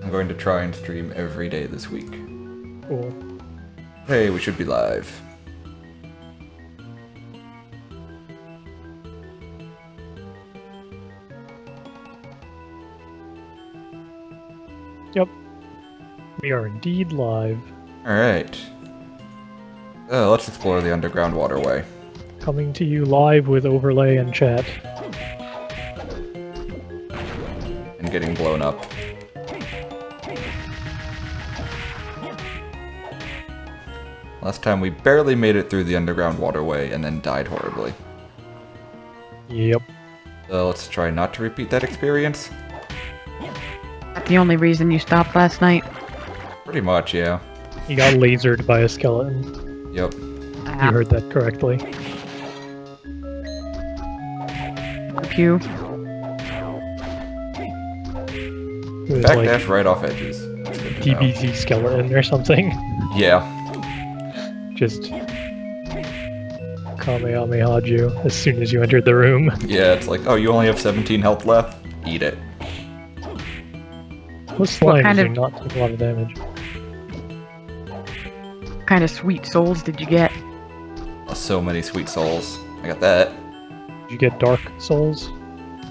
I'm going to try and stream every day this week. Cool. Hey, we should be live. Yep. We are indeed live. Alright. Let's explore the underground waterway. Coming to you live with overlay and chat. And getting blown up. Last time we barely made it through the underground waterway and then died horribly. Yep. So let's try not to repeat that experience. That's the only reason you stopped last night? Pretty much, yeah. You got lasered by a skeleton. Yep. You heard that correctly. You. It was like Backdash right off edges. That's good to know. DBZ skeleton or something. Yeah. Just Kamehameha you as soon as you entered the room. Yeah, it's like, oh, you only have 17 health left? Eat it. Those What slimes kind do of- not take a lot of damage. What kind of sweet souls did you get? Oh, so many sweet souls. I got that. Did you get Dark Souls?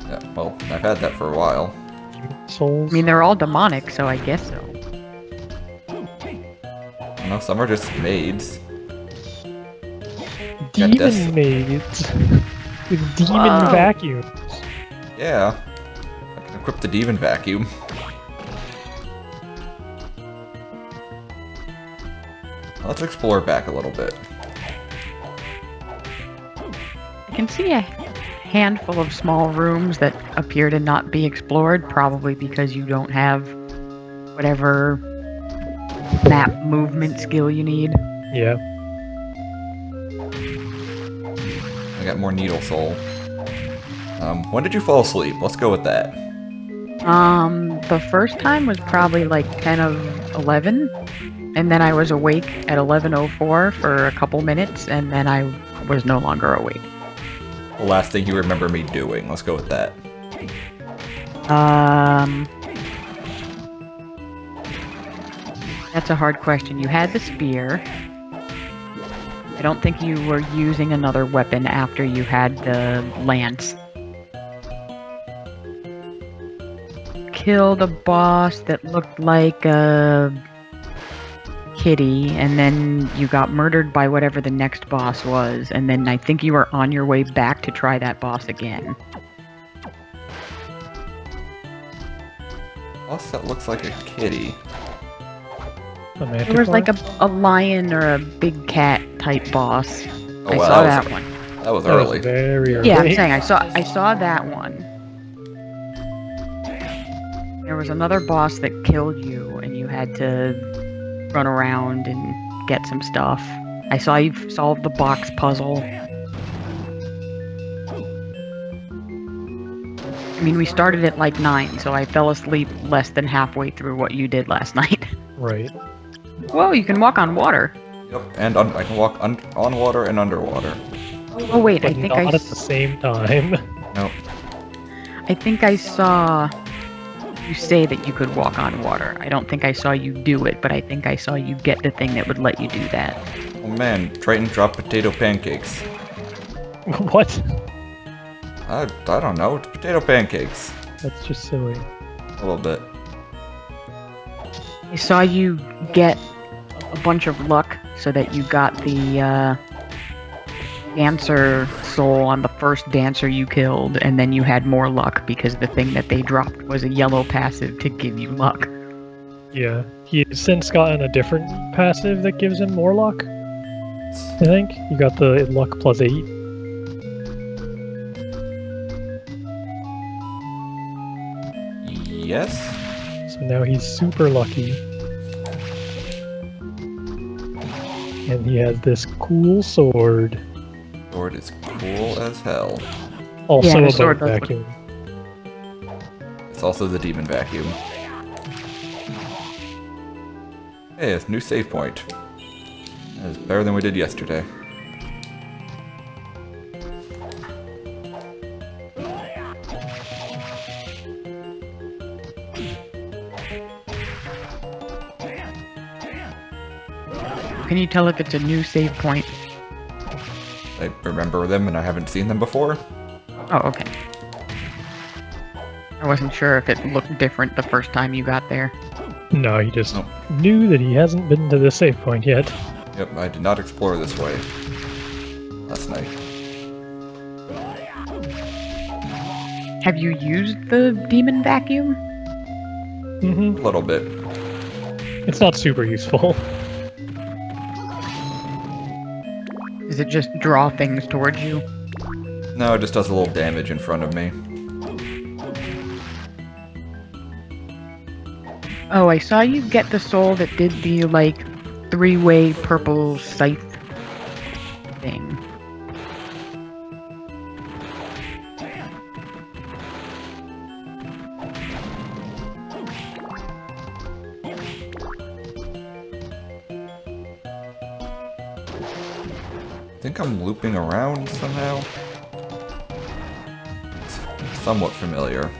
Yeah, well, I've had that for a while. Demon Souls? I mean, they're all demonic, so I guess so. I don't know, some are just maids. Demon Death- Maids. With demon Whoa. vacuums. Yeah. I can equip the demon vacuum. Let's explore back a little bit. I can see a handful of small rooms that appear to not be explored, probably because you don't have whatever map movement skill you need. Yeah. I got more needle soul. When did you fall asleep? Let's go with that. The first time was probably like 10 of 11, and then I was awake at 11:04 for a couple minutes, and then I was no longer awake. The last thing you remember me doing. Let's go with that. That's a hard question. You had the spear. I don't think you were using another weapon after you had the lance. Killed a boss that looked like a kitty, and then you got murdered by whatever the next boss was, and then I think you were on your way back to try that boss again. Boss that looks like a kitty. A There was like Manticore? a lion or a big cat type boss. Oh, I wow, saw that that one. That was That was early. very early. Yeah, I'm saying I saw that one. There was another boss that killed you, and you had to run around and get some stuff. I saw you solve the box puzzle. I mean, we started at like 9, so I fell asleep less than halfway through what you did last night. Right. Whoa, you can walk on water. Yep, and I can walk on water and underwater. Oh wait, I But think not at the same time. Nope. I think I saw you say that you could walk on water. I don't think I saw you do it, but I think I saw you get the thing that would let you do that. Oh man, Triton dropped potato pancakes. What? I don't know, it's potato pancakes. That's just silly. A little bit. I saw you get a bunch of luck so that you got the dancer soul on the first dancer you killed, and then you had more luck because the thing that they dropped was a yellow passive to give you luck. Yeah. He's since gotten a different passive that gives him more luck. I think. You got the luck +8. Yes? So now he's super lucky. And he has this cool sword. Sword is cool as hell. Also Yeah, the a sword bug does look- vacuum. It's also the demon vacuum. Hey, it's a new save point. It's better than we did yesterday. can you tell if it's a new save point? I remember them and I haven't seen them before. Oh, okay. I wasn't sure if it looked different the first time you got there. No, he just Nope. knew that he hasn't been to the save point yet. Yep, I did not explore this way last night. Have you used the demon vacuum? Mm-hmm. A little bit. It's not super useful. Does it just draw things towards you? No, it just does a little damage in front of me. Oh, I saw you get the soul that did the, like, three-way purple scythe thing. I think I'm looping around somehow. It's somewhat familiar.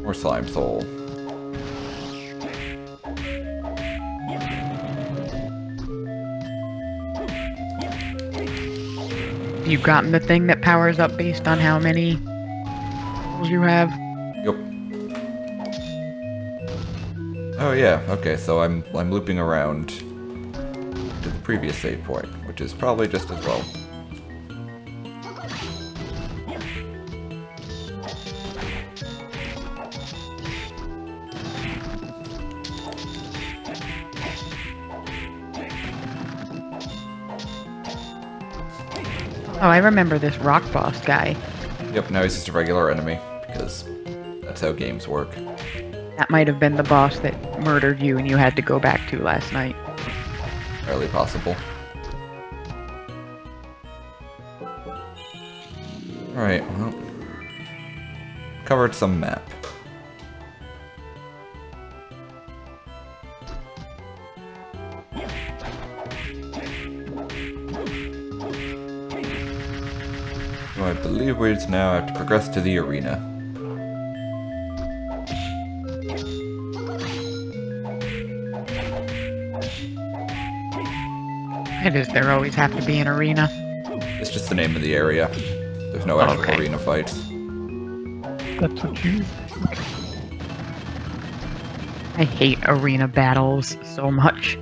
More slime soul. You've gotten the thing that powers up based on how many souls you have? Yup. Oh yeah, okay, so I'm looping around to the previous save point, which is probably just as well. Oh, I remember this rock boss guy. Yep, now he's just a regular enemy, because that's how games work. That might have been the boss that murdered you and you had to go back to last night. Fairly possible. Alright, well. Covered some map. So I believe we just now have to progress to the arena. Why does there always have to be an arena? It's just the name of the area. There's no actual Okay. arena fights. That's what you... I hate arena battles so much.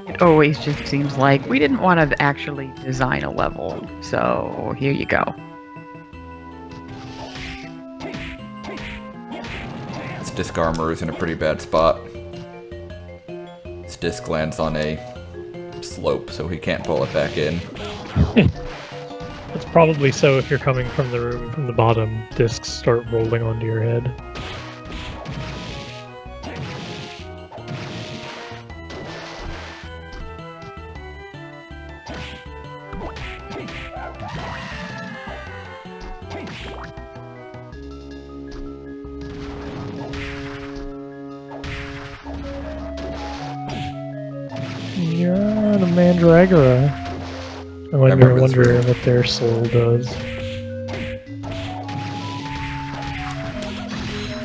It always just seems like we didn't want to actually design a level, so here you go. This disc armor is in a pretty bad spot. His disc lands on a slope, so he can't pull it back in. It's probably so if you're coming from the room from the bottom, discs start rolling onto your head. Yeah, the Mandragora. I remember wonder this room. what their soul does.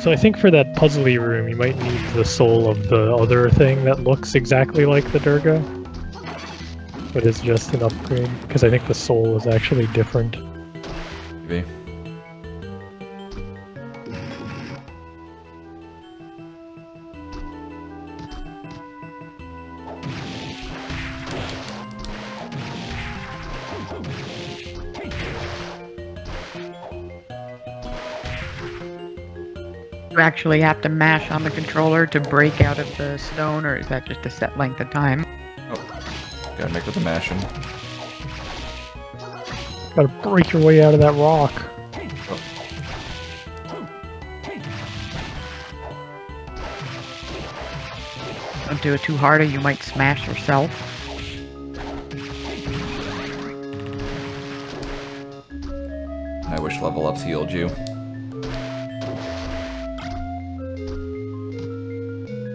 So I think for that puzzly room, you might need the soul of the other thing that looks exactly like the Durga, but is just an upgrade, because I think the soul is actually different. Maybe. You actually have to mash on the controller to break out of the stone, or is that just a set length of time? Oh, gotta make with the mashing. Gotta break your way out of that rock. Don't do it too hard or you might smash yourself. I wish level ups healed you.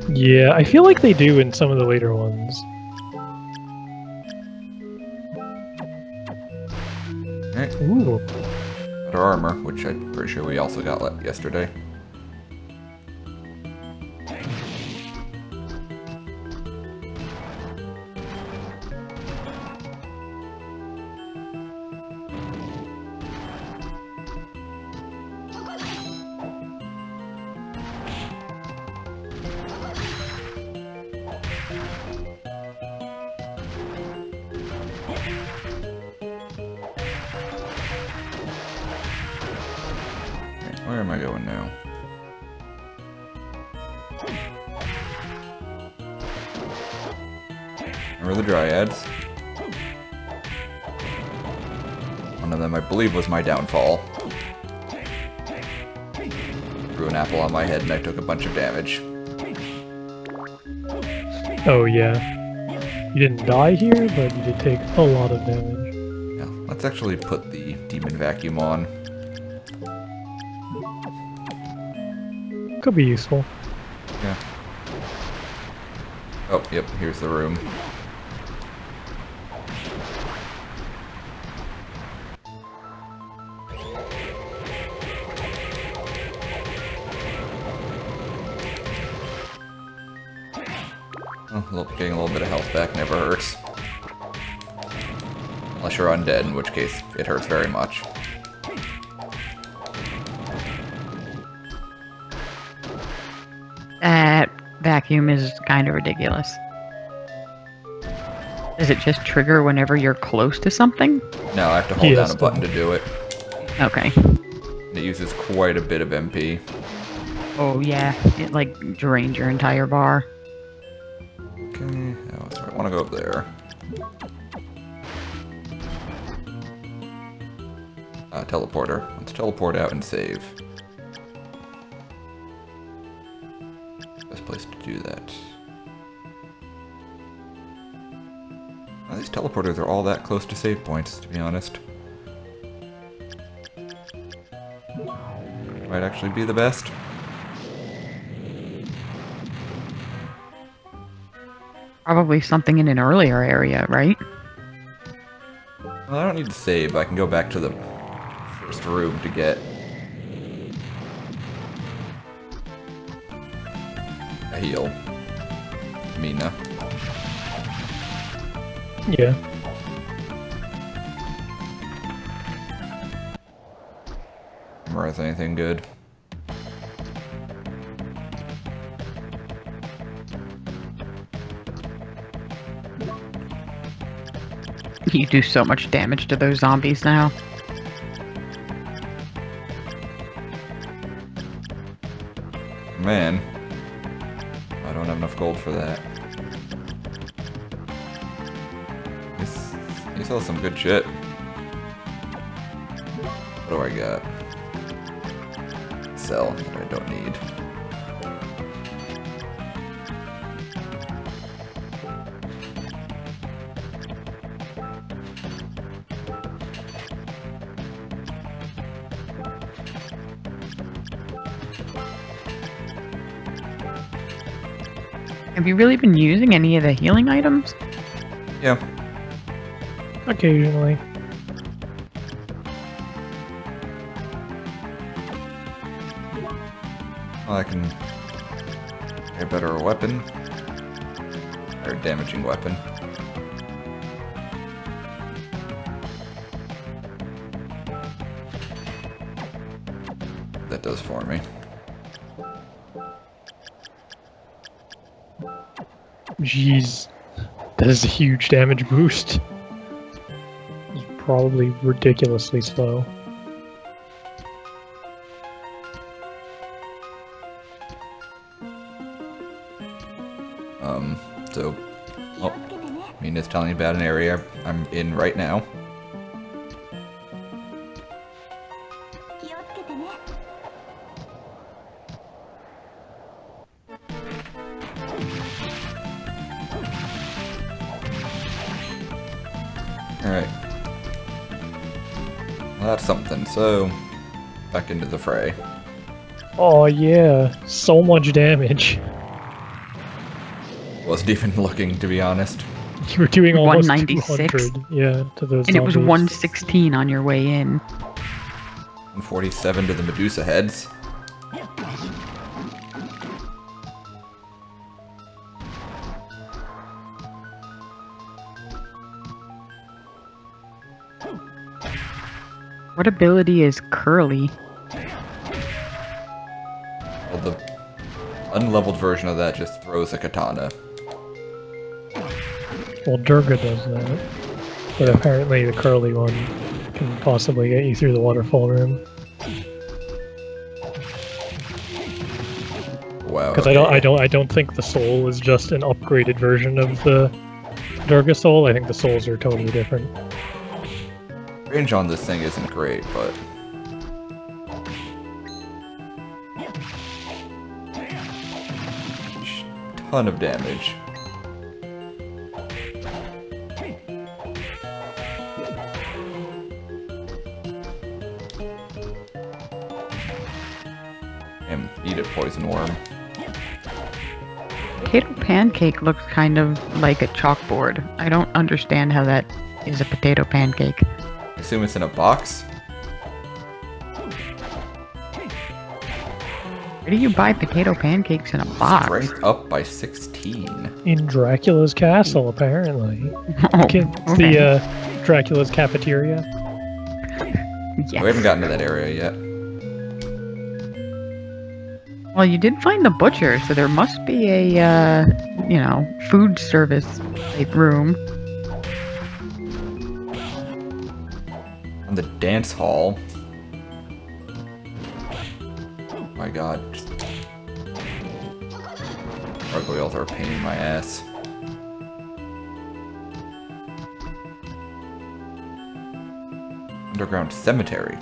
Yeah, I feel like they do in some of the later ones. Alright, Ooh. better armor, which I'm pretty sure we also got yesterday. Where am I going now? Remember the Dryads? One of them, I believe, was my downfall. Threw an apple on my head and I took a bunch of damage. Oh yeah. You didn't die here, but you did take a lot of damage. Yeah, let's actually put the Demon Vacuum on. Could be useful. Yeah. Oh, yep, here's the room. Oh, getting a little bit of health back never hurts. Unless you're undead, in which case it hurts very much. That vacuum is kind of ridiculous. Does it just trigger whenever you're close to something? No, I have to hold down Yes, a button to do it. Okay. It uses quite a bit of MP. Oh yeah, it like drains your entire bar. Okay, oh, so I want to go up there. Teleporter. Let's teleport out and save. Best place to do that. Well, these teleporters are all that close to save points, to be honest. Might actually be the best. Probably something in an earlier area, right? Well, I don't need to save. I can go back to the first room to get a heal. Mina. Yeah. Memorize anything good? You do so much damage to those zombies now. Man. I don't have enough gold for that. He sells some good shit. What do I got? Sell that I don't need. Have you really been using any of the healing items? Yeah. Occasionally. Well, I can get a better weapon. Or damaging weapon. That does for me. Jeez. That is a huge damage boost. It's probably ridiculously slow. So, well, Mina's telling me about an area I'm in right now. Alright. Well, that's something, so back into the fray. Oh yeah, so much damage. Wasn't even looking, to be honest. You were doing almost 196? 200, yeah, to those And it was zombies. 116 on your way in. 147 to the Medusa heads. What ability is Curly? Well, the unleveled version of that just throws a katana. Well, Durga does that. But apparently the curly one can possibly get you through the waterfall room. Wow. Because okay. I don't think the soul is just an upgraded version of the Durga soul. I think the souls are totally different. Range on this thing isn't great, but ton of damage. And eat it, poison worm. Potato pancake looks kind of like a chalkboard. I don't understand how that is a potato pancake. I assume it's in a box. Where do you buy potato pancakes in a box? Strength up by 16. In Dracula's castle, apparently. Oh, It's okay. the Dracula's cafeteria. Yes. We haven't gotten to that area yet. Well, you did find the butcher, so there must be a, food service type room. On the dance hall. Oh my god. Gargoyles are a pain in my ass. Underground cemetery.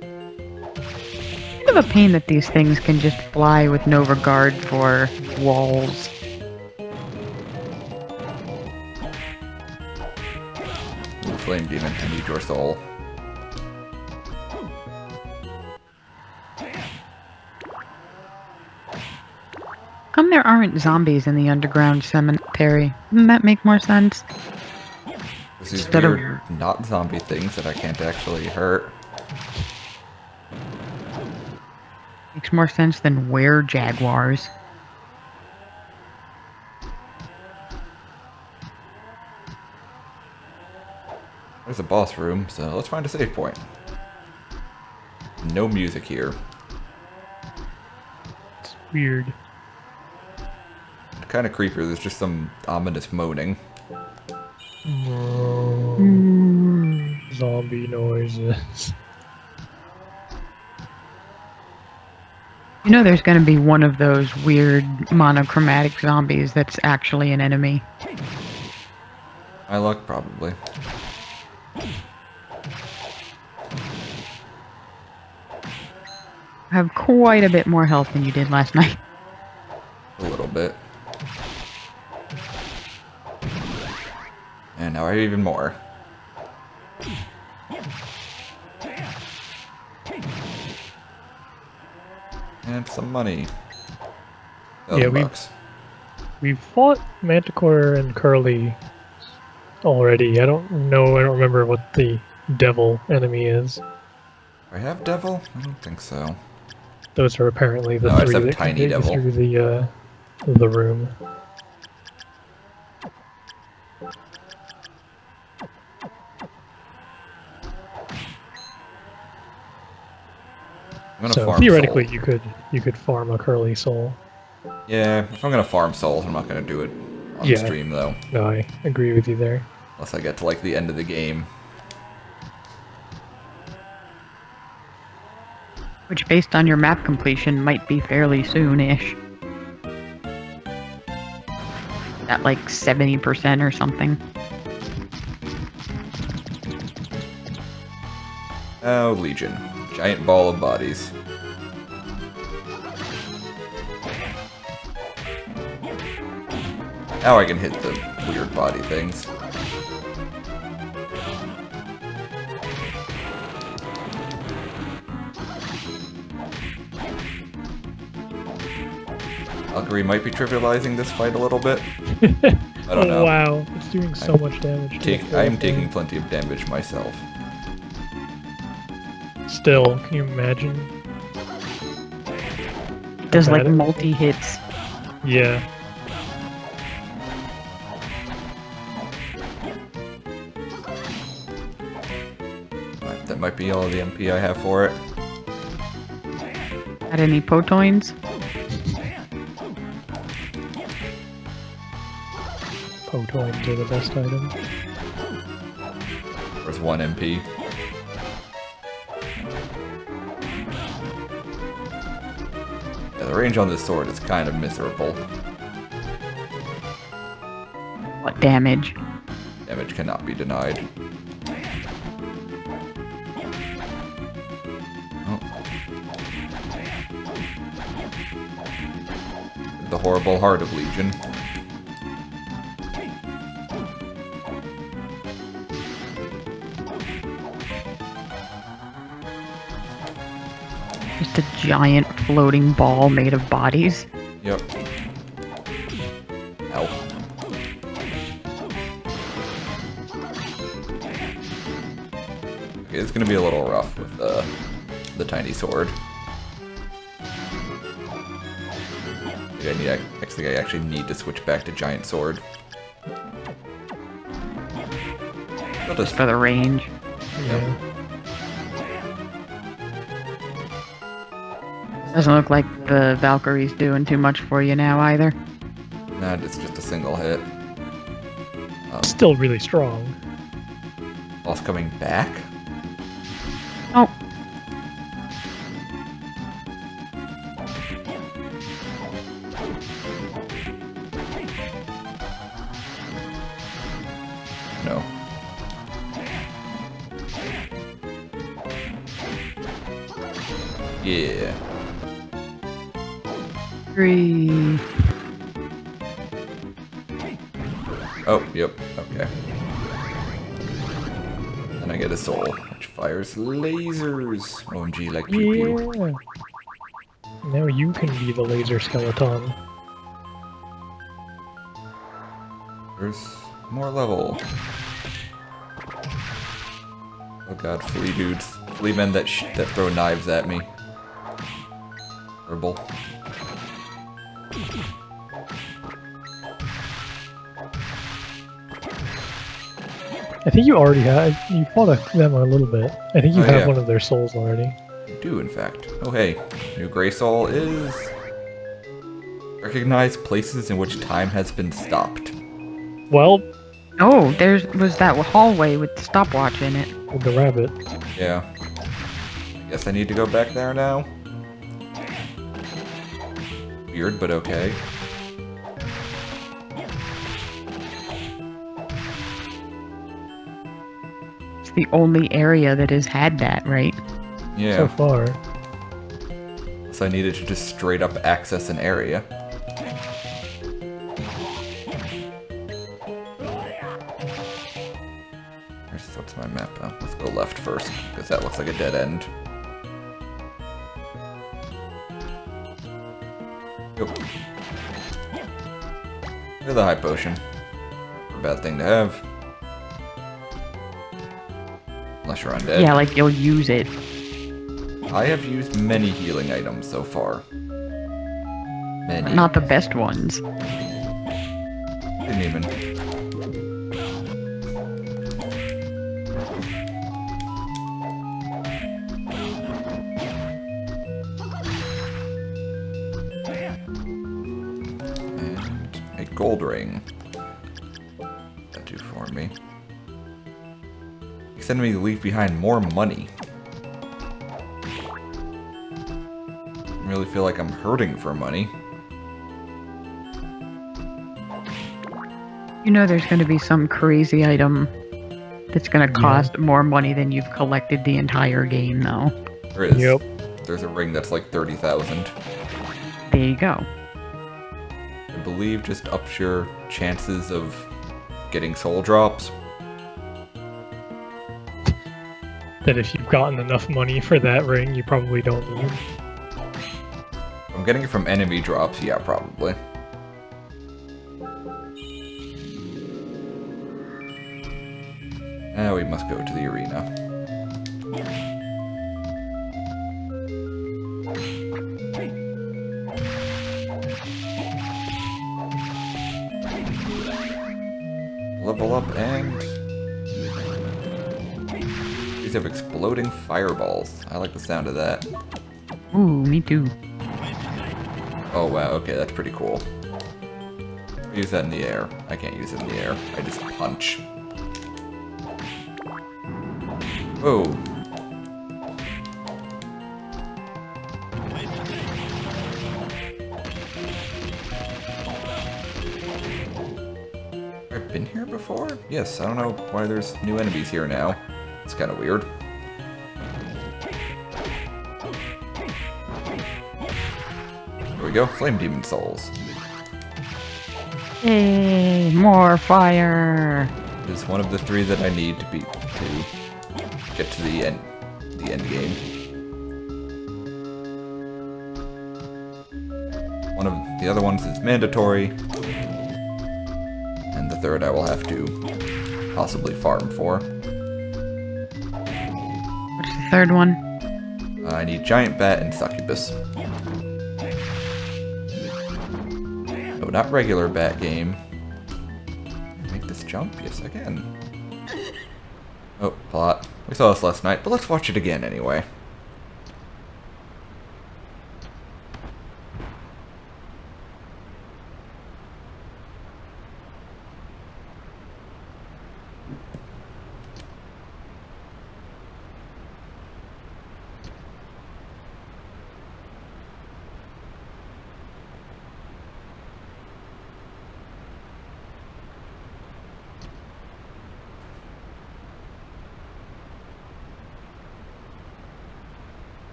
Kind of a pain that these things can just fly with no regard for walls. Flame demon, I need your soul. Come there aren't zombies in the underground cemetery. Doesn't that make more sense? There's these Instead of- weird, not zombie things that I can't actually hurt. Makes more sense than were jaguars. There's a boss room, so let's find a save point. No music here. It's weird. Kind of creepy, there's just some ominous moaning. Zombie noises. You know there's gonna be one of those weird monochromatic zombies that's actually an enemy. My luck, probably. I have quite a bit more health than you did last night. A little bit. And now I have even more. And some money. Yeah, $1,000. We've fought Manticore and Curly already. I don't remember what the devil enemy is. Do I have devil? I don't think so. Those are apparently the No, I three have that Tiny can get you Devil. through the room. I'm gonna So farm theoretically, soul. you could farm a Curly soul. Yeah, if I'm gonna farm souls, I'm not gonna do it on Yeah. stream though. No, I agree with you there. Unless I get to like the end of the game. Which, based on your map completion, might be fairly soon-ish. At like 70% or something. Oh, Legion. Giant ball of bodies. Now I can hit the weird body things. Valkyrie might be trivializing this fight a little bit. I don't Oh know. wow, it's doing so much damage. To the I am floor. taking plenty of damage myself. Still, can you imagine? Does like bad it- multi-hits. Yeah. That might be all the MP I have for it. Got any potoins? Potoins are the best item. There's 1 MP. Yeah, the range on this sword is kind of miserable. What damage? Damage cannot be denied. Oh. The horrible heart of Legion. Just a giant floating ball made of bodies. Yep. Ow. Okay, it's gonna be a little rough with the tiny sword. I actually need to switch back to giant sword. I'll just For the range. Yeah. Doesn't look like the Valkyrie's doing too much for you now either. Nah, it's just a single hit. Still really strong. Boss coming back? Oh, No. Yeah. 3. Oh, yep, okay. And I get a soul, which fires lasers. OMG, like pew pew. Yeah. Now you can be the laser skeleton. There's more level. Oh god, flea dudes. Flea men that throw knives at me. Horrible. I think you already have. You fought them a little bit. I think you Oh, have yeah. one of their souls already. I do, in fact. Oh hey, new gray soul is... Recognize places in which time has been stopped. Well, oh, was that hallway with the stopwatch in it. with the rabbit. Yeah. I guess I need to go back there now. Weird, but okay. It's the only area that has had that, right? So Yeah, far. so I needed to just straight up access an area. What's my map? Oh, let's go left first, because that looks like a dead end. Yep. Look at the high potion. A bad thing to have. Unless you're undead. Yeah, like you'll use it. I have used many healing items so far. Many. But not the best ones. Didn't even. And a gold ring. That do for me. Extend me to leave behind more money. I really feel like I'm hurting for money. You know there's going to be some crazy item that's going to cost more money than you've collected the entire game, though. There is. Yep. There's a ring that's like 30,000. There you go. I believe just ups your chances of getting soul drops. That if you've gotten enough money for that ring, you probably don't need. I'm I'm getting it from enemy drops, yeah, probably. Now we must go to the arena. Level up and... These have exploding fireballs. I like the sound of that. Ooh, me too. Oh wow, okay, that's pretty cool. Use that in the air. I can't use it in the air. I just punch. Whoa. I've been here before? Yes, I don't know why there's new enemies here now. It's kind of weird. There we go, Flame Demon Souls. Yay, more fire. It is one of the 3 that I need to beat to get to the end game. One of the other ones is mandatory, and the 3rd I will have to possibly farm for. What's the 3rd one? I need Giant Bat and Succubus. No, not regular Bat game. Make this jump? Yes, I can. Oh, plot. We saw this last night, but let's watch it again anyway.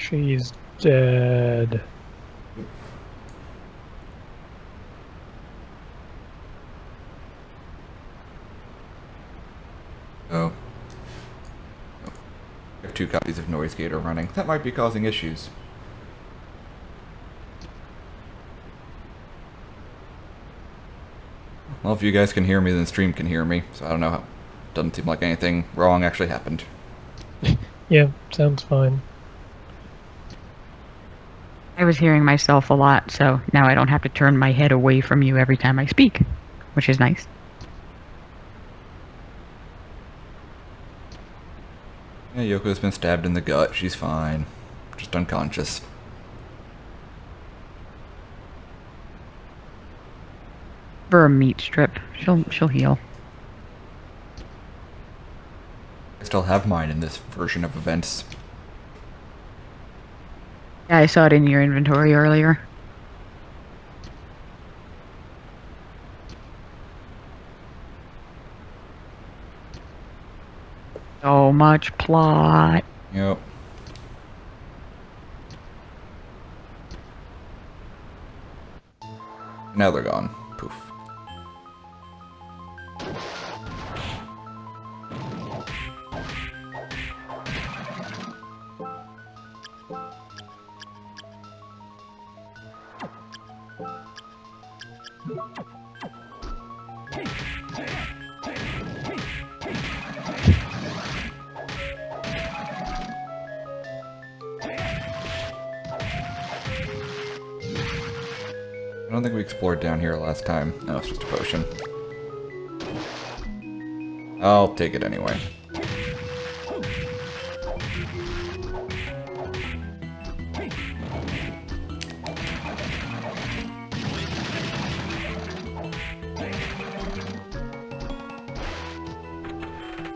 She's dead. Oh. I have 2 copies of Noise Gator running. That might be causing issues. Well, if you guys can hear me, then the stream can hear me. So I don't know how... Doesn't seem like anything wrong actually happened. Yeah, sounds fine. I was hearing myself a lot, so now I don't have to turn my head away from you every time I speak, which is nice. Yeah, Yoko's been stabbed in the gut. She's fine. Just unconscious. For a meat strip, she'll heal. I still have mine in this version of events. Yeah, I saw it in your inventory earlier. So much plot. Yep. Now they're gone. Poof. I don't think we explored down here last time. No, it's just a potion. I'll take it anyway.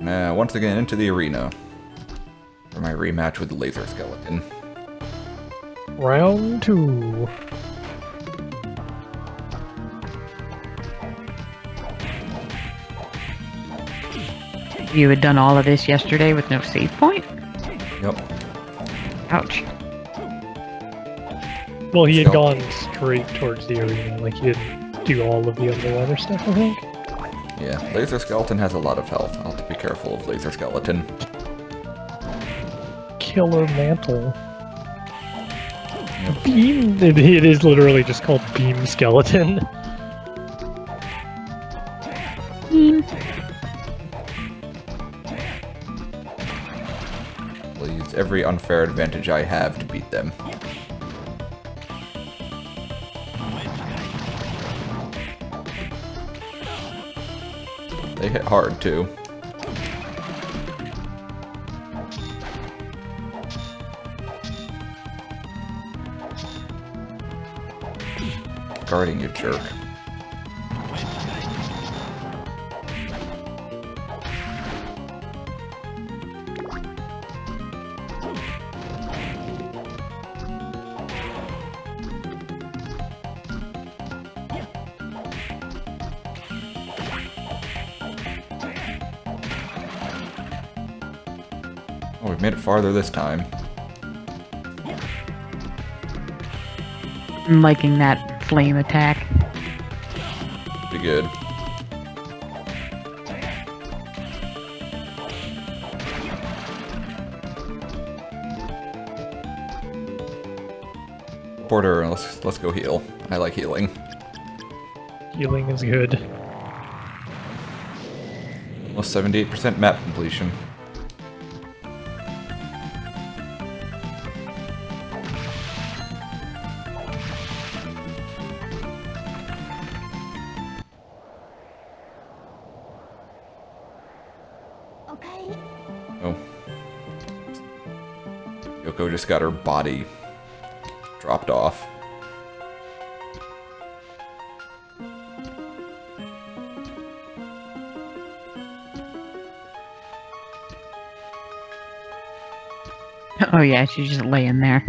Now, once again, into the arena. For my rematch with the laser skeleton. Round 2. You had done all of this yesterday with no save point? Yep. Ouch. Well, he had So- gone straight towards the arena, like he didn't do all of the underwater stuff, I think. Yeah, laser skeleton has a lot of health. I'll have to be careful of laser skeleton. Killer mantle. Beam? It is literally just called Beam Skeleton. Beam. I'll use every unfair advantage I have to beat them. They hit hard, too. Guarding, you jerk. Oh, we've made it farther this time. I'm liking that flame attack. Pretty good. Porter, let's go heal. I like healing. Healing is good. Almost 78% map completion. Oh. Yoko just got her body dropped off. Oh yeah, she's just laying there.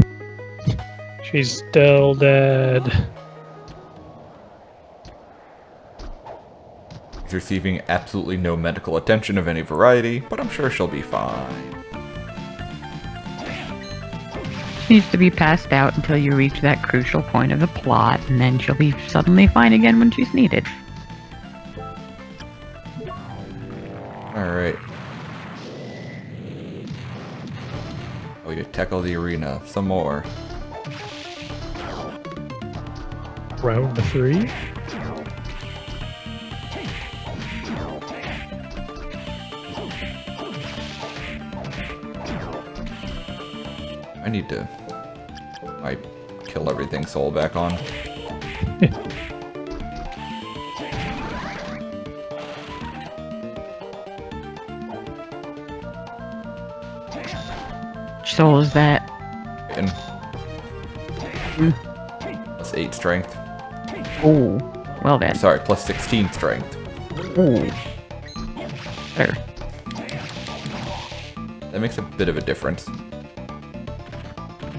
She's still dead. She's receiving absolutely no medical attention of any variety, but I'm sure she'll be fine. She needs to be passed out until you reach that crucial point of the plot, and then she'll be suddenly fine again when she's needed. Alright. We could tackle the arena some more. Round 3. I need to put my kill everything soul back on. Which soul is that? And Mm. plus 8 strength. Oh, well then. Sorry, plus 16 strength. Ooh. Better. That makes a bit of a difference.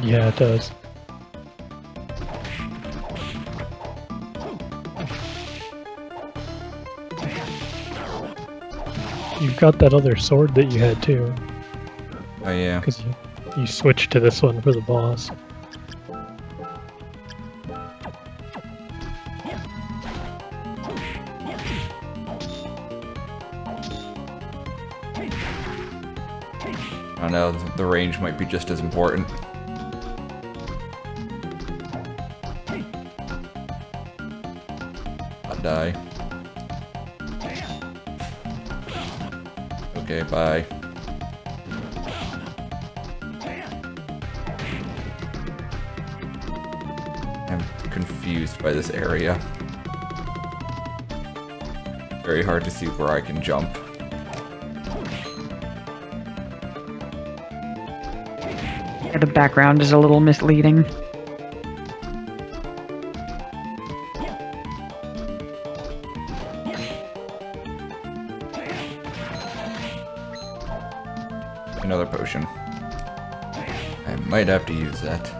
Yeah, it does. You've got that other sword that you had too, Oh yeah. because you switched to this one for the boss. I don't know, the range might be just as important. I'll die. Okay, bye. I'm confused by this area. Very hard to see where I can jump. Yeah, the background is a little misleading. Another potion. I might have to use that.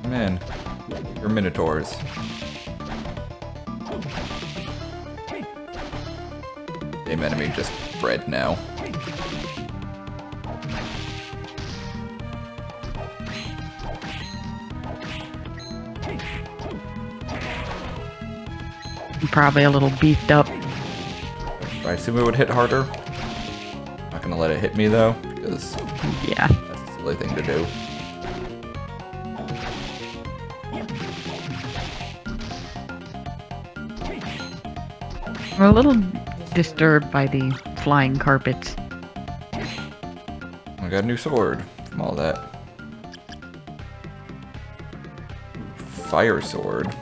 Man, you're minotaurs. Same enemy, just bread now. Probably a little beefed up. I assume it would hit harder. Not gonna let it hit me though, because Yeah. that's a silly thing to do. I'm a little disturbed by the flying carpets. I got a new sword from all that. Fire sword.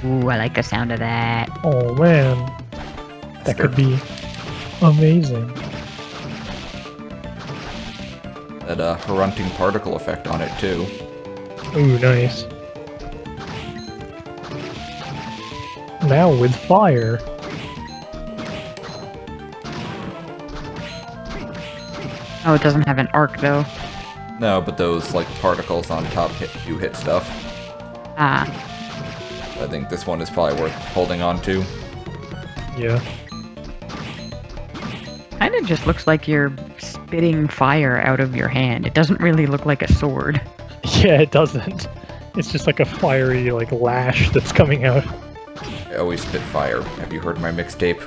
Ooh, I like the sound of that. Oh man, that could be amazing. That Harunting particle effect on it too. Ooh, nice. Now with fire. Oh, it doesn't have an arc though. No, but those like particles on top do hit stuff. Ah, I think this one is probably worth holding on to. Yeah. kind of just looks like you're spitting fire out of your hand. It doesn't really look like a sword. Yeah, it doesn't. It's just like a fiery, like, lash that's coming out. I always spit fire. Have you heard my mixtape?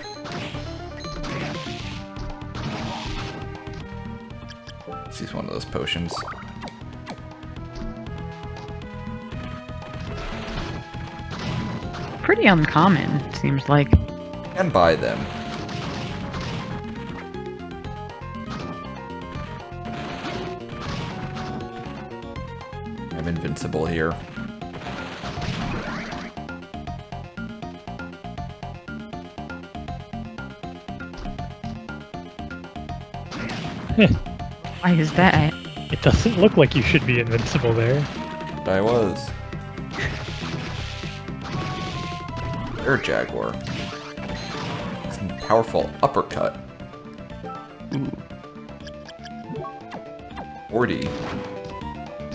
Let's use one of those potions. Pretty uncommon, it seems like. And buy them. I'm invincible here. Why is that? It doesn't look like you should be invincible there. But I was. Air Jaguar. Some powerful uppercut. Ooh. 40.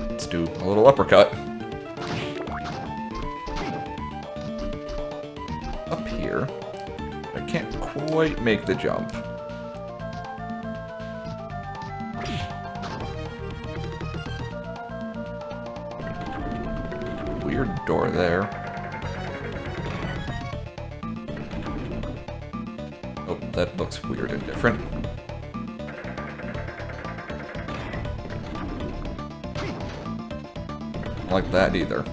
Let's do a little uppercut. Up here. I can't quite make the jump. Weird door there. Oh, that looks weird and different. Don't like that either.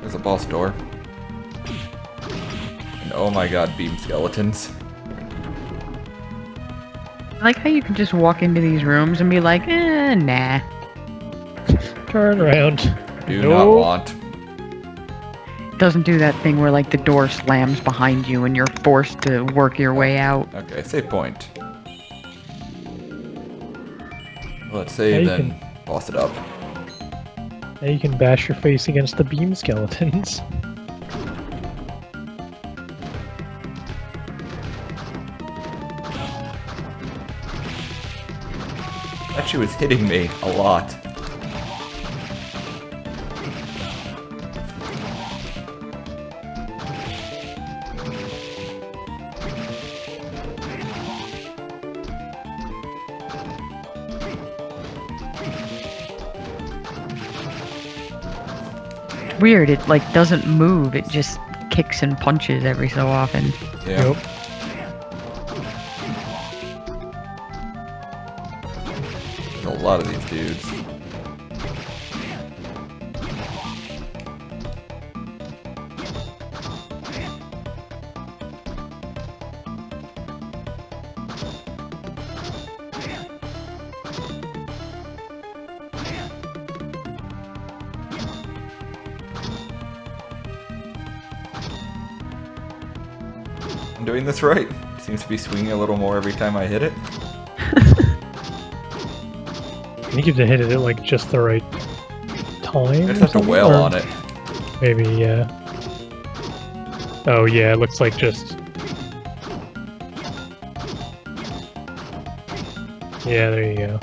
There's a boss door. And oh my god, beam skeletons. I like how you can just walk into these rooms and be like, nah. Turn around. Do No. not want. It doesn't do that thing where like the door slams behind you and you're forced to work your way out. Okay, save point. Let's Yeah, save, you then boss it up. Now you can bash your face against the beam skeletons. That she was hitting me a lot. Weird, it like doesn't move, it just kicks and punches every so often. Yeah. Yep. There's a lot of these dudes. I'm doing this right. Seems to be swinging a little more every time I hit it. I think you have to hit it at like just the right time. I just have to wail on it. Maybe, yeah. Oh yeah, it looks like just... Yeah, there you go.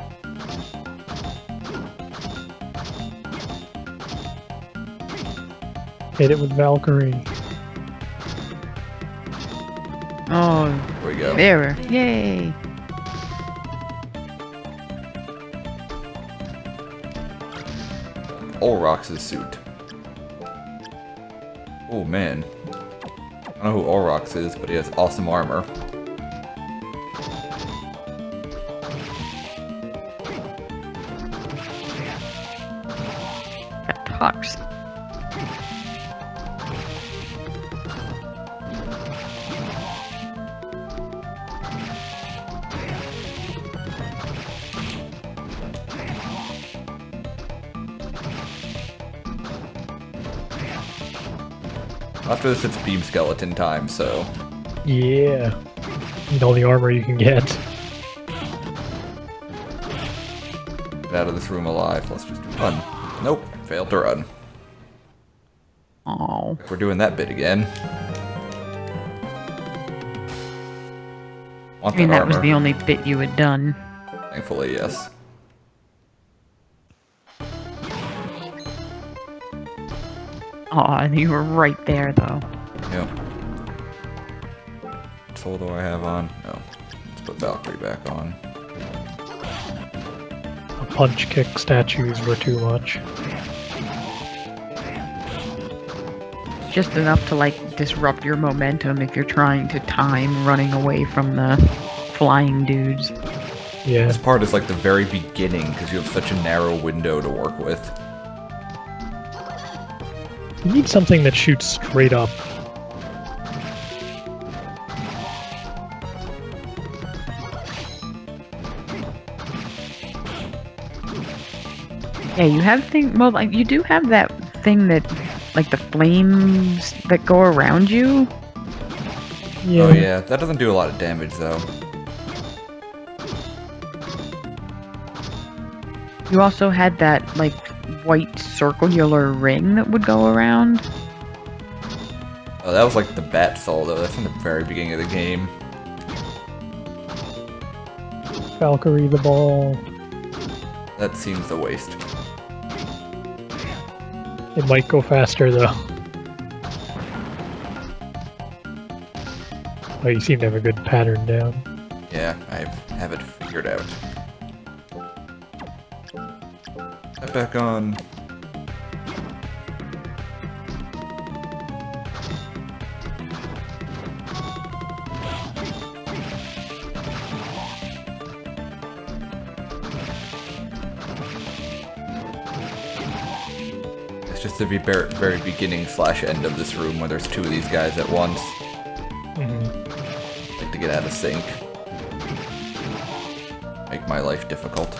Hit it with Valkyrie. Oh, There we go. there. Yay. Olrox's suit. Oh man. I don't know who Olrox is, but he has awesome armor. Got Tux. After this, it's beam skeleton time, so... Yeah. Need all the armor you can get. Get out of this room alive. Let's just run. Nope. Failed to run. Oh. We're doing that bit again. Want I mean, that that was armor. the only bit you had done. Thankfully, yes. Aw, and you were right there, though. Yep. What soul do I have on? No. Let's put Valkyrie back on. Punch kick statues were too much. Just enough to, like, disrupt your momentum if you're trying to time running away from the flying dudes. Yeah. This part is like the very beginning, because you have such a narrow window to work with. You need something that shoots straight up. Yeah, you have things. Well, like, you do have that thing that, like, the flames that go around you. Yeah. Oh yeah, that doesn't do a lot of damage though. You also had that, like, white circular ring that would go around. Oh, that was like the bat soul though. That's in the very beginning of the game. Valkyrie the ball. That seems a waste. It might go faster though. Oh, you seem to have a good pattern down. Yeah, I have it figured out. That back on. It's just the very beginning / end of this room where there's two of these guys at once. Like to get out of sync. Make my life difficult.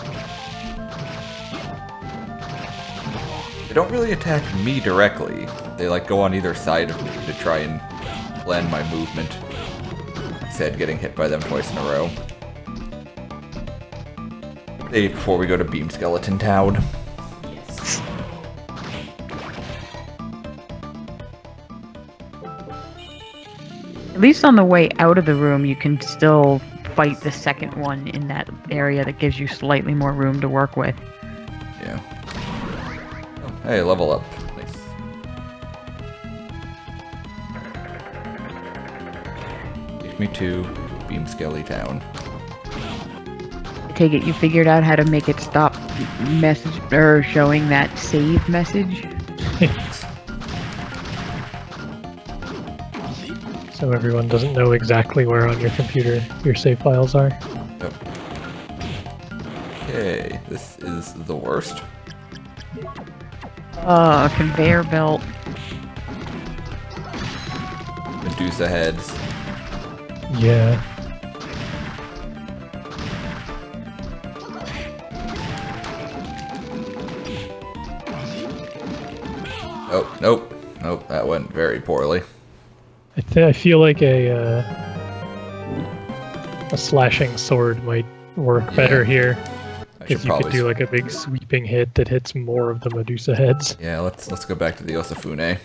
They don't really attack me directly. They like go on either side of me to try and plan my movement. Instead, getting hit by them twice in a row. Save before we go to Beam Skeleton Town. At least on the way out of the room, you can still fight the second one in that area that gives you slightly more room to work with. Yeah. Oh, hey, level up. Nice. Take me to Beam Skelly Town. I take it you figured out how to make it stop message or showing that save message. So everyone doesn't know exactly where on your computer your save files are. Yep. Okay, this is the worst. Conveyor belt. Medusa heads. Yeah. Oh, nope. Nope, that went very poorly. I feel like a slashing sword might work better here. I should If you could probably... do like a big sweeping hit that hits more of the Medusa heads. Yeah, let's go back to the Osafune.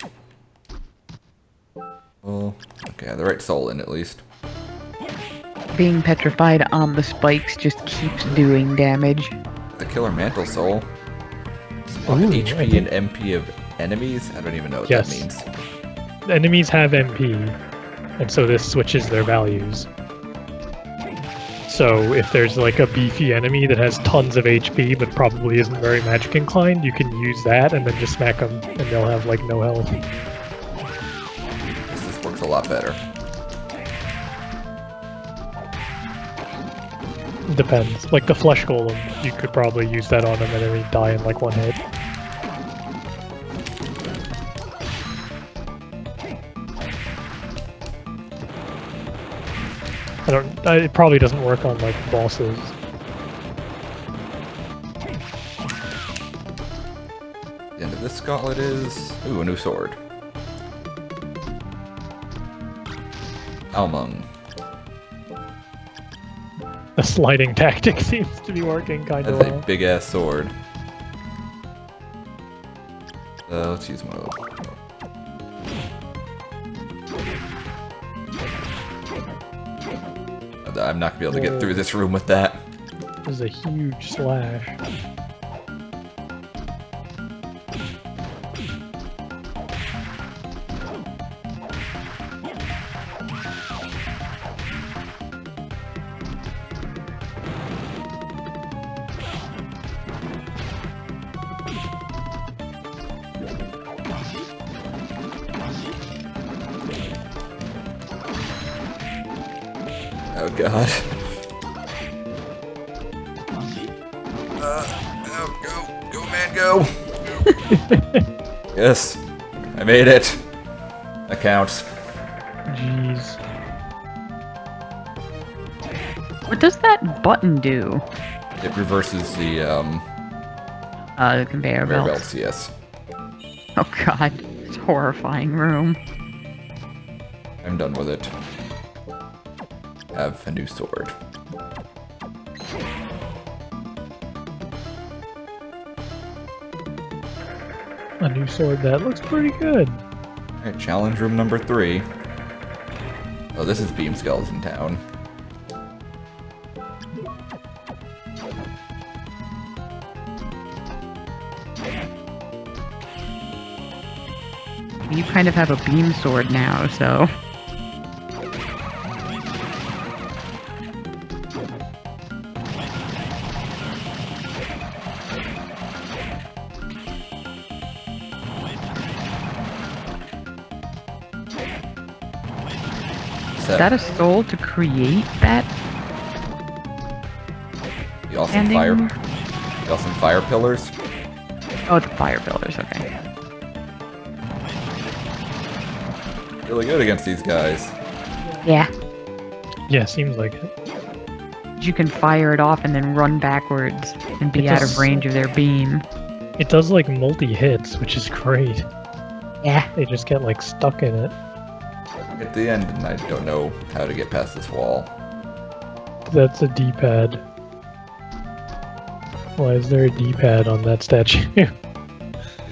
Well, okay, the right soul in at least. Being petrified on the spikes just keeps doing damage. The Killer Mantle Soul. Ooh, HP I think- and MP of enemies? I don't even know what Yes. that means. Enemies have MP, and so this switches their values. So if there's like a beefy enemy that has tons of HP but probably isn't very magic inclined, you can use that and then just smack them and they'll have like no health. This works a lot better. Depends. Like the flesh golem, you could probably use that on them and then he'd die in like one hit. It probably doesn't work on like bosses. The end of this gauntlet is... Ooh, a new sword. Almung. The sliding tactic seems to be working kind of That's well. a big-ass sword. Let's use mode. I'm not gonna be able to get through this room with that. This is a huge slash. Oh god. Oh, go, man, go! Yes, I made it. That counts. Jeez. What does that button do? It reverses the Conveyor conveyor belts. belts, yes. Oh god, it's a horrifying room. I'm done with it. Have a new sword. A new sword that looks pretty good. Alright, challenge room number 3. Oh, this is Beam Skeleton Town. You kind of have a beam sword now, so... Is that a soul to create that? The awesome fire pillars. Oh, the fire pillars, okay. Really good against these guys. Yeah. Yeah, seems like it. You can fire it off and then run backwards and be It out does- of range of their beam. It does like multi-hits, which is great. Yeah. They just get like stuck in it. At the end, and I don't know how to get past this wall. That's a D-pad. Why is there a D-pad on that statue? Do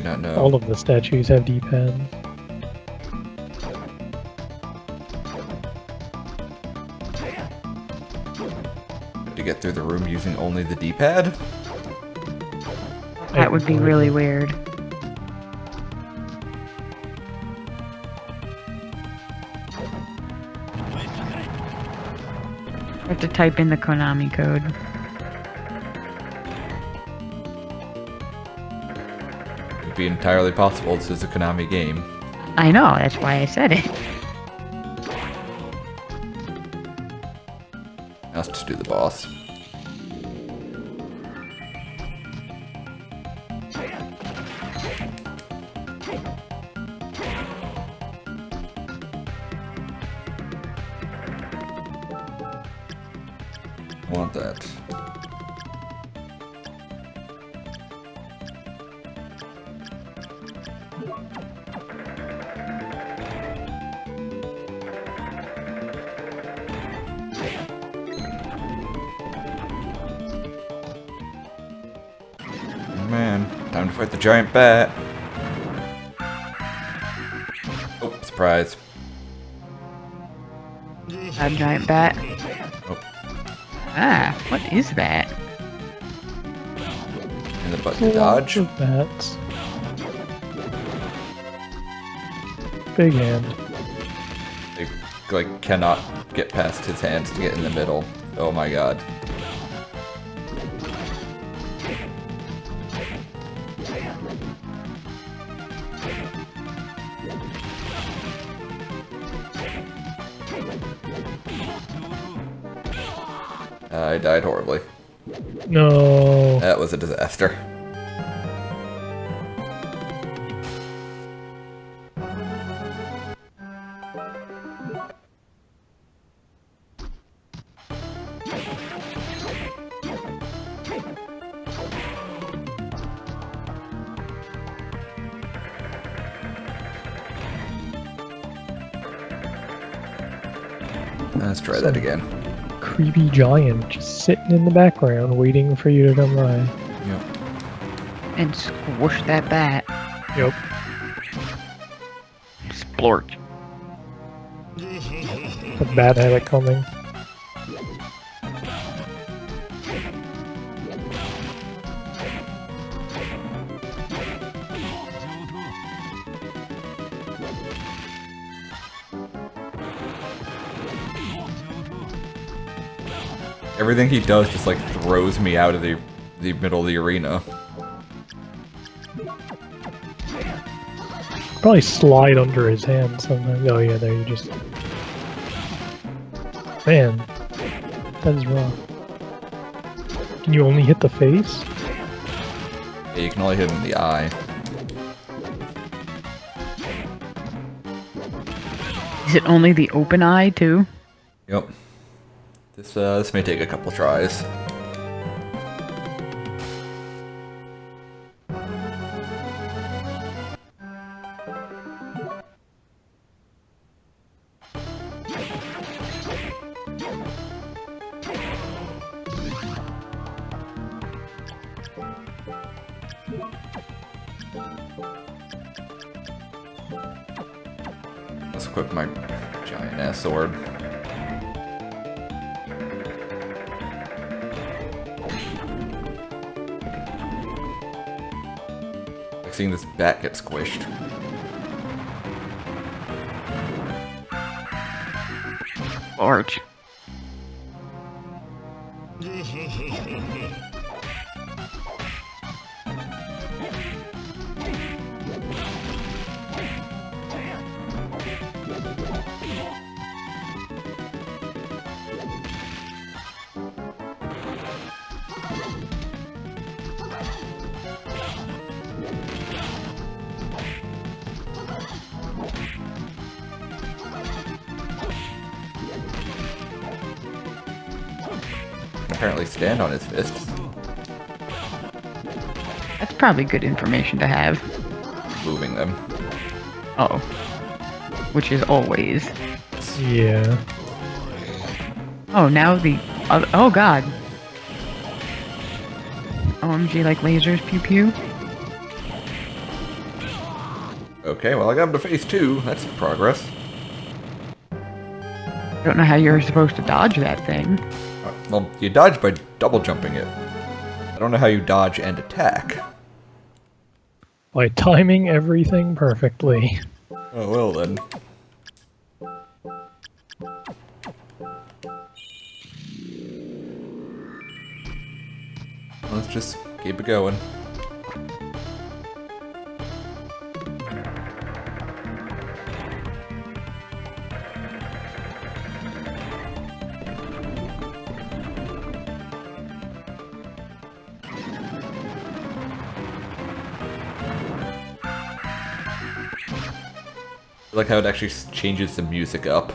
not know. All of the statues have D-pads. To get through the room using only the D-pad? That would be really weird. I have to type in the Konami code. It would be entirely possible this is a Konami game. I know, that's why I said it. Now let's just do the boss. Want that. Oh man, time to fight the giant bat. Oh, surprise. A giant bat. Oh, Ah, what is that? and the button to dodge. Lots of bats. Big hand. They like cannot get past his hands to get in the middle. Oh my god. I died horribly. No. That was a disaster. Let's try that again. Creepy giant just sitting in the background waiting for you to come by. Yep. And squish that bat. Yep. Splorch. The bat had it coming. Everything he does just like throws me out of the middle of the arena. Probably slide under his hand sometimes. Oh yeah, there you just... Man, that is rough. Can you only hit the face? Yeah, you can only hit him in the eye. Is it only the open eye, too? Yep. This may take a couple tries. Let's equip my giant ass sword. Like seeing this bat get squished. Splorch. Apparently stand on his fists. That's probably good information to have. Moving them. Oh. Which is always. Yeah. Oh, now the other. Oh, God. OMG, like lasers, pew pew. Okay, well I got him to phase 2. That's progress. I don't know how you're supposed to dodge that thing. Well, you dodge by double jumping it. I don't know how you dodge and attack. By timing everything perfectly. Oh, well then. Let's just keep it going. I like how it actually changes the music up.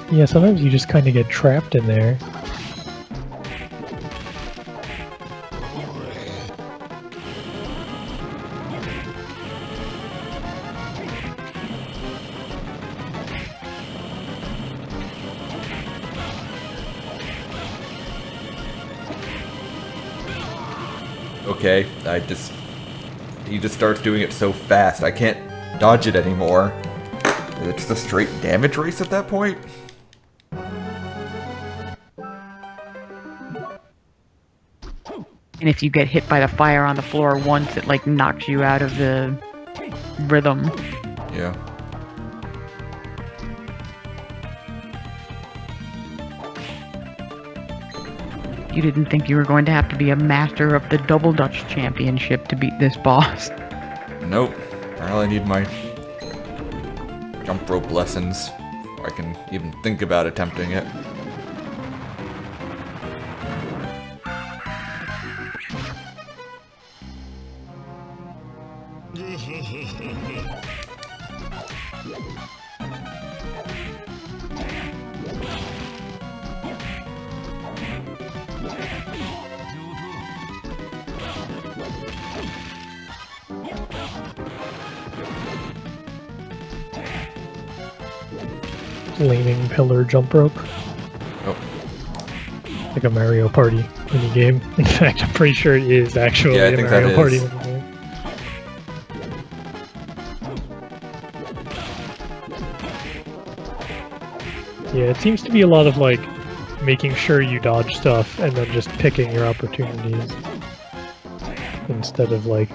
Yeah, sometimes you just kind of get trapped in there. Okay, he just starts doing it so fast, I can't dodge it anymore. It's just a straight damage race at that point? And if you get hit by the fire on the floor once, it like knocks you out of the rhythm. Yeah. You didn't think you were going to have to be a master of the Double Dutch Championship to beat this boss. Nope. I really need my jump rope lessons before I can even think about attempting it. Leaning pillar jump rope. Oh. Like a Mario Party minigame. In fact, I'm pretty sure it is actually Yeah, I a think Mario that Party is. minigame. Yeah, it seems to be a lot of like making sure you dodge stuff and then just picking your opportunities instead of like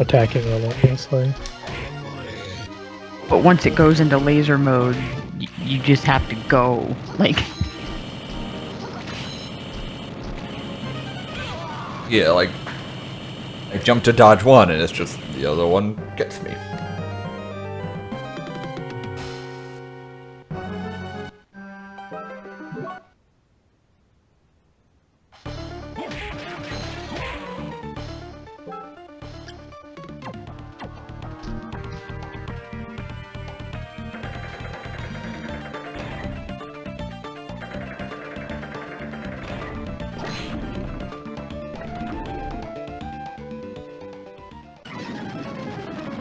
attacking relentlessly. But once it goes into laser mode, you just have to go. Like, Yeah, like, I jump to dodge one and it's just the other one gets me.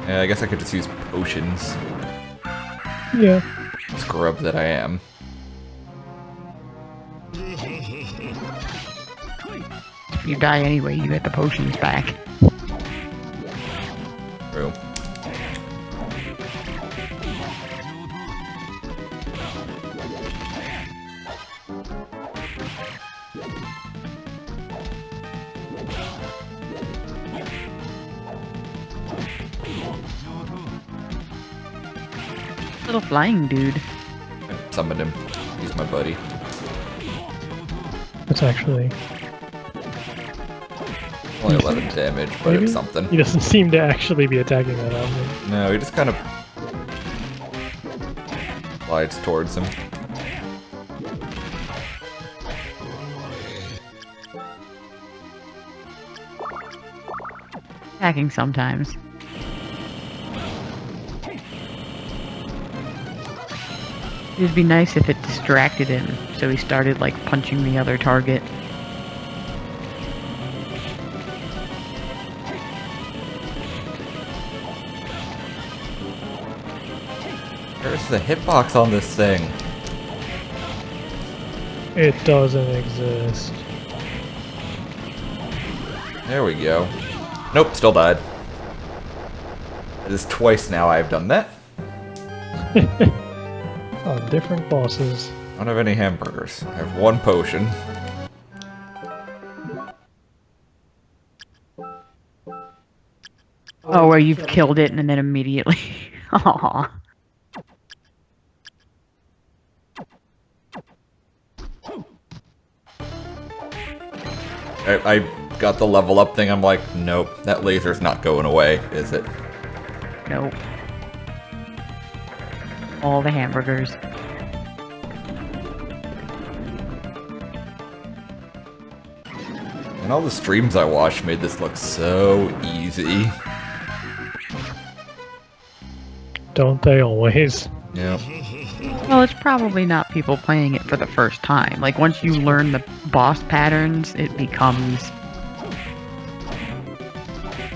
Yeah, I guess I could just use potions. Yeah. Scrub that I am. if you die anyway, you get the potions back. True. Little flying dude. I summoned him. He's my buddy. It's actually... Only 11 damage, but Maybe? it's something. He doesn't seem to actually be attacking that often. No, he just kind of glides towards him. Attacking sometimes. It'd be nice if it distracted him, so he started like punching the other target. Where's the hitbox on this thing? It doesn't exist. There we go. Nope, still died. It is twice now I've done that. On different bosses. I don't have any hamburgers. I have one potion. Oh, where you've killed it and then immediately. Aww. I got the level up thing. I'm like, nope, that laser's not going away, is it? Nope. All the hamburgers. And all the streams I watched made this look so easy. Don't they always? Yeah. Well, it's probably not people playing it for the first time. Like, once you learn the boss patterns, it becomes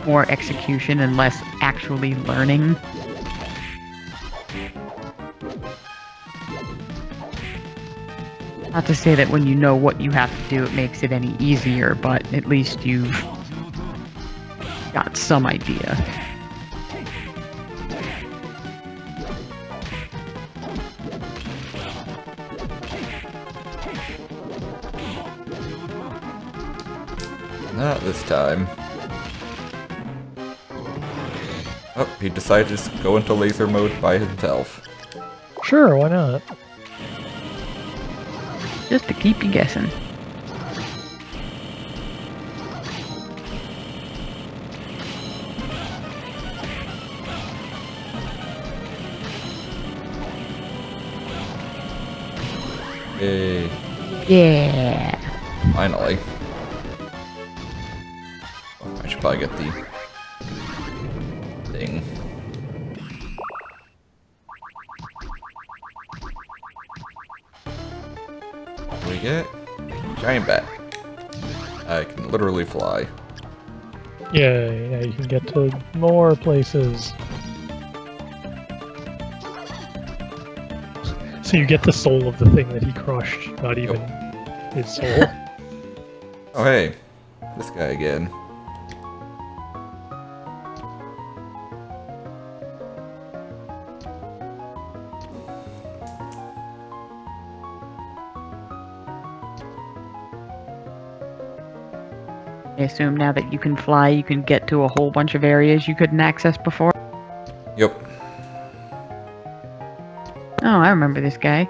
more execution and less actually learning. Not to say that when you know what you have to do, it makes it any easier, but at least you've got some idea. Not this time. Oh, he decided to just go into laser mode by himself. Sure, why not? Just to keep you guessing. Yay. Yeah. Finally. Oh, I should probably get the thing. What do we get? Giant bat. I can literally fly. Yeah, you can get to more places. So you get the soul of the thing that he crushed, not even his soul. Oh hey, this guy again. I assume now that you can fly, you can get to a whole bunch of areas you couldn't access before. Yep. Oh, I remember this guy.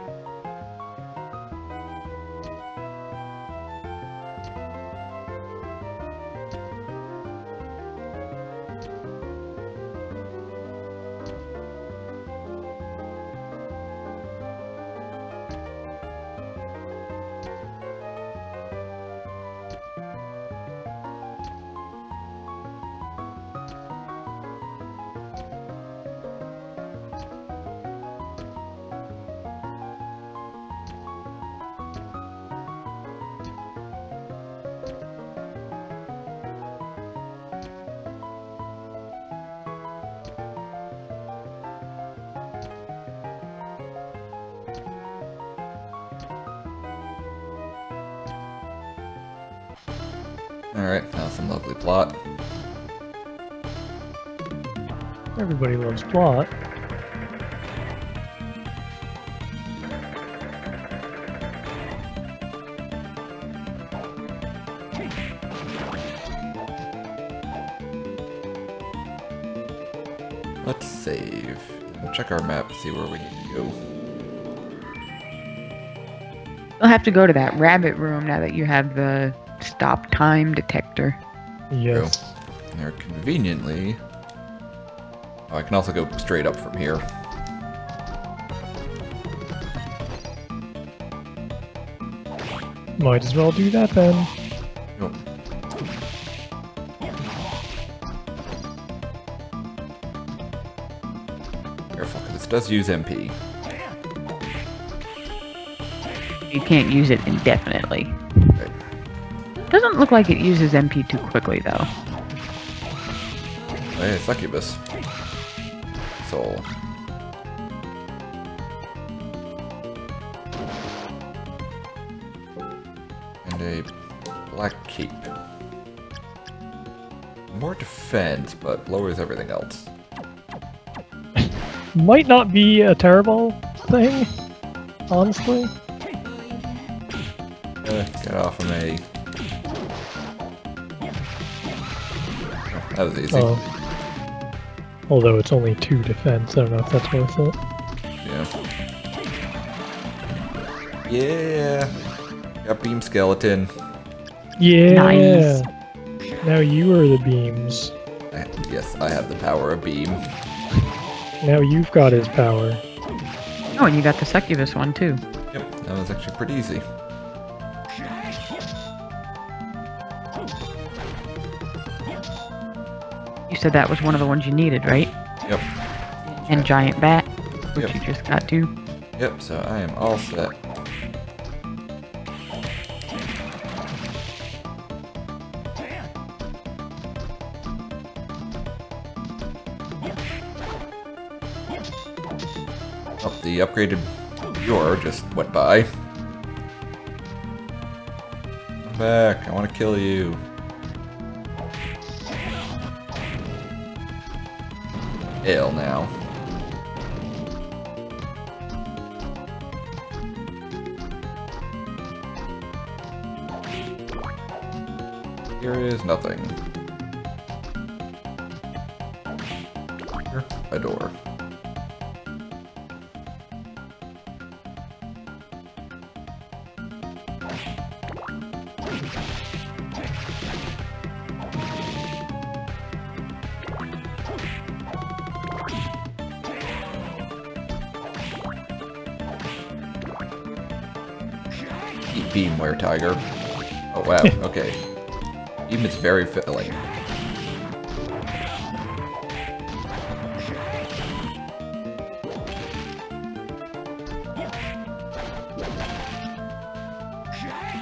Alright, now some lovely plot. Everybody loves plot. Let's save. And check our map, see where we need to go. You'll have to go to that rabbit room now that you have the stop time detector. Yes. And there conveniently... Oh, I can also go straight up from here. Might as well do that then. Nope. Careful, because this does use MP. You can't use it indefinitely. Okay. Doesn't look like it uses MP too quickly, though. Hey, succubus. Soul. And a black cape. More defense, but lowers everything else. Might not be a terrible thing, honestly. Get off of me. Oh, that was easy. Oh. Although it's only 2 defense, I don't know if that's worth it. Yeah. Yeah. Got beam skeleton. Yeah! Nice. Now you are the beams. Yes, I have the power of beam. Now you've got his power. Oh, and you got the succubus one, too. Yep, that was actually pretty easy. You said that was one of the ones you needed, right? Yep. And giant bat, which Yep. you just got to. Yep, so I am all set. Oh, the upgraded viewer just went by. Come back, I want to kill you. Ale now. Here is nothing. Here, a door. Eat beam, were tiger. Oh wow, okay. Beam is very filling.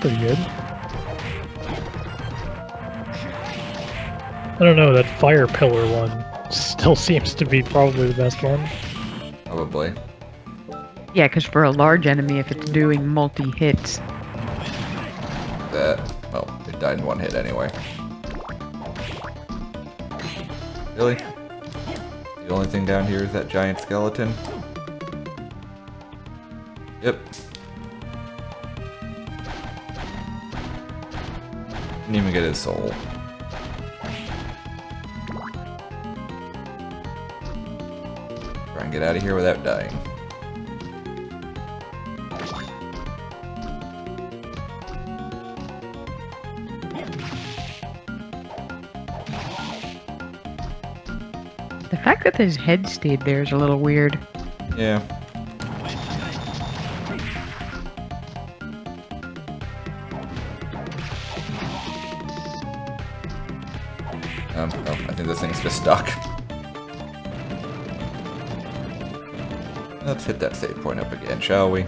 Pretty good. I don't know, that fire pillar one still seems to be probably the best one. Probably. Yeah, because for a large enemy, if it's doing multi-hits, That. Well, it died in one hit anyway. Really? The only thing down here is that giant skeleton? Yep. Didn't even get his soul. Try and get out of here without dying. the fact that his head stayed there is a little weird. Yeah. Oh, I think this thing's just stuck. Let's hit that save point up again, shall we?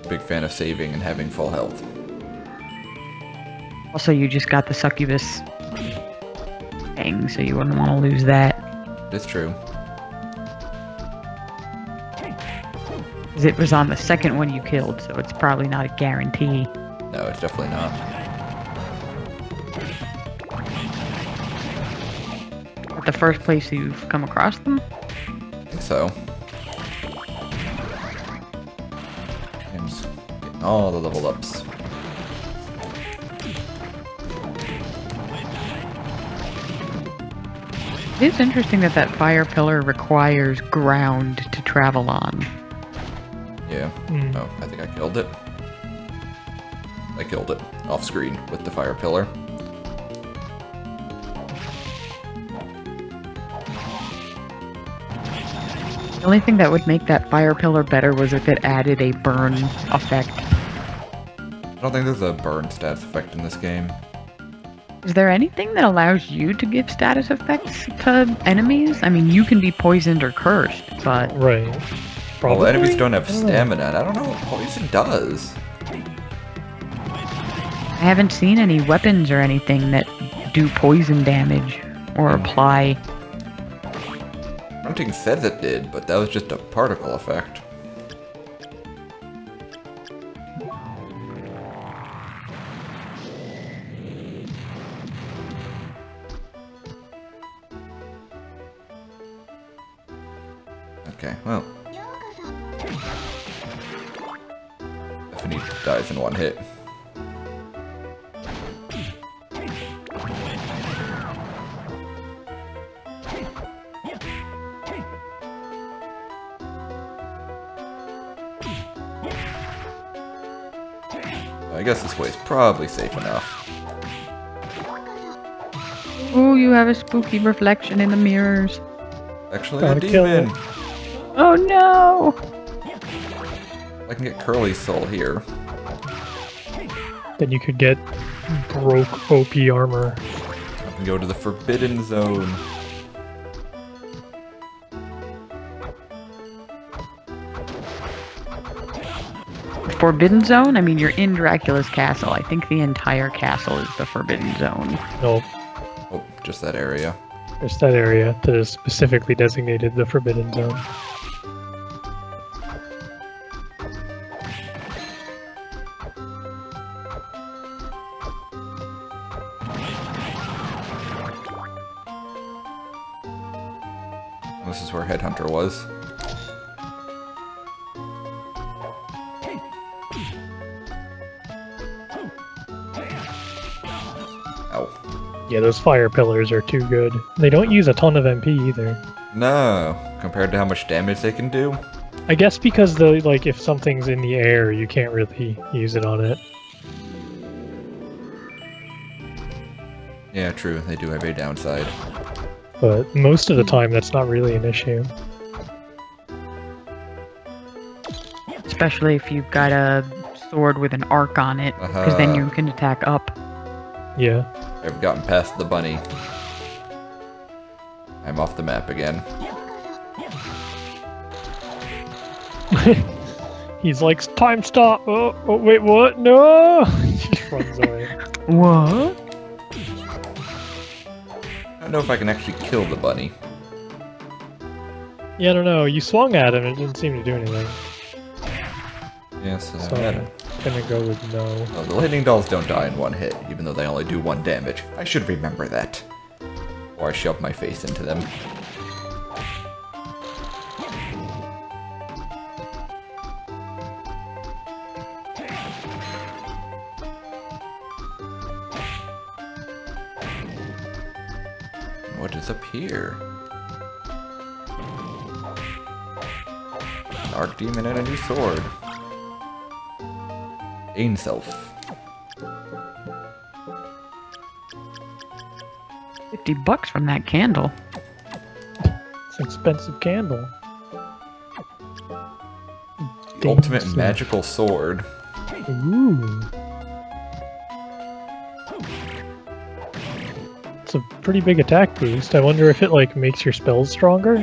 Big fan of saving and having full health. Also, you just got the succubus thing, so you wouldn't want to lose that. It's true. 'Cause it was on the second one you killed, so it's probably not a guarantee. No, it's definitely not. But the first place you've come across them? I think so. And just getting all the level ups. It is interesting that that fire pillar requires ground to travel on. Yeah. Mm. Oh, I think I killed it. I killed it off screen with the fire pillar. The only thing that would make that fire pillar better was if it added a burn effect. I don't think there's a burn stats effect in this game. Is there anything that allows you to give status effects to enemies? I mean, you can be poisoned or cursed, but Right. Well, Probably? enemies don't have I don't know. stamina, and I don't know what poison does. I haven't seen any weapons or anything that do poison damage or apply. Hunting says it did, but that was just a particle effect. Okay, well. Stephanie dies in one hit. I guess this way is probably safe enough. Oh, you have a spooky reflection in the mirrors. Actually, a Gotta kill demon! it. Oh no! I can get Curly's soul here. Then you could get broke OP armor. I can go to the Forbidden Zone. Forbidden Zone? I mean, you're in Dracula's castle. I think the entire castle is the Forbidden Zone. No, Oh, just that area. there's that area that is specifically designated the Forbidden Zone. This is where Headhunter was. Ow. Yeah, those fire pillars are too good. They don't use a ton of MP either. No, compared to how much damage they can do. I guess because like if something's in the air, you can't really use it on it. Yeah, true. They do have a downside. But most of the time, that's not really an issue. Especially if you've got a sword with an arc on it, because then you can attack up. Yeah. I've gotten past the bunny. I'm off the map again. He's like, time stop! Oh, wait, what? No! He just runs away. What? I don't know if I can actually kill the bunny. Yeah, I don't know. You swung at him, it didn't seem to do anything. Yes, So I'm gonna go with no. Well, the lightning dolls don't die in one hit, even though they only do 1 damage. I should remember that. Or I shove my face into them. What is up here? An Archdemon and a new sword. Ain Self. $50 from that candle. It's an expensive candle. The ultimate magical sword. Ooh. It's a pretty big attack boost. I wonder if it like makes your spells stronger?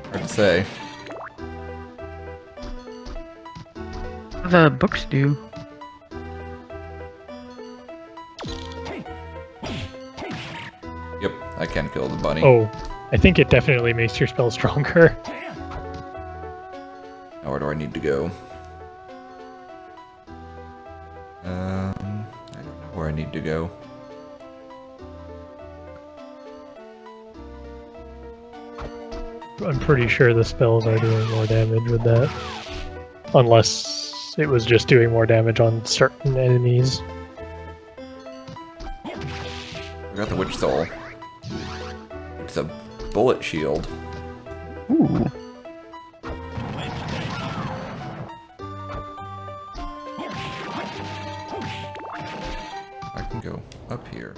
Hard to say. The books do. Yep, I can kill the bunny. Oh, I think it definitely makes your spells stronger. Now where do I need to go? I don't know where I need to go. I'm pretty sure the spells are doing more damage with that. Unless it was just doing more damage on certain enemies. I got the Witch Soul. It's a bullet shield. Ooh. I can go up here.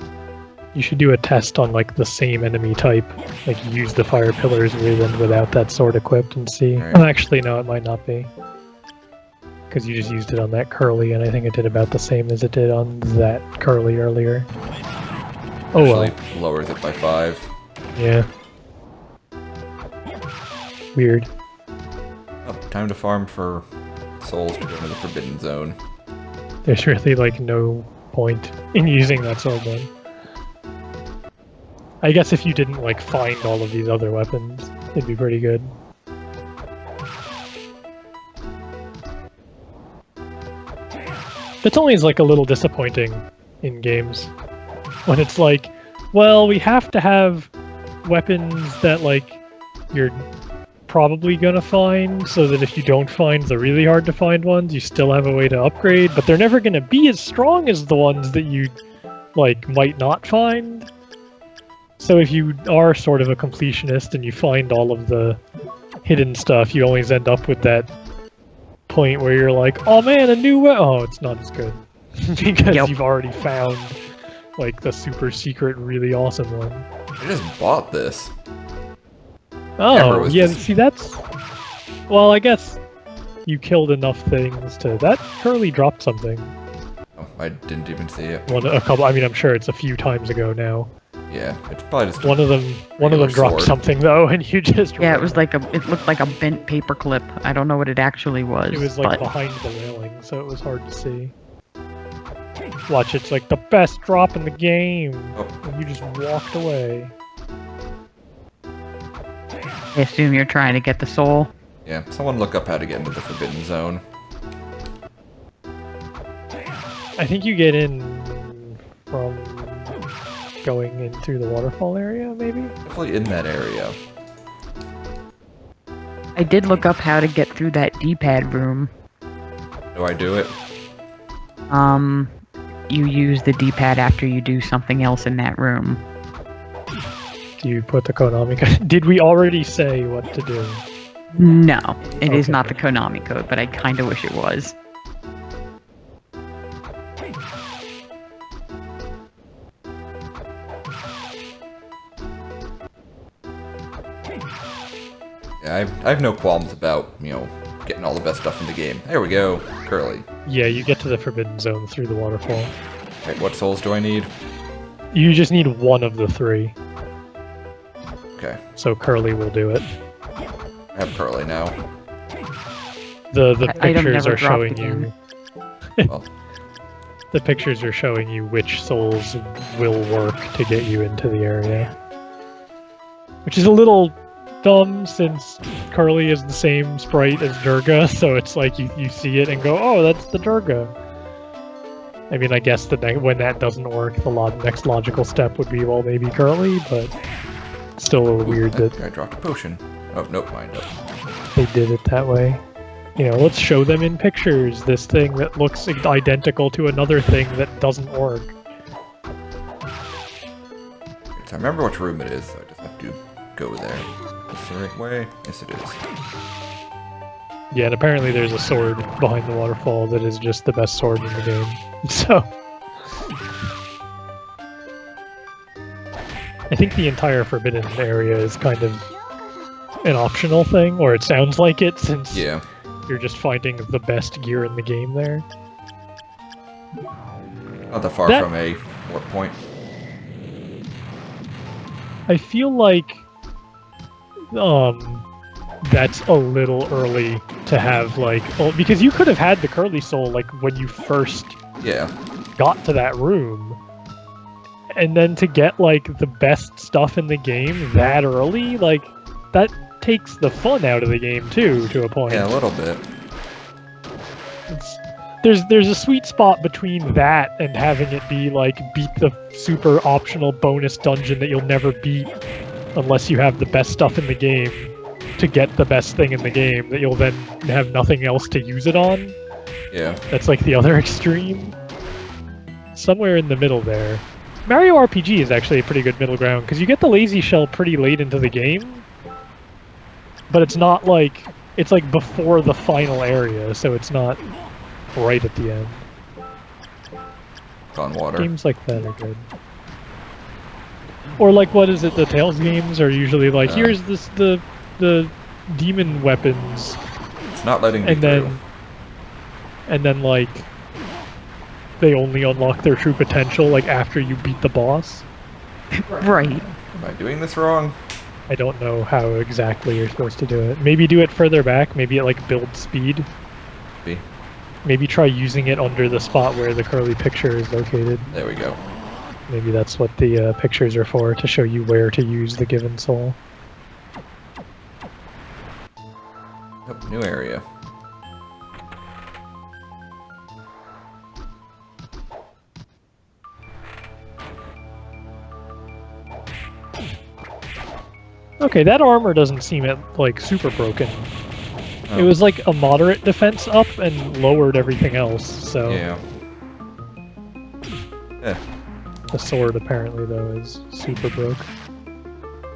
You should do a test on like the same enemy type. Like use the fire pillars with and without that sword equipped and see. Right. Oh, actually, no, it might not be. Because you just used it on that curly, and I think it did about the same as it did on that curly earlier. Oh well. Actually lowers it by 5. Yeah. Weird. Oh, time to farm for souls to go into the Forbidden Zone. There's really like no point in using that sword then. I guess if you didn't like find all of these other weapons, it'd be pretty good. It's always like a little disappointing in games when it's like, well, we have to have weapons that like you're probably gonna find, so that if you don't find the really hard to find ones, you still have a way to upgrade, but they're never gonna be as strong as the ones that you like might not find. So if you are sort of a completionist and you find all of the hidden stuff, you always end up with that point where you're like, oh man, a new weapon! Oh, it's not as good. Because Yep. you've already found like the super secret, really awesome one. I just bought this. Oh, was yeah, just- see that's... Well, I guess you killed enough things to... That curly dropped something. Oh, I didn't even see it. A couple, I mean, I'm sure it's a few times ago now. Yeah, it's probably just One of them regular dropped sword. something though, and you just... Yeah, it was like it looked like a bent paper clip. I don't know what it actually was. It was like but behind the railing, so it was hard to see. Watch, it's like the best drop in the game. Oh. And you just walked away. I assume you're trying to get the soul. Yeah, someone look up how to get into the Forbidden Zone. I think you get in from going in through the waterfall area, maybe? Definitely in that area. I did look up how to get through that D-pad room. Do I do it? You use the D-pad after you do something else in that room. Do you put the Konami code? Did we already say what to do? No, it is Okay. not the Konami code, but I kind of wish it was. Yeah, I have no qualms about, you know, getting all the best stuff in the game. There we go. Curly. Yeah, you get to the Forbidden Zone through the waterfall. Right, what souls do I need? You just need one of the three, Okay. so Curly will do it. I have Curly now. The Item pictures never are showing dropped again. you. Well, The pictures are showing you which souls will work to get you into the area. Which is a little dumb since Curly is the same sprite as Durga, so it's like you see it and go, oh, that's the Durga. I mean, I guess when that doesn't work, the next logical step would be, well, maybe Curly, but still a little weird that I dropped a potion. Oh, nope, mind up. they did it that way. You know, let's show them in pictures this thing that looks identical to another thing that doesn't work. So I remember which room it is, so I just have to go there. Is this the right way? Yes, it is. Yeah, and apparently there's a sword behind the waterfall that is just the best sword in the game. So... I think the entire Forbidden area is kind of an optional thing, or it sounds like it, since Yeah. you're just finding the best gear in the game there. Not that far That- from a warp point. I feel like that's a little early to have because you could have had the Curly Soul like when you first Yeah. got to that room, and then to get like the best stuff in the game that early, like that takes the fun out of the game too, to a point. Yeah, a little bit. There's a sweet spot between that and having it be like beat the super optional bonus dungeon that you'll never beat unless you have the best stuff in the game to get the best thing in the game that you'll then have nothing else to use it on. Yeah. That's like the other extreme. Somewhere in the middle there. Mario RPG is actually a pretty good middle ground because you get the lazy shell pretty late into the game, but it's not like it's like before the final area, so it's not right at the end. On water. Games like that are good. Or like, what is it? The Tales games are usually like, here's the demon weapons, It's not letting me and through. then like they only unlock their true potential like after you beat the boss. Right. Am I doing this wrong? I don't know how exactly you're supposed to do it. Maybe do it further back. Maybe it like builds speed. Be. Maybe try using it under the spot where the curly picture is located. There we go. Maybe that's what the pictures are for, to show you where to use the given soul. Yep, new area. Okay, that armor doesn't seem like super broken. Oh, It was like a moderate defense up and lowered everything else, so... Yeah. Eh. The sword apparently though is super broke.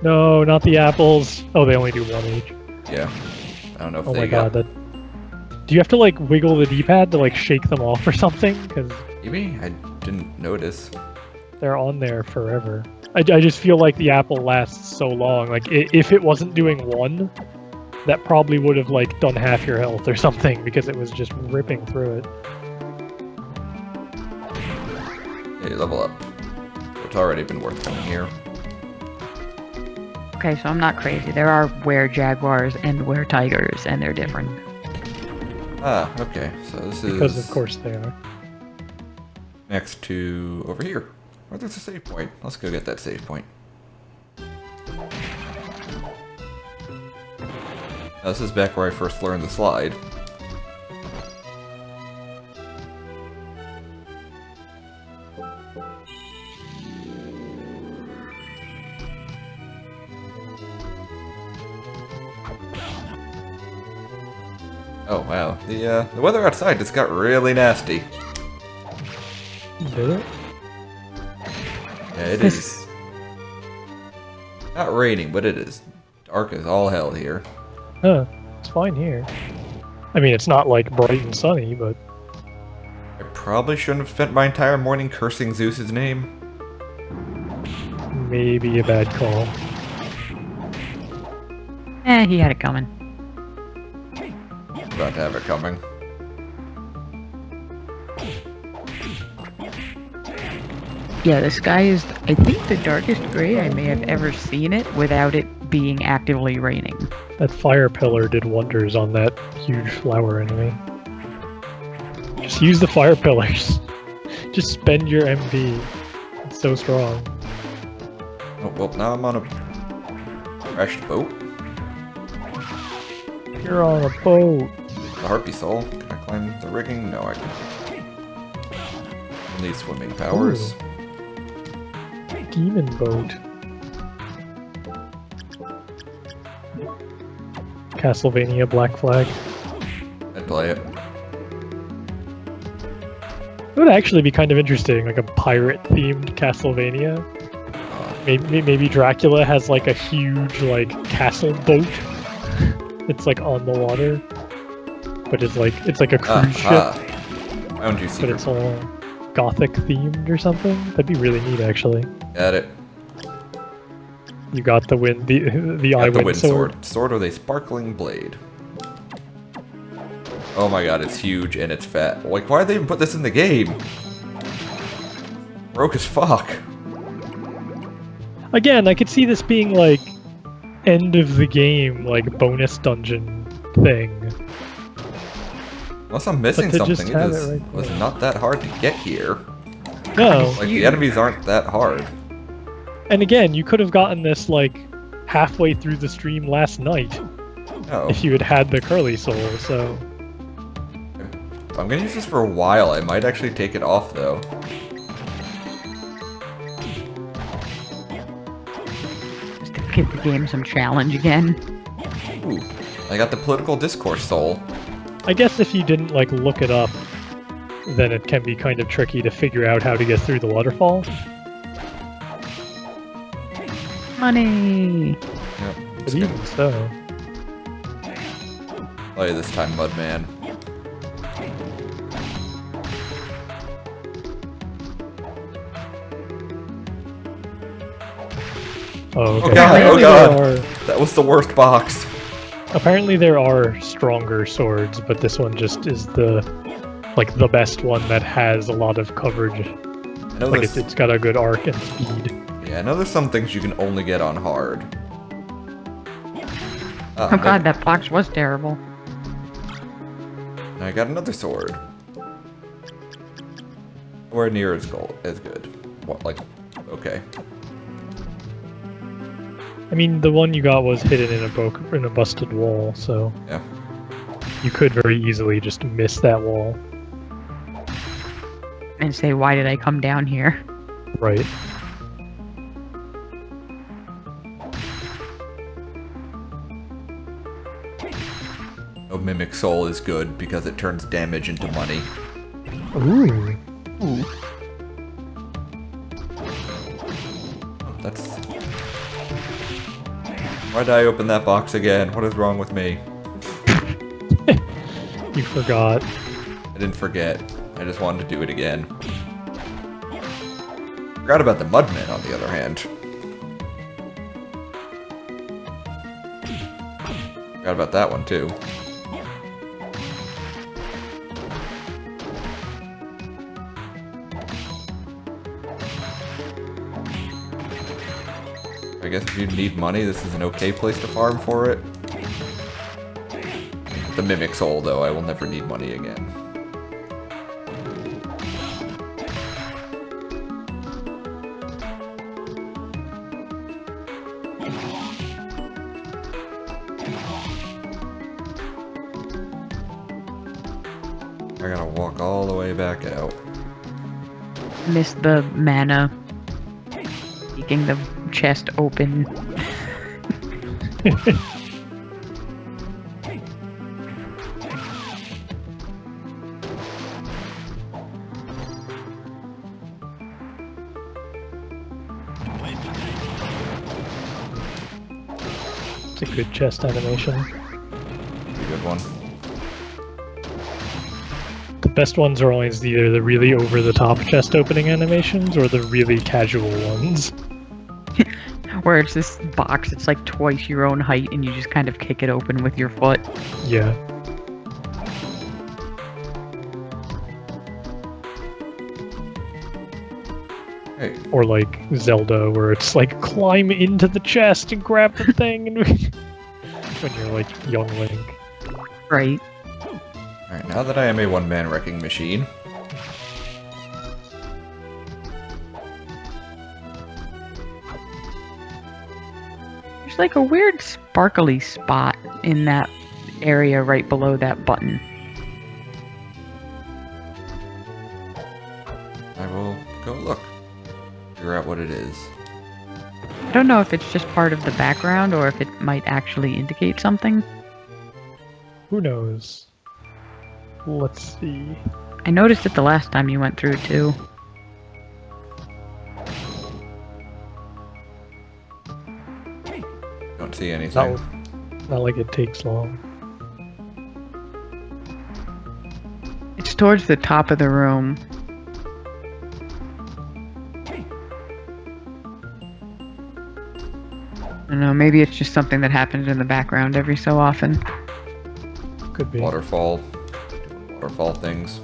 No, not the apples. Oh, they only do 1 each. Yeah. I don't know if Oh they my got... god, that... Do you have to like wiggle the D-pad to like shake them off or something? Because Maybe? I didn't notice. they're on there forever. I just feel like the apple lasts so long. Like, if it wasn't doing 1, that probably would have like done half your health or something, because it was just ripping through it. Hey, level up. It's already been worth coming here. Okay, so I'm not crazy. There are were-jaguars and were-tigers, and they're different. Ah, okay. So this is... Because of course they are. next to... over here. Oh, there's a save point. Let's go get that save point. Now, this is back where I first learned the slide. Oh wow, the weather outside just got really nasty. Did it? Yeah, it is. Not raining, but it is dark as all hell here. Huh. It's fine here. I mean, it's not like bright and sunny, but I probably shouldn't have spent my entire morning cursing Zeus's name. maybe a bad call. He had it coming. About to have it coming. Yeah, the sky is, I think, the darkest gray I may have ever seen it without it being actively raining. That fire pillar did wonders on that huge flower enemy. Just use the fire pillars. Just spend your MV. It's so strong. Oh, well, now I'm on a crashed boat. You're on a boat. The Harpy Soul. Can I climb the rigging? No, I can't. I need swimming powers. Ooh. Demon boat. Castlevania Black Flag. I'd play it. It would actually be kind of interesting, like a pirate-themed Castlevania. Maybe Dracula has like a huge like castle boat. It's like on the water, but it's like a cruise ship. Found you, But secret. it's all gothic themed or something. That'd be really neat, actually. Got it. You got the wind, the Got the wind wind sword. sword. Sword with a sparkling blade. Oh my god, it's huge and it's fat. Like, why'd they even put this in the game? Broke as fuck. Again, I could see this being like end of the game, like bonus dungeon thing. Unless I'm missing But to just something, it have is, it right was there. not that hard to get here. No, Like, the enemies aren't that hard. and again, you could have gotten this like halfway through the stream last night No. if you had had the curly soul. So I'm gonna use this for a while. I might actually take it off, though. Just to give the game some challenge again. Ooh. I got the political discourse soul. I guess if you didn't like look it up, then it can be kind of tricky to figure out how to get through the waterfall. Money! Yep. But It's gonna even so, play this time, Mudman. oh, okay. Oh god, oh Apparently god! there That was the worst box. apparently there are stronger swords, but this one just is the best one that has a lot of coverage. I know Like there's, it's got a good arc and speed. yeah, I know there's some things you can only get on hard. Oh god, that box was terrible. And I got another sword. Nowhere near as good. What, like, okay. I mean, the one you got was hidden in a busted wall, so Yeah. you could very easily just miss that wall. And say, why did I come down here? Right. Oh, Mimic Soul is good because it turns damage into money. Ooh. Ooh. That's... Why'd I open that box again? What is wrong with me? You forgot. I didn't forget. I just wanted to do it again. Forgot about the Mudmen, on the other hand. Forgot about that one, too. I guess if you need money, this is an okay place to farm for it. The Mimic Soul, though, I will never need money again. I gotta walk all the way back out. Missed the mana. Keeping the chest open. It's a good chest animation. Pretty good one. The best ones are always either the really over-the-top chest opening animations or the really casual ones. Where it's this box, it's like twice your own height, and you just kind of kick it open with your foot. Yeah. Hey, Or like Zelda, where it's like climb into the chest and grab the thing, and when you're like young Link. Right. alright, now that I am a one-man wrecking machine, There's like a weird sparkly spot in that area right below that button. I will go look. Figure out what it is. I don't know if it's just part of the background or if it might actually indicate something. Who knows? Let's see. I noticed it the last time you went through too. Don't see anything. Not like it takes long. It's towards the top of the room. I don't know, maybe it's just something that happens in the background every so often. Could be. Waterfall things.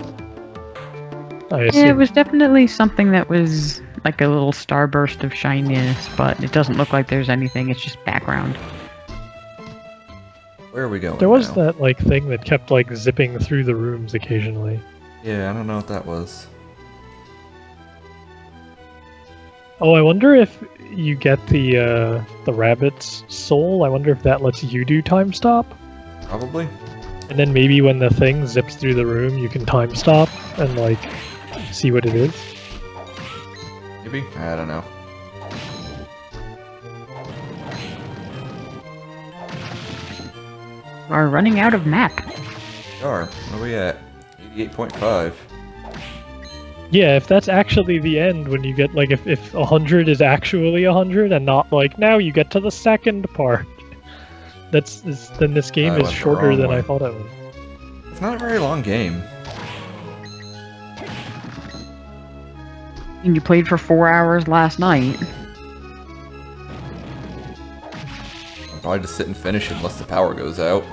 I Yeah, assume. it was definitely something that was like a little starburst of shininess, but it doesn't look like there's anything, it's just background. Where are we going There was now? that like thing that kept like zipping through the rooms occasionally. Yeah, I don't know what that was. Oh, I wonder if you get the rabbit's soul. I wonder if that lets you do time stop. Probably. And then maybe when the thing zips through the room, you can time stop and like see what it is. Maybe? I don't know. Are running out of map. Sure. Where are we at? 88.5. Yeah, if that's actually the end, when you get like if 100 is actually 100 and not like now you get to the second part. Then this game I is went the shorter wrong than way. I thought it was. It's not a very long game. And you played for 4 hours last night. I'll probably just sit and finish it unless the power goes out.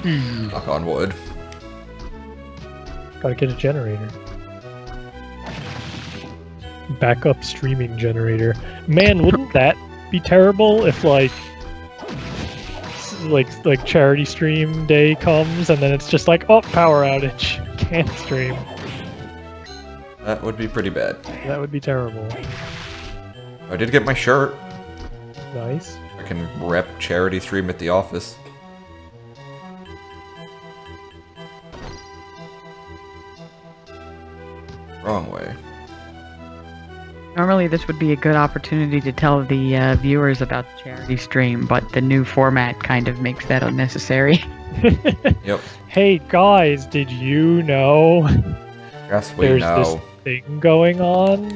Knock on wood. Gotta get a generator. Backup streaming generator. Man, wouldn't that be terrible if like charity stream day comes and then it's just like, oh, power outage. Can't stream. That would be pretty bad. That would be terrible. I did get my shirt. Nice. I can rep charity stream at the office. Wrong way. Normally this would be a good opportunity to tell the viewers about the charity stream, but the new format kind of makes that unnecessary. Yep. Hey guys, did you know Yes, we there's know. this thing going on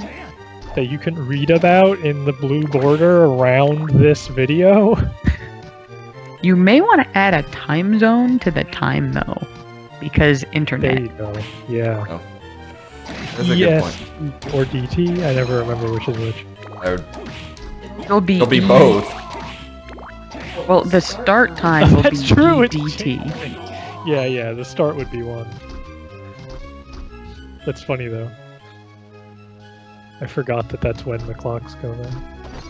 that you can read about in the blue border around this video? You may want to add a time zone to the time though, because There internet. you go. Yeah. Oh. That's a good point. ES or DT? I never remember which is which. I would, It'll be it'll be E- both. Well, the start time will That's be true. It's EDT. Yeah, the start would be one. That's funny though. I forgot that that's when the clocks go then.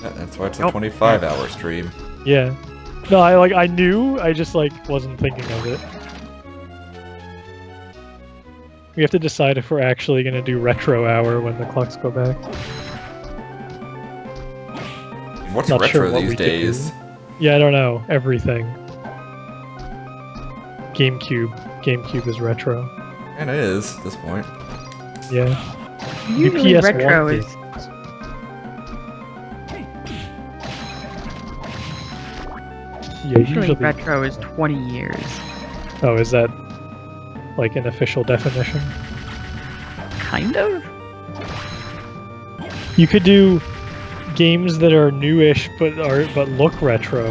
Yeah, that's why it's a Nope. 25-hour stream. Yeah. No, I knew, I just wasn't thinking of it. We have to decide if we're actually gonna do retro hour when the clocks go back. What's Not sure retro what these we could days? do. Yeah, I don't know. Everything. GameCube is retro. And it is at this point. Yeah. Usually PS1 retro is games. Yeah, usually retro is 20 years. Oh, is that like an official definition? Kind of. You could do games that are newish but look retro.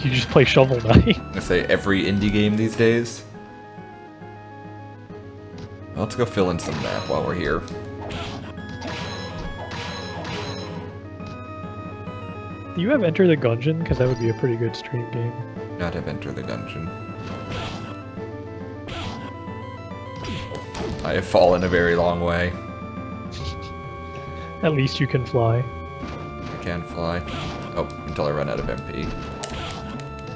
you just play Shovel Knight. I say every indie game these days. Well, let's go fill in some map while we're here. Do you have Enter the Gungeon? Because that would be a pretty good stream game. Not have Enter the Gungeon. I have fallen a very long way. At least you can fly. I can fly. Oh, until I run out of MP.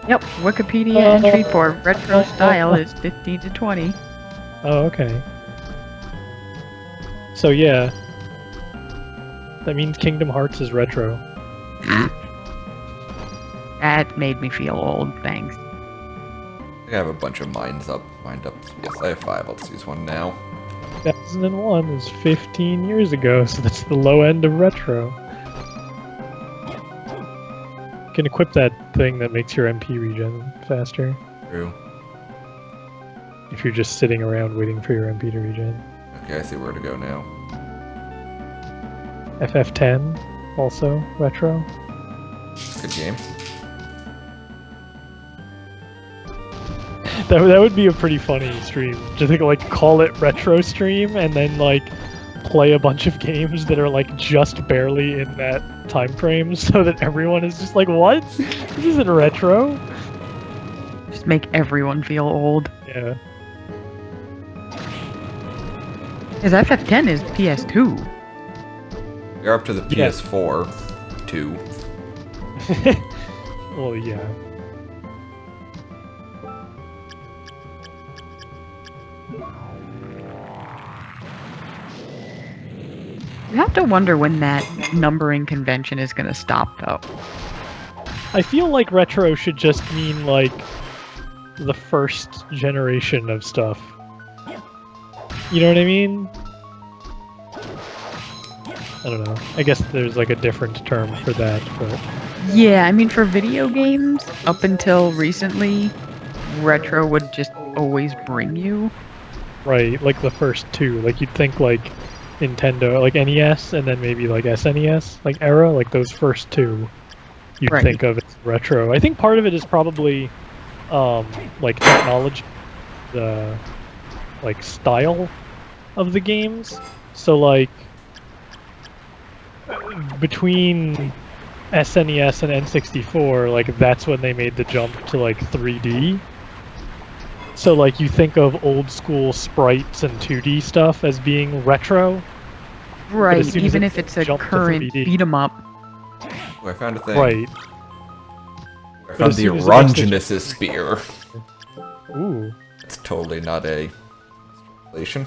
Yep, Wikipedia entry for retro style is 15 to 20. Oh, okay. So yeah. That means Kingdom Hearts is retro. That made me feel old, thanks. I think I have a bunch of mined up. Yes, I have 5. I'll just use one now. 2001 was 15 years ago, so that's the low end of retro. You can equip that thing that makes your MP regen faster. True. If you're just sitting around waiting for your MP to regen. Okay, I see where to go now. FF10, also retro. Good game. That would be a pretty funny stream. Just like call it retro stream and then like play a bunch of games that are like just barely in that time frame so that everyone is just like, what? This isn't retro. Just make everyone feel old. Yeah. Because FF10 is PS2. You're up to the Yeah. PS4 2. Well, yeah. You have to wonder when that numbering convention is going to stop, though. I feel like retro should just mean like the first generation of stuff. You know what I mean? I don't know. I guess there's like a different term for that, but Yeah, I mean, for video games, up until recently, retro would just always bring you. right, like the first two. Like you'd think like Nintendo, like NES, and then maybe like SNES, like era, like those first two, you'd Right. think of as retro. I think part of it is probably like technology, the like style of the games. So like between SNES and N64, like that's when they made the jump to like 3D. So like you think of old school sprites and 2D stuff as being retro. Right, as soon as even it if it's a jumped to current 3D. beat 'em up. Oh, I found a thing. Right. I found as the soon as it gets to- Eronginus' spear. Ooh. It's totally not a translation.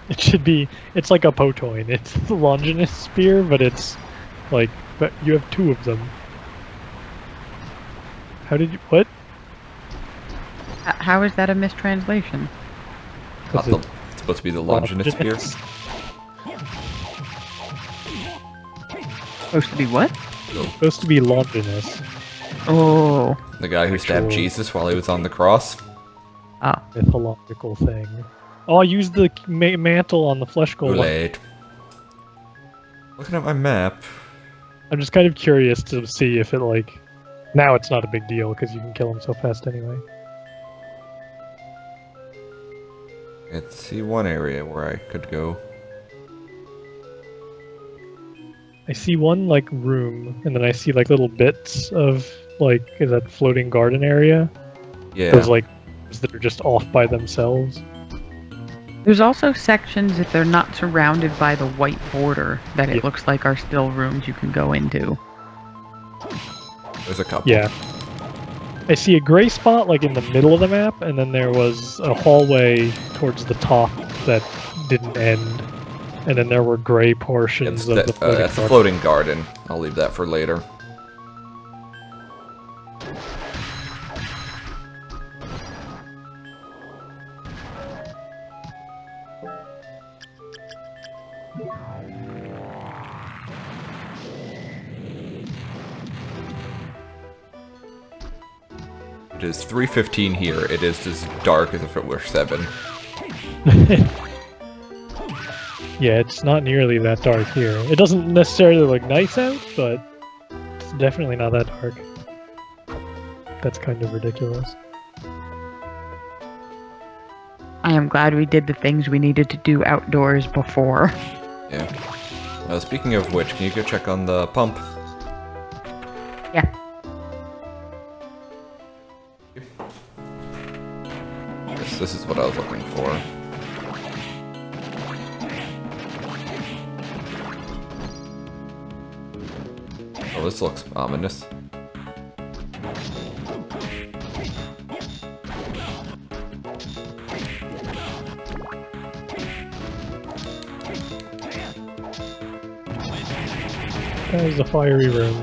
It should be, it's like a Potoin. It's the Longinus spear, but it's like, but you have two of them. How did you, what? How is that a mistranslation? Not Was the, it's supposed to be the Longinus spear. Supposed to be what? It's supposed to be Longinus. Oh. The guy who stabbed Actual- Jesus while he was on the cross. Oh. Mythological thing. Oh, I used the mantle on the flesh Too golem. late. Looking at my map. I'm just kind of curious to see if it like, now it's not a big deal because you can kill him so fast anyway. Let's see one area where I could go. I see one like room, and then I see like little bits of like, is that floating garden area? Yeah. Those like that are just off by themselves. There's also sections, if they're not surrounded by the white border, that it Yeah. looks like are still rooms you can go into. There's a couple. Yeah. I see a gray spot like in the middle of the map, and then there was a hallway towards the top that didn't end. And then there were gray portions of the floating That's the garden. floating garden. I'll leave that for later. It is 3:15 here. It is as dark as if it were 7. Yeah, it's not nearly that dark here. It doesn't necessarily look nice out, but it's definitely not that dark. That's kind of ridiculous. I am glad we did the things we needed to do outdoors before. Yeah. Speaking of which, can you go check on the pump? Yeah. Yes, this is what I was looking for. Oh, this looks ominous. That is a fiery room.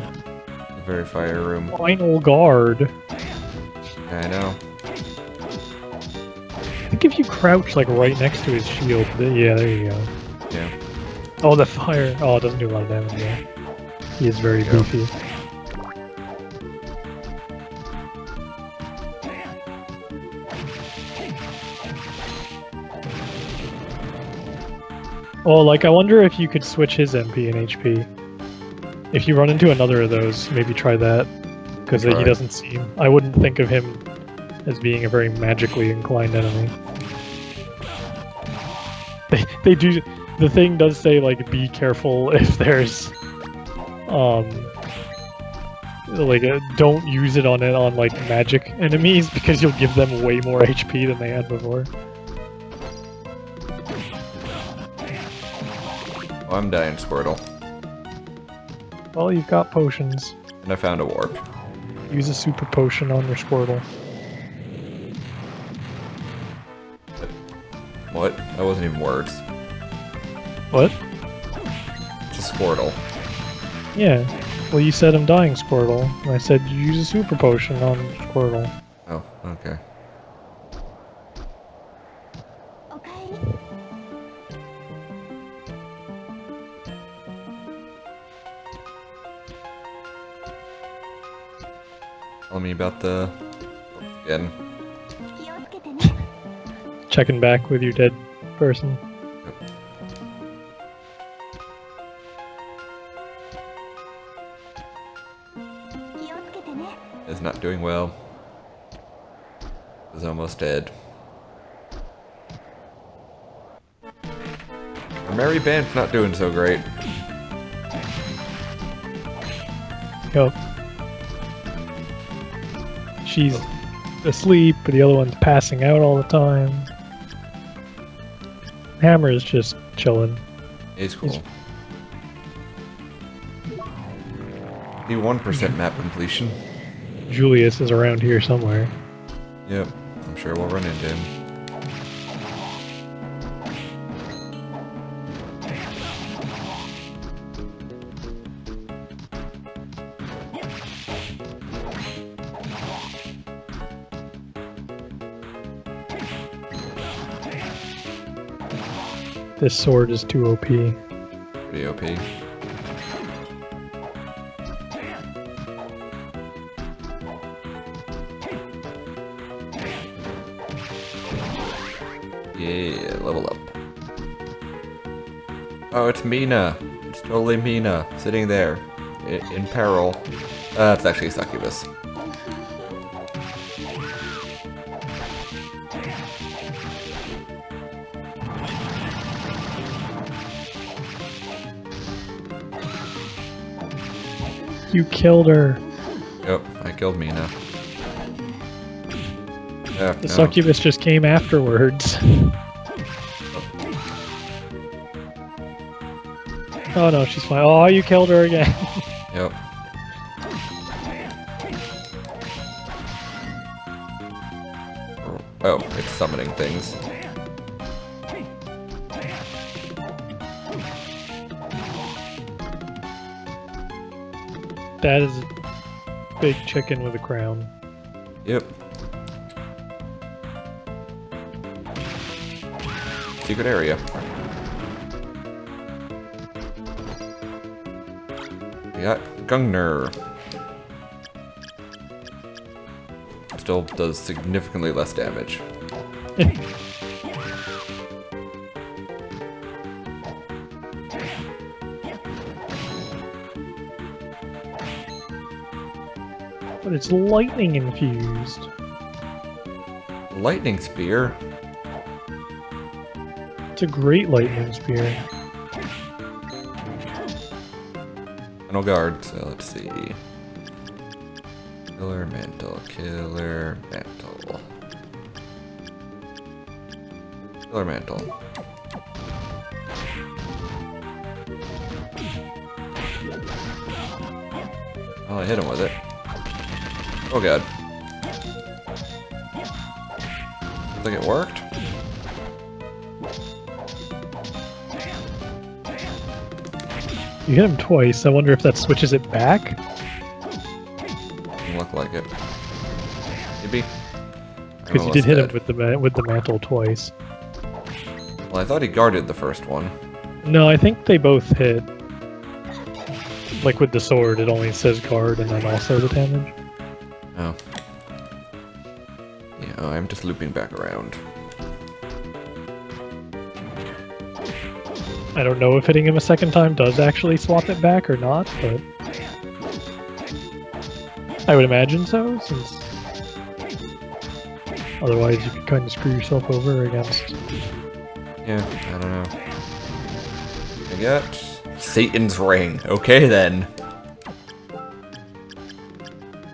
A very fire room. Final guard. Yeah, I know. I think if you crouch like right next to his shield, yeah, there you go. Yeah. Oh, the fire. Oh, it doesn't do a lot of damage. Yeah. He is very There you go. beefy. Oh, like I wonder if you could switch his MP and HP. If you run into another of those, maybe try that. Because he Try. doesn't seem... I wouldn't think of him as being a very magically inclined enemy. They do... The thing does say, like, be careful if there's... don't use it on like, magic enemies, because you'll give them way more HP than they had before. Oh, I'm dying, Squirtle. Well, you've got potions. And I found a warp. Use a super potion on your Squirtle. What? That wasn't even words. What? It's a Squirtle. Yeah. Well, you said I'm dying, Squirtle. And I said you use a super potion on Squirtle. Oh, okay. Tell me about the... again. Checking back with your dead person. Is not doing well. Is almost dead. Our Mary Band's not doing so great. Yup. She's asleep, but the other one's passing out all the time. Hammer is just chilling. He's cool. The 1% map completion. Julius is around here somewhere. Yep, I'm sure we'll run into him. This sword is too OP. Pretty OP. Yeah, level up. Oh, it's Mina. It's totally Mina, sitting there, in peril. It's actually a succubus. You killed her. Yep, I killed Mina. Yeah, The no. succubus just came afterwards. Oh no, she's fine. Oh, you killed her again. Yep. Oh, it's summoning things. That is a big chicken with a crown. Yep. Secret area. We got Gungner. Still does significantly less damage. But it's lightning infused. Lightning spear? It's a great lightning spear. Final guard, so let's see. Killer mantle, killer mantle. Killer mantle. Oh, I hit him with it. Oh god. I think it worked. You hit him twice. I wonder if that switches it back. Doesn't look like it. Maybe. Because you did hit him with the mantle twice. Well, I thought he guarded the first one. No, I think they both hit. Like with the sword, it only says guard and then also the damage. Oh. Yeah, I'm just looping back around. I don't know if hitting him a second time does actually swap it back or not, but I would imagine so, since otherwise you could kind of screw yourself over against. Yeah, I don't know. I got Satan's Ring. Okay then.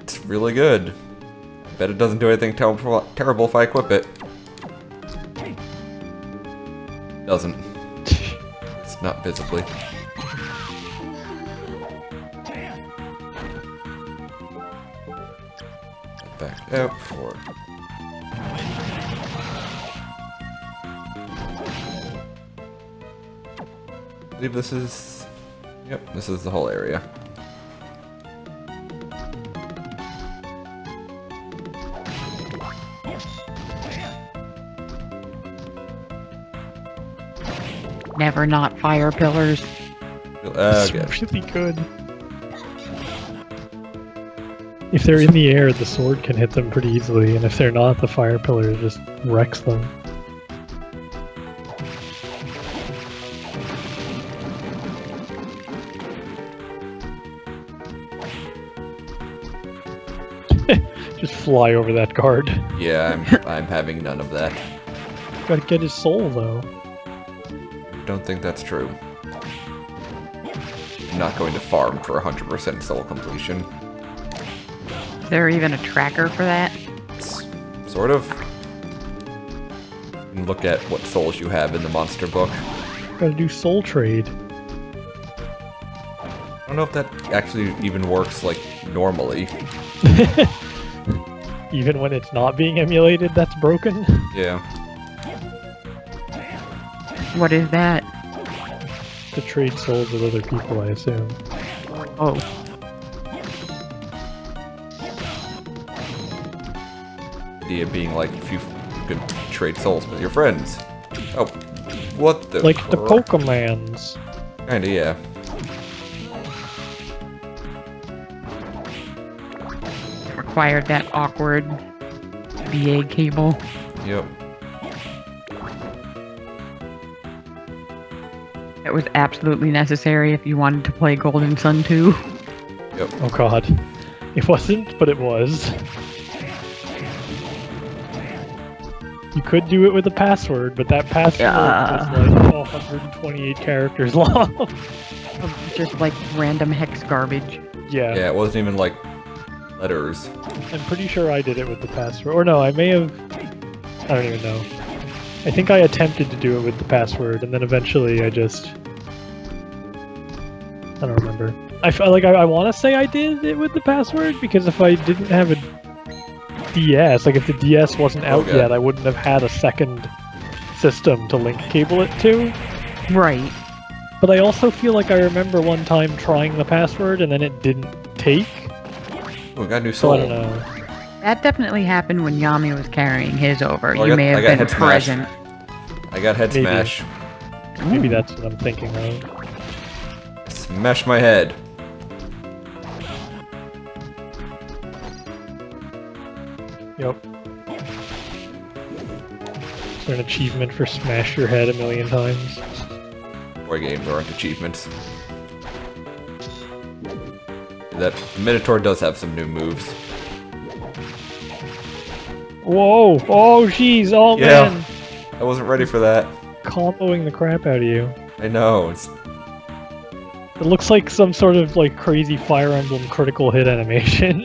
It's really good. I bet it doesn't do anything terrible if I equip it. Doesn't. It's not visibly. Back out forward. I believe this is... Yep, this is the whole area. Never not fire pillars. It's Okay. really good. If they're in the air, the sword can hit them pretty easily, and if they're not, the fire pillar just wrecks them. Just fly over that guard. Yeah, I'm having none of that. Gotta get his soul, though. Don't think that's true. I'm not going to farm for 100% soul completion. Is there even a tracker for that? Sort of. You can look at what souls you have in the monster book. Gotta do soul trade. I don't know if that actually even works, like, normally. Even when it's not being emulated, that's broken. Yeah. What is that? To trade souls with other people, I assume. Oh, Idea being, like, if you could trade souls with your friends. Oh, what the Like the crap? Pokemans. Kinda, yeah. required that awkward VA cable. Yep. It was absolutely necessary if you wanted to play Golden Sun 2. Yep. Oh god. It wasn't, but it was. You could do it with a password, but that password was like 128 characters long. Just like random hex garbage. Yeah. Yeah, it wasn't even, like, letters. I'm pretty sure I did it with the password. Or no, I may have... I don't even know. I think I attempted to do it with the password, and then eventually I just... I don't remember. I felt like I want to say I did it with the password, because if I didn't have a DS, like if the DS wasn't out Okay. yet, I wouldn't have had a second system to link cable it to. Right. But I also feel like I remember one time trying the password, and then it didn't take. Oh, we got a new So soul. I don't know. That definitely happened when Yami was carrying his over. Oh, I You got- may I have got been head smash. present. I got head Maybe. smash. Maybe Ooh. that's what I'm thinking of. Smash my head. Yep. Is there an achievement for smash your head 1,000,000 times? Boy games aren't achievements. That Minotaur does have some new moves. Whoa! Oh, jeez! Oh, Yeah. man! I wasn't ready for that. Comboing the crap out of you. I know. It's It looks like some sort of, like, crazy Fire Emblem critical hit animation.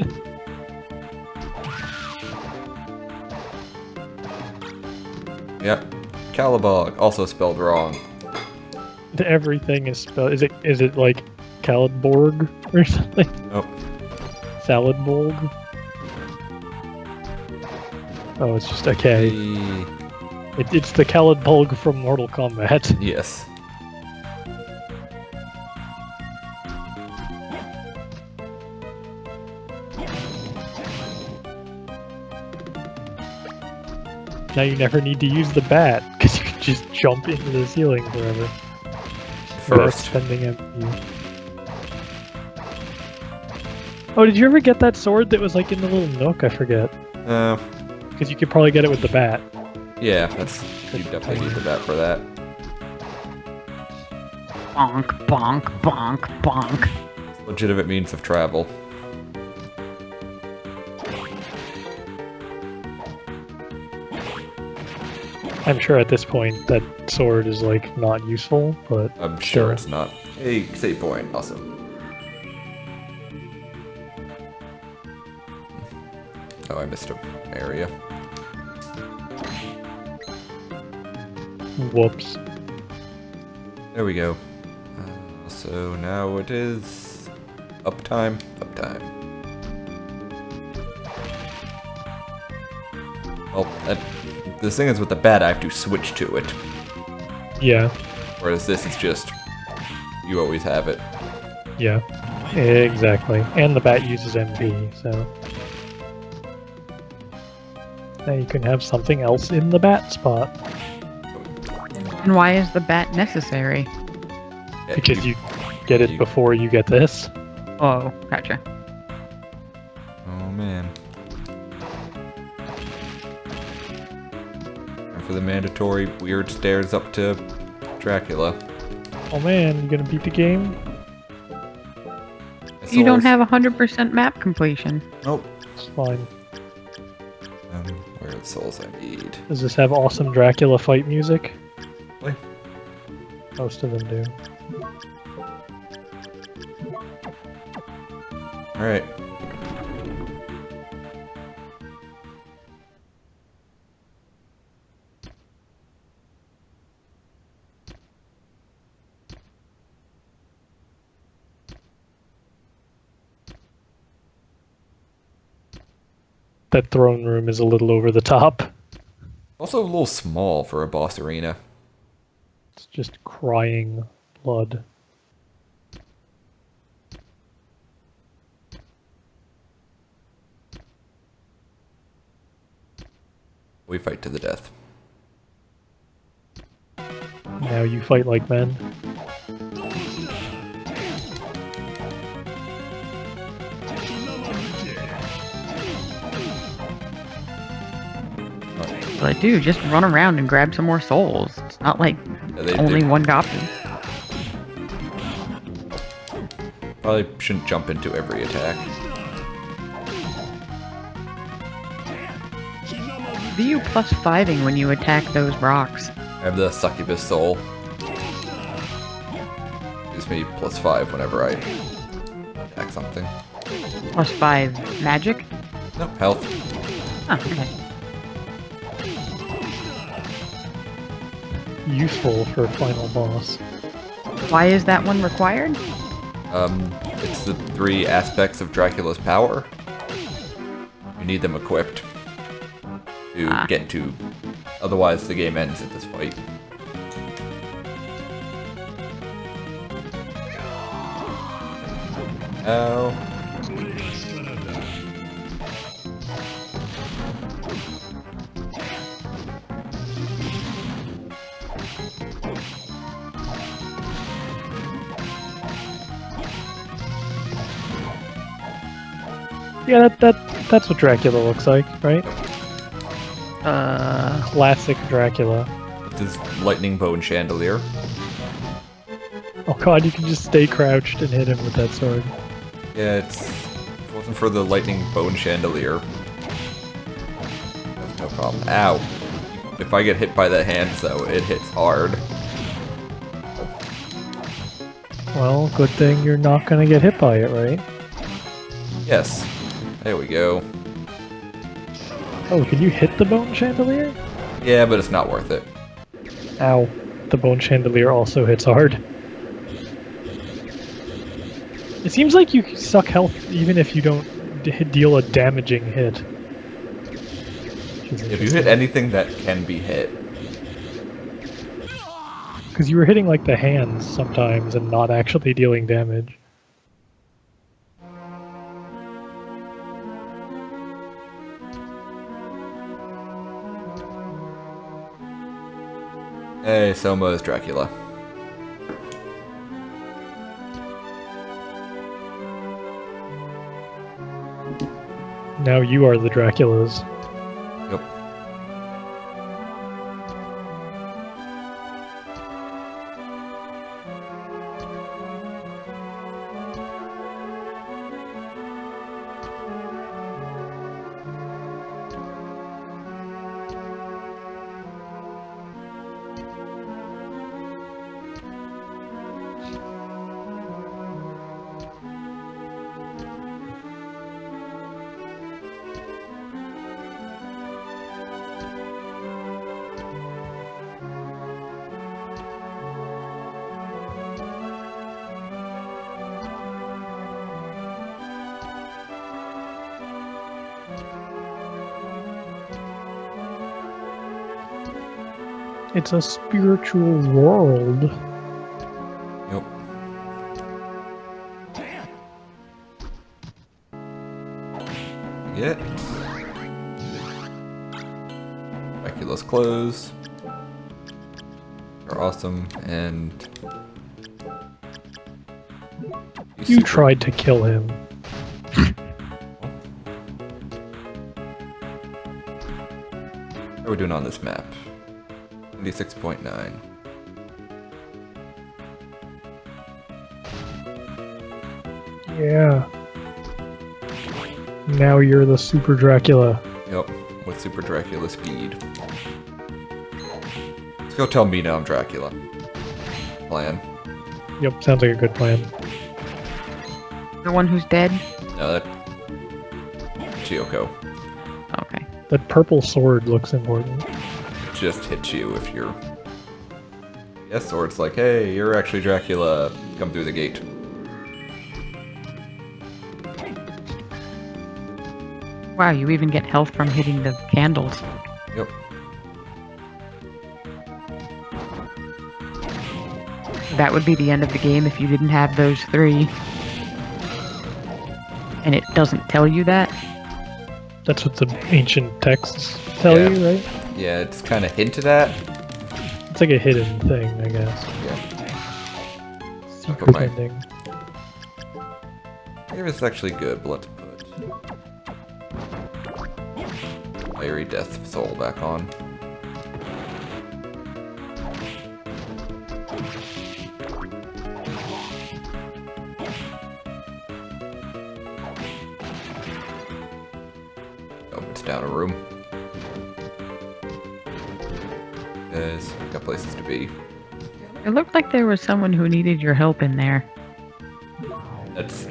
Yep. Calibog, also spelled wrong. Everything is spelled... Is it like, Calidborg or something? Nope. Saladborg? Oh, it's just a K. It's the Calidborg from Mortal Kombat. Yes. Now you never need to use the bat, because you can just jump into the ceiling forever. Without First. spending MP. Oh, did you ever get that sword that was like in the little nook? I forget. Because you could probably get it with the bat. Yeah, that's... You definitely need the bat for that. Bonk, bonk, bonk, bonk. Legitimate means of travel. I'm sure at this point that sword is like not useful, but I'm sure still. it's not. Hey, save point. Awesome. Oh, I missed an area. Whoops. There we go. So now it is... Uptime. Uptime. Well, the thing is with the bat, I have to switch to it. Yeah, Whereas this is just... You always have it. yeah. Exactly. And the bat uses MP, so... Now you can have something else in the bat spot. And why is the bat necessary? Yeah, Because you get it before you get this. Oh, gotcha. Oh, man. And for the mandatory weird stairs up to Dracula. Oh man, you gonna beat the game? You don't have 100% map completion. Nope. It's fine. Where are the souls I need? Does this have awesome Dracula fight music? Really? Most of them do. Alright. That throne room is a little over the top. Also a little small for a boss arena. It's just crying blood. We fight to the death. Now you fight like men. Well, I do. Just run around and grab some more souls. It's not like Yeah, only one copy. Probably shouldn't jump into every attack. Do you plus 5ing when you attack those rocks? I have the succubus soul. Gives me +5 whenever I attack something. Plus 5 magic? No, health. Oh, okay. Useful for a final boss. Why is that one required? It's the 3 aspects of Dracula's power. You need them equipped to get to. Otherwise, the game ends at this fight. Oh. Yeah, that's what Dracula looks like, right? Uh, Classic Dracula. With his lightning bone chandelier. Oh god, you can just stay crouched and hit him with that sword. Yeah, if it wasn't for the lightning bone chandelier, problem. Ow. If I get hit by that hand, though, it hits hard. Well, good thing you're not gonna get hit by it, right? Yes. There we go. Oh, can you hit the bone chandelier? Yeah, but it's not worth it. Ow. The bone chandelier also hits hard. It seems like you suck health even if you don't deal a damaging hit. If you hit anything that can be hit. Because you were hitting like the hands sometimes and not actually dealing damage. Hey, Soma is Dracula. Now you are the Draculas. Yep. It's a spiritual world. Yep. Get Dracula's clothes. They're awesome, and You tried to kill him. How are we doing on this map? 96.9. Yeah. Now you're the Super Dracula. Yep, with Super Dracula speed. Let's go tell Mina I'm Dracula. Plan. Yep, sounds like a good plan. The one who's dead? No, that... Chiyoko. Okay. That purple sword looks important. Just hit you if you're... Yes, or it's like, hey, you're actually Dracula. Come through the gate. Wow, you even get health from hitting the candles. Yep. That would be the end of the game if you didn't have those three. And it doesn't tell you that? That's what the ancient texts tell Yeah. you, right? Yeah, it's kind of hinted at. It's like a hidden thing, I guess. Yeah. Secret my- ending. Maybe it's actually good, but let's put... Fiery Death Soul back on. Oh, it's down a room. There's got places to be. It looked like there was someone who needed your help in there. That's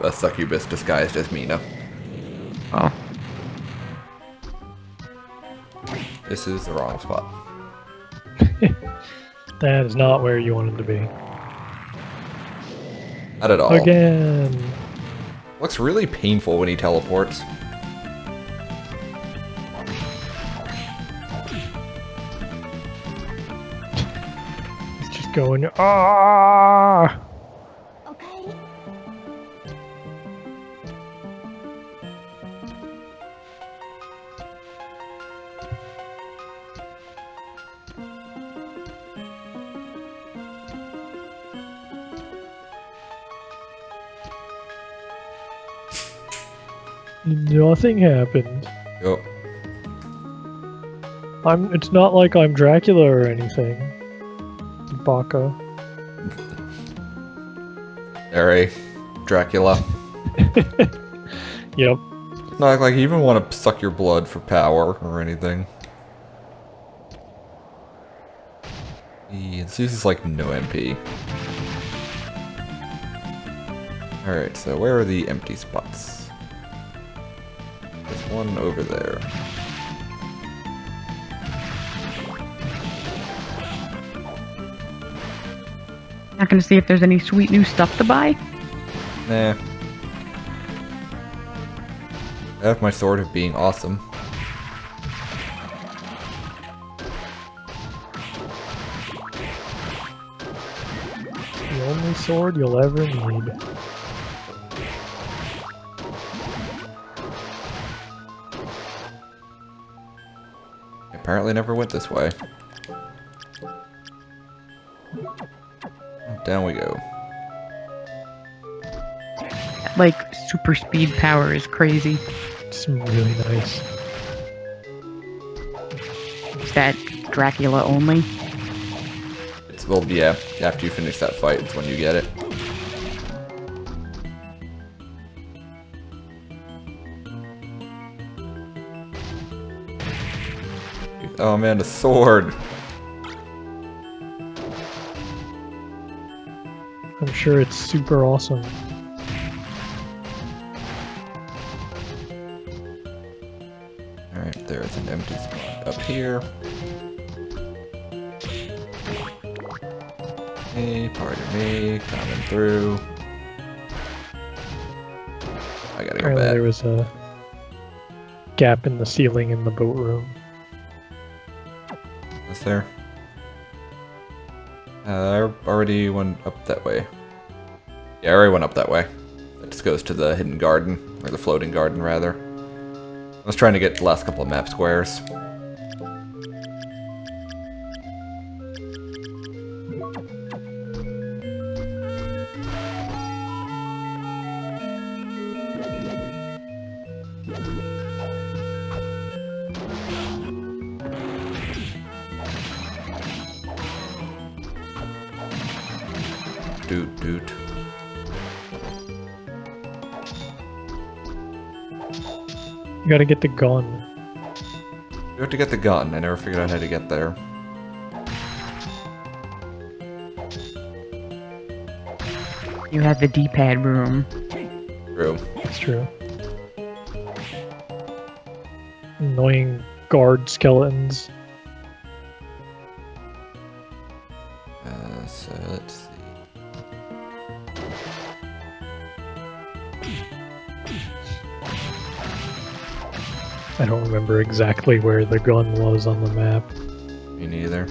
a succubus disguised as Mina. Oh. This is the wrong spot. That is not where you wanted to be. Not at all. Again. Looks really painful when he teleports. It's just going, ah! Okay. Nothing happened. Yep. It's not like I'm Dracula or anything. Baka. Alright. Dracula. Yep. Not like you even want to suck your blood for power or anything. This uses like no MP. Alright, so where are the empty spots? There's one over there. Not gonna see if there's any sweet new stuff to buy. Nah. I have my sword of being awesome. The only sword you'll ever need. Apparently never went this way. Down we go. Like, super speed power is crazy. It's really nice. Is that Dracula only? It's, well, yeah, after you finish that fight, it's when you get it. Oh man, the sword! I'm sure it's super awesome. Alright, there's an empty spot up here. Hey, pardon me, coming through. I gotta go Apparently back. there was a gap in the ceiling in the boat room. Is there? I already went up that way. Yeah, I already went up that way. It just goes to the hidden garden, or the floating garden, rather. I was trying to get the last couple of map squares. Doot doot. You gotta get the gun. You have to get the gun. I never figured out how to get there. You have the D-pad room. True. It's true. Annoying guard skeletons. So let's see. I don't remember exactly where the gun was on the map. Me neither.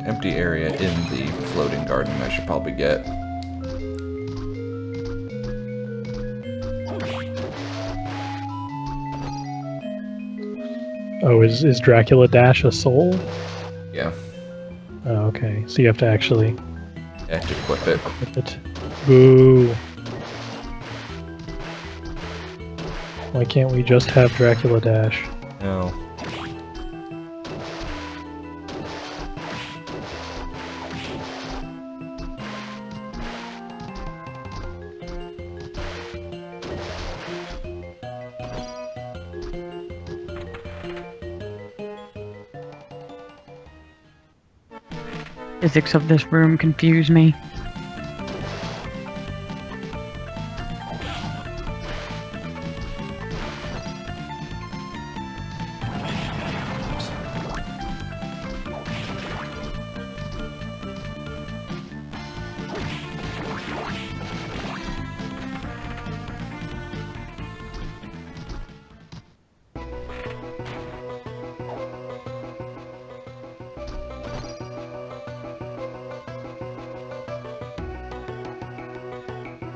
Empty area in the floating garden I should probably get. Oh, is Dracula Dash a soul? Yeah. Oh, okay. So you have to actually I have to equip it. equip it. Boo! Why can't we just have Dracula Dash? No. Physics of this room confuse me.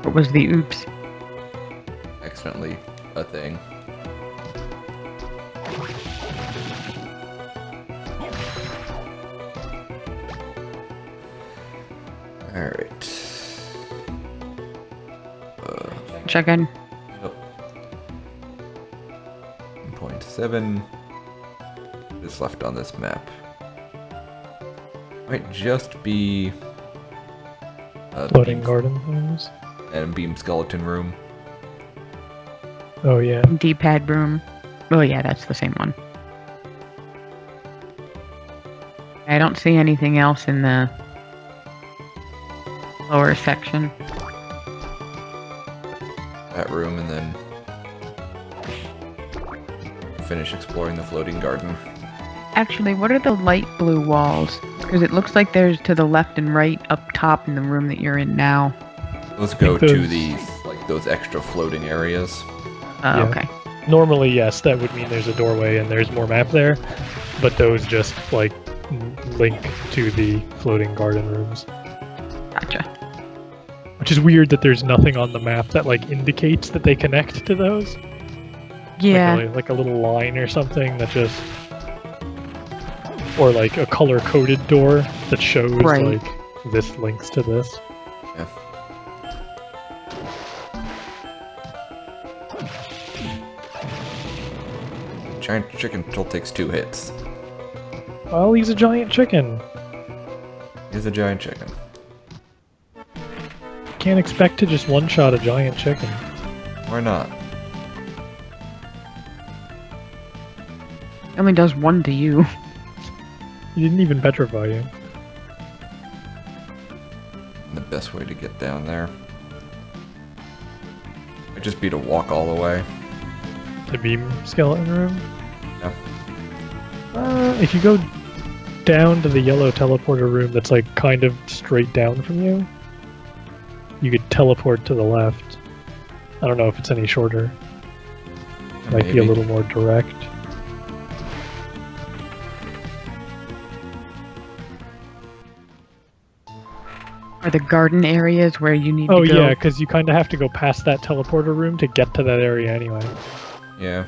What was the oops? Accidentally a thing. Alright. Check in. Oh. 1.7 is left on this map. Might just be Floating garden rooms. And beam skeleton room. Oh yeah. D-pad room. Oh yeah, that's the same one. I don't see anything else in the lower section. That room, and then finish exploring the floating garden. Actually, what are the light blue walls? Because it looks like there's to the left and right up top in the room that you're in now. Let's go think to those- these, like, those extra floating areas. Yeah. Okay. Normally, yes, that would mean there's a doorway and there's more map there, but those just like link to the floating garden rooms. Gotcha. Which is weird that there's nothing on the map that like indicates that they connect to those. Yeah. Like a little line or something that just, or like a color-coded door that shows Right. like this links to this. Yeah. Giant chicken still takes 2 hits. Well, he's a giant chicken. He's a giant chicken. Can't expect to just one-shot a giant chicken. Why not? It only does 1 to you. He didn't even petrify you. The best way to get down there would just be to walk all the way. The beam skeleton room? Yeah. If you go down to the yellow teleporter room that's like kind of straight down from you, you could teleport to the left. I don't know if it's any shorter. Might be a Maybe. little more direct. Are the garden areas where you need Oh to go? yeah, because you kind of have to go past that teleporter room to get to that area anyway. Yeah.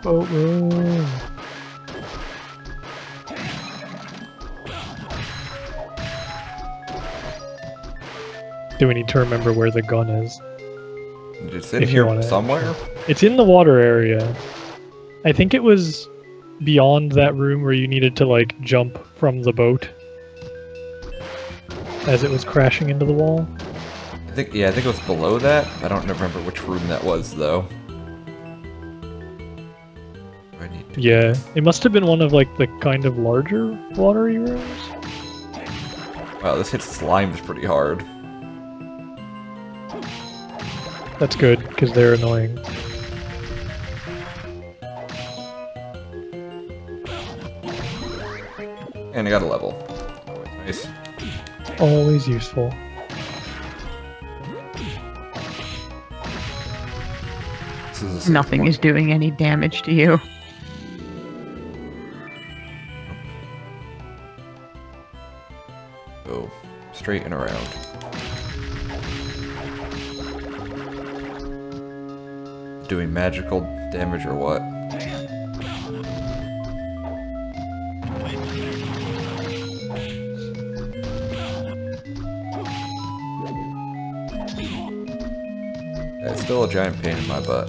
Boat room. Do we need to remember where the gun is? It's in If you here wanna- somewhere. It's in the water area. I think it was beyond that room where you needed to like jump from the boat as it was crashing into the wall. I think it was below that. I don't remember which room that was though. I need to... Yeah, it must have been one of like the kind of larger watery rooms. Wow, this hits slimes pretty hard. That's good because they're annoying. And I got a level. Always nice. Always useful. This is a safe Nothing one. is doing any damage to you. Go straight and around. Doing magical damage or what? Yeah, it's still a giant pain in my butt.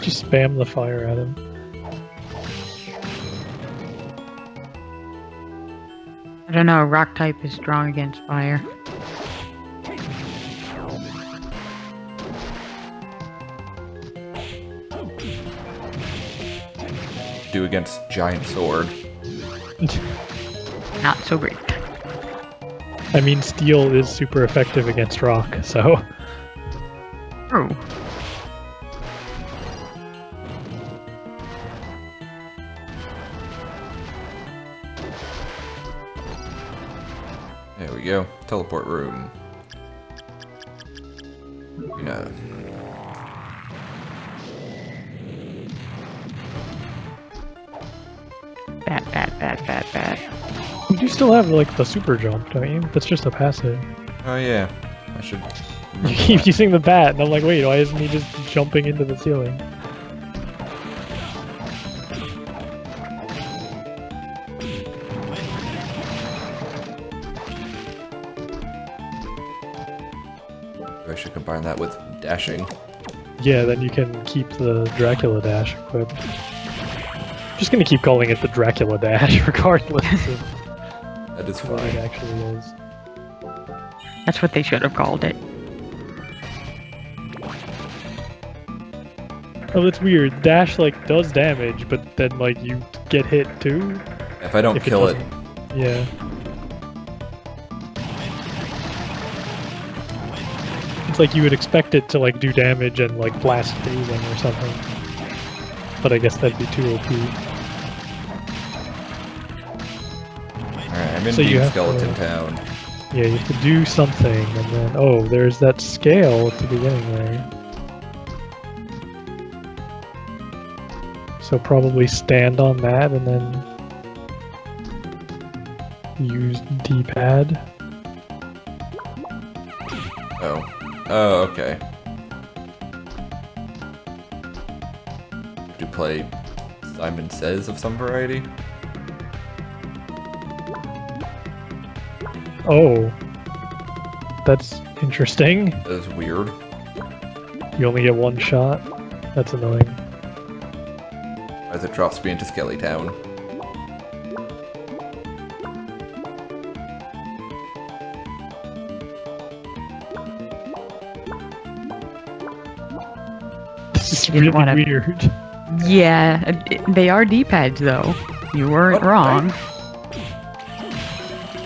Just spam the fire at him. I don't know, rock type is strong against fire. Do against giant sword. Not so great. I mean, steel is super effective against rock, so True. There we go. Teleport room. You know. Bad. you do still have like the super jump, don't you? That's just a passive. Oh yeah. I should. You keep using the bat, and I'm like, wait, why isn't he just jumping into the ceiling? I should combine that with dashing. Yeah, then you can keep the Dracula dash equipped. Just gonna keep calling it the Dracula dash, regardless of That is what it fine. actually is. That's what they should have called it. Oh, that's weird. Dash, like, does damage, but then, like, you get hit too? If I don't If kill it, doesn't- Yeah. It's like you would expect it to, like, do damage and, like, blast through them or something. But I guess that'd be too OP. alright, I'm in So you Deep have Skeleton to- Town. Yeah, you have to do something, and then... Oh, there's that scale at the beginning there. So probably stand on that and then use D-pad. Oh. Oh, okay. To play Simon Says of some variety? Oh. That's interesting. That is weird. You only get one shot. That's annoying. As it drops me into Skelly Town. This is You didn't really wanna- weird. Yeah, they are D-pads though. You weren't What? wrong.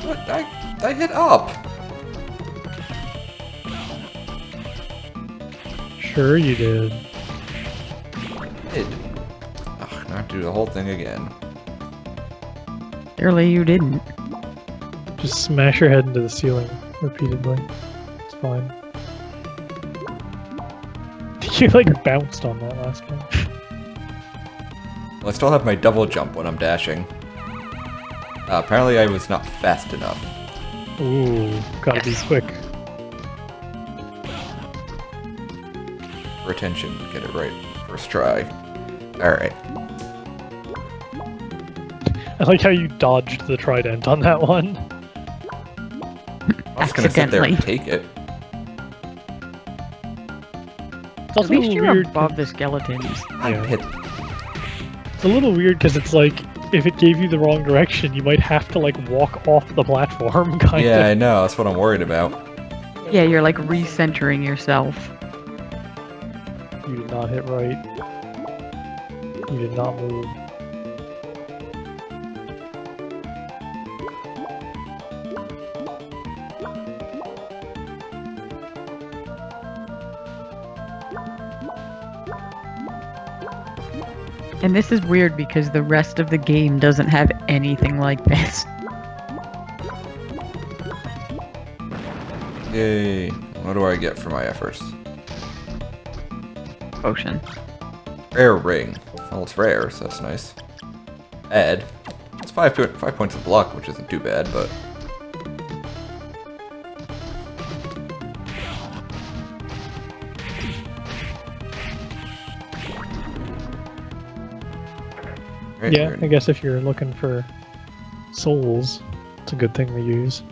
What? I hit up! Sure you did. Did. Ugh, now I have to do the whole thing again. Clearly you didn't. Just smash your head into the ceiling repeatedly. It's fine. You like bounced on that last one. Well, I still have my double jump when I'm dashing. Apparently I was not fast enough. Ooh, gotta Yes. be quick. Retention, get it right first try. Alright. I like how you dodged the trident on that one. I was gonna sit there and Accidentally. take it. It's At also least a you're little weird. above the skeletons. I Yeah. hit. It's a little weird because it's like if it gave you the wrong direction, you might have to like walk off the platform, kind Yeah, I of. know, that's what I'm worried about. Yeah, you're like recentering yourself. You did not hit right. You did not move. And this is weird because the rest of the game doesn't have anything like this. Yay. What do I get for my efforts? Potion. Rare ring. Well, it's rare, so that's nice. Add. It's 5 points of luck, which isn't too bad, but... Right, Yeah, we're- I guess if you're looking for souls, it's a good thing to use.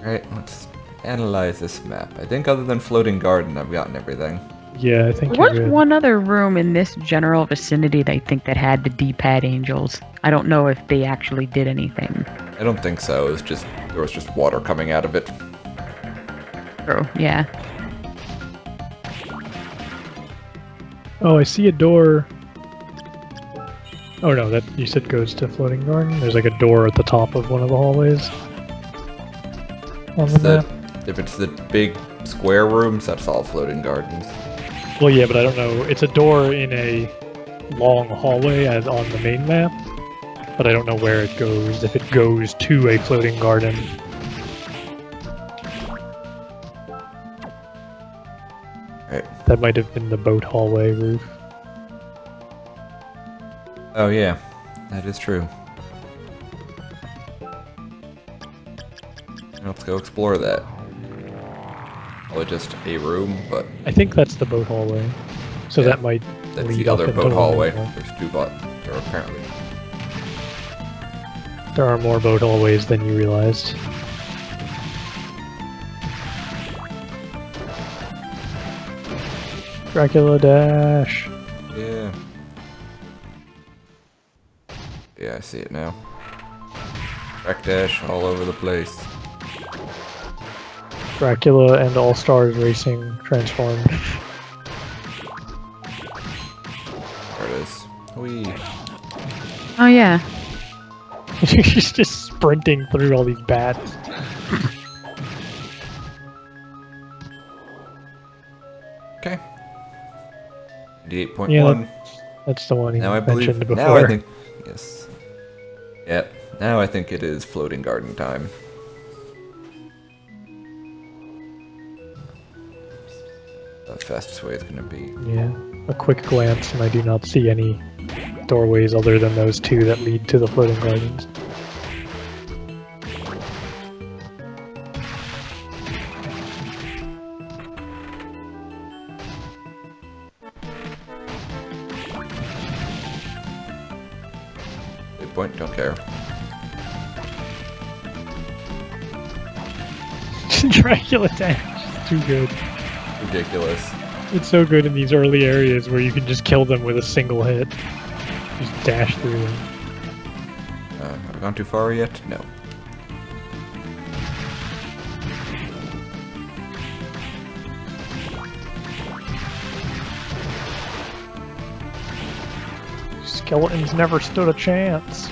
Right, let's analyze this map. I think other than Floating Garden, I've gotten everything. Yeah, I think There you're was good. one other room in this general vicinity that I think that had the D-pad angels. I don't know if they actually did anything. I don't think so. It was just there was just water coming out of it. True, yeah. Oh, I see a door. Oh no, that you said goes to Floating Garden. There's like a door at the top of one of the hallways. On the map. If it's the big square rooms, that's all Floating Gardens. Well, yeah, but I don't know. It's a door in a long hallway as on the main map, but I don't know where it goes. If it goes to a Floating Garden. Right. That might have been the boat hallway roof. Oh yeah, that is true. Let's go explore that. Probably just a room, but I think that's the boat hallway. So Yeah, that might that's lead the other up into boat one hallway. more. There's two there apparently. There are more boat hallways than you realized. Dracula dash. Yeah. Yeah, I see it now. Wreck dash all over the place. Dracula and All Stars Racing transformed. There it is. Whee. Oh yeah. She's just sprinting through all these bats. Okay. 88.1. Yeah, that's the one you Now I mentioned believe. before. Now I think. Yes. Yeah. Now I think it is floating garden time. The fastest way it's gonna be. Yeah, a quick glance, and I do not see any doorways other than those two that lead to the floating gardens. Good point. Don't care. Dracula dash is too good. Ridiculous. It's so good in these early areas where you can just kill them with a single hit. Just dash through them. Have I gone too far yet? No. Skeletons never stood a chance.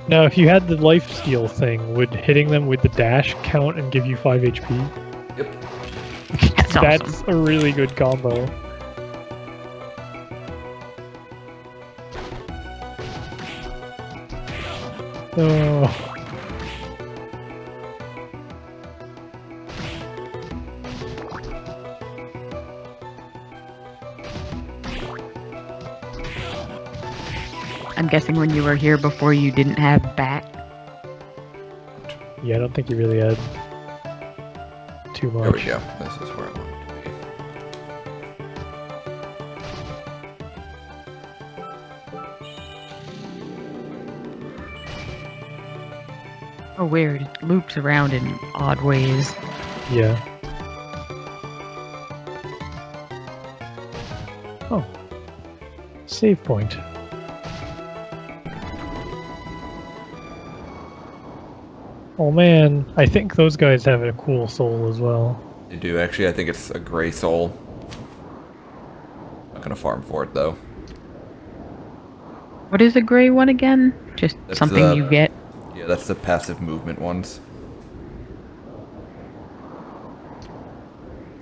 Now, if you had the lifesteal thing, would hitting them with the dash count and give you 5 HP? Yep. That's That's awesome. a really good combo. Oh. I'm guessing when you were here before you didn't have bat. Yeah, I don't think you really had too much. There we go. This is where I want it to be. Oh, weird. It loops around in odd ways. Yeah. Oh. Save point. Oh man, I think those guys have a cool soul as well. You do actually. I think it's a gray soul. Not gonna farm for it though. What is a gray one again? Just That's something you get? Yeah, that's the passive movement ones.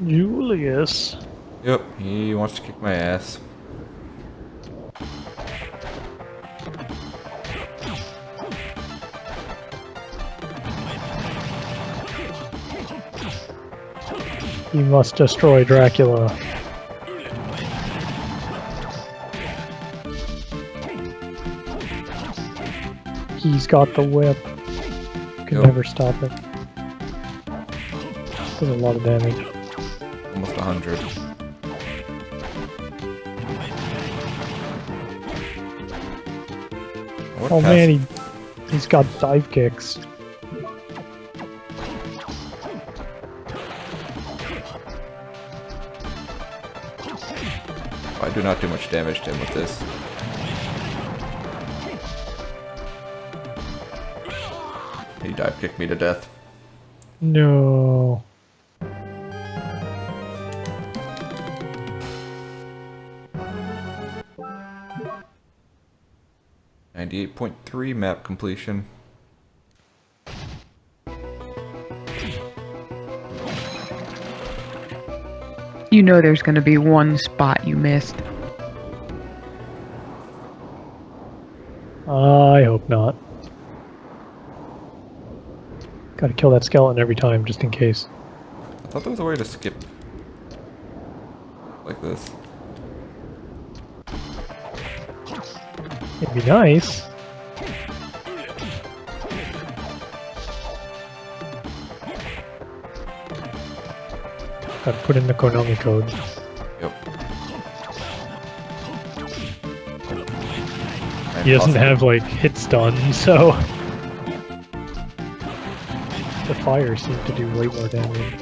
Julius. Yep, he wants to kick my ass. You must destroy Dracula. He's got the whip. Can Yep. never stop it. Does a lot of damage. Almost 100. What Oh man, he's got dive kicks. I do not do much damage to him with this. He dive kicked me to death. No. .3 map completion. You know there's going to be one spot you missed. I hope not. Gotta kill that skeleton every time, just in case. I thought there was a way to skip like this. It'd be nice. Gotta put in the Konami code. Yep. He doesn't have, like, hit stun, so... fire seemed to do way more damage.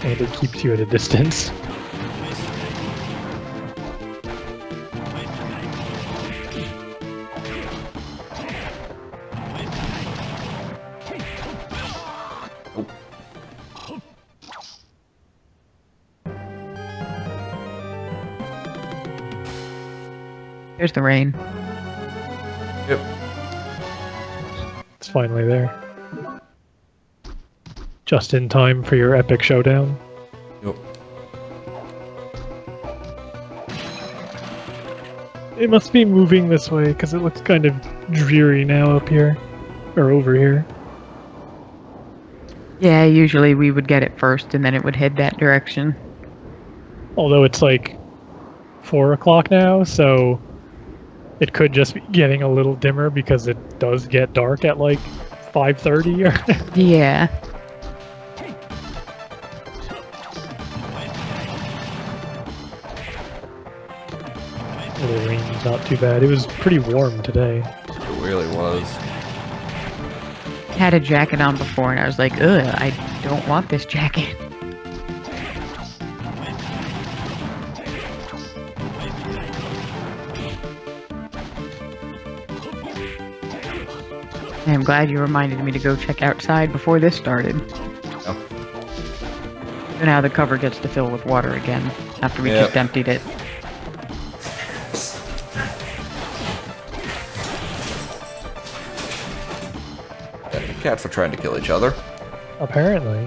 And it keeps you at a distance. There's the rain. Yep. It's finally there. Just in time for your epic showdown. Yep. It must be moving this way, because it looks kind of dreary now up here. Or over here. Yeah, usually we would get it first and then it would head that direction. Although it's like 4 o'clock now, so it could just be getting a little dimmer because it does get dark at like 5:30 or Yeah. the rain's not too bad. It was pretty warm today. It really was. Had a jacket on before and I was like, ugh, I don't want this jacket. I'm glad you reminded me to go check outside before this started. Oh. So now the cover gets to fill with water again after we Yep. just emptied it. Yeah, the cats are trying to kill each other. Apparently.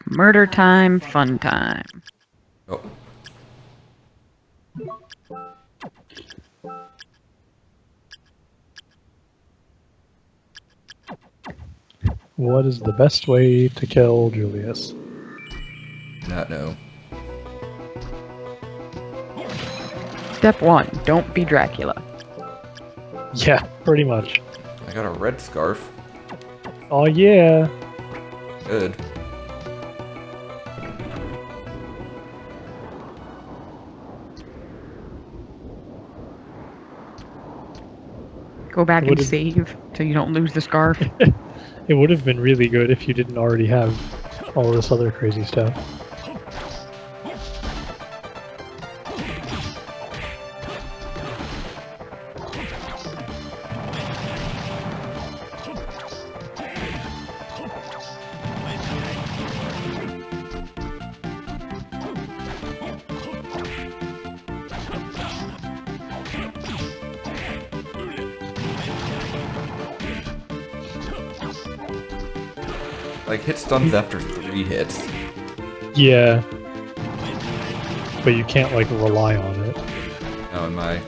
Murder time, fun time. Oh. What is the best way to kill Julius? Not know. Step 1, don't be Dracula. Yeah, pretty much. I got a red scarf. Oh yeah! Good. Go back and Would've- save so you don't lose the scarf. It would have been really good if you didn't already have all this other crazy stuff. Like, hit stuns after 3 hits. Yeah. But you can't, like, rely on it. No, and my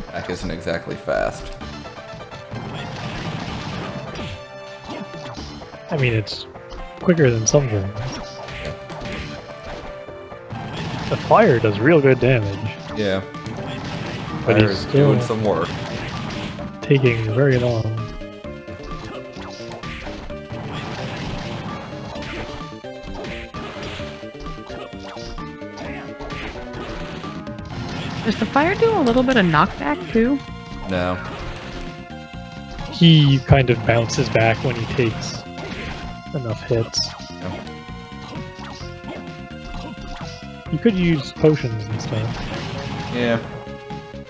attack isn't exactly fast. I mean, it's quicker than some things. The fire does real good damage, Yeah. but Fire he's is still doing some work. taking very long. Does the fire do a little bit of knockback too? No. He kind of bounces back when he takes enough hits. No. You could use potions and stuff, Yeah.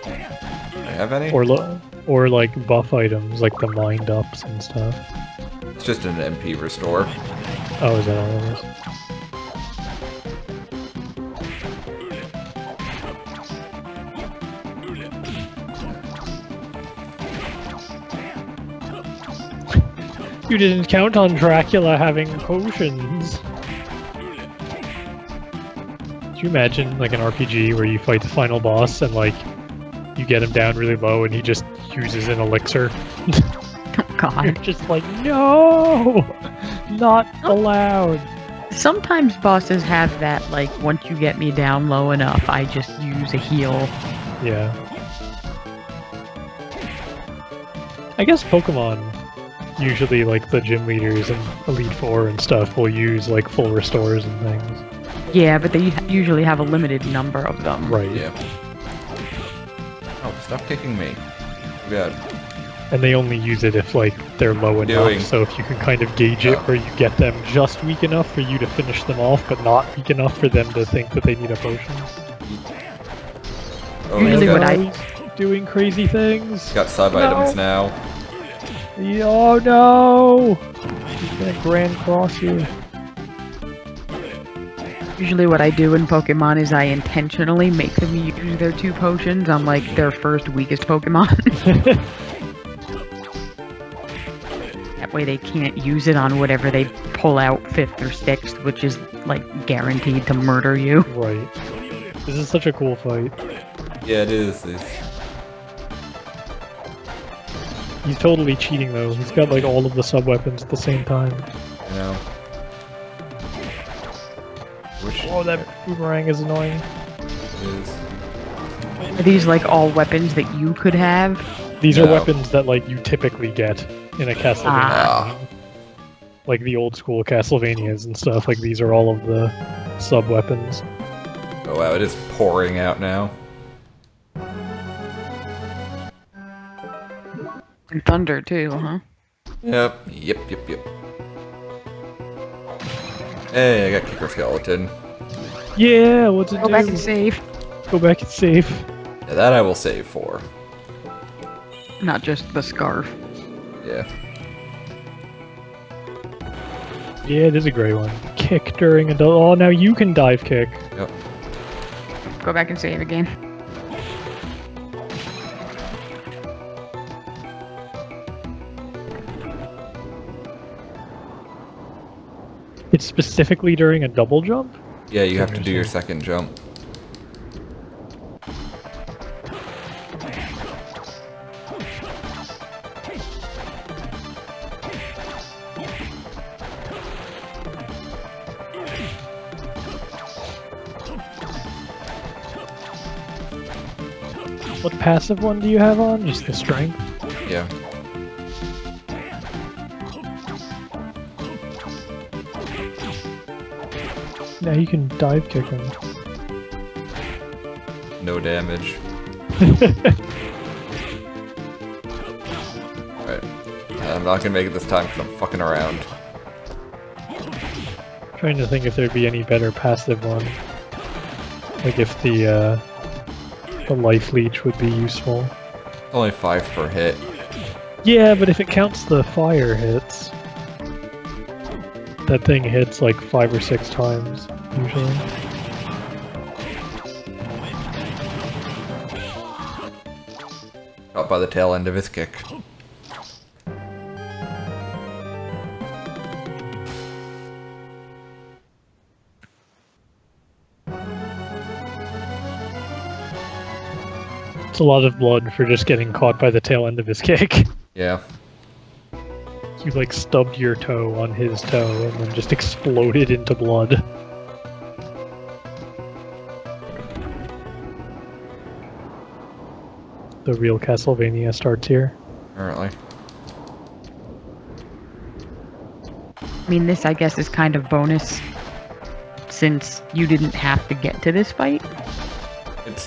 Do I have any? or like buff items, like the mind ups and stuff. It's just an MP restore. Oh, is that all it is? You didn't count on Dracula having potions. Could you imagine like an RPG where you fight the final boss and like you get him down really low and he just uses an elixir. Oh, God. Just like, no! Not allowed. Sometimes bosses have that, like, once you get me down low enough, I just use a heal. Yeah. I guess Pokemon, usually like the gym leaders and Elite Four and stuff, will use like full restores and things. Yeah, but they usually have a limited number of them. Right. Yeah. Oh, stop kicking me. Good. And they only use it if like they're low enough, so if you can kind of gauge it where you get them just weak enough for you to finish them off, but not weak enough for them to think that they need a potion. Oh, Usually he's what got, I- doing crazy things. he's got sub-items now. Oh no! He's gonna Grand Cross you. Usually what I do in Pokemon is I intentionally make them use their 2 potions on, like, their first weakest Pokemon. That way they can't use it on whatever they pull out 5th or 6th, which is, like, guaranteed to murder you. Right. This is such a cool fight. Yeah, it is. He's totally cheating though. He's got like all of the sub-weapons at the same time. You know. Wish Oh, that boomerang is annoying. it is. Are these, like, all weapons that you could have? These are No. weapons that like you typically get in a Castlevania. Ah. Like the old school Castlevanias and stuff. Like these are all of the sub-weapons. Oh wow, it is pouring out now. And thunder, too, huh? Yep. Hey, I got Kicker Skeleton. Yeah, what's it Go do? back and save. Go back and save. Yeah, that I will save for. Not just the scarf. Yeah. Yeah, it is a great one. Kick during a oh, now you can dive kick. Yep. Go back and save again. It's specifically during a double jump? Yeah, you have to do your second jump. What passive one do you have on? Just the strength? Yeah. Now you can dive kick him. No damage. Alright. I'm not gonna make it this time because I'm fucking around. Trying to think if there'd be any better passive one. Like if the life leech would be useful. Only 5 per hit. Yeah, but if it counts the fire hits, that thing hits like 5 or 6 times, usually. Caught by the tail end of his kick. It's a lot of blood for just getting caught by the tail end of his kick. Yeah. You like stubbed your toe on his toe and then just exploded into blood. The real Castlevania starts here. Apparently. I mean, this, I guess, is kind of bonus, since you didn't have to get to this fight.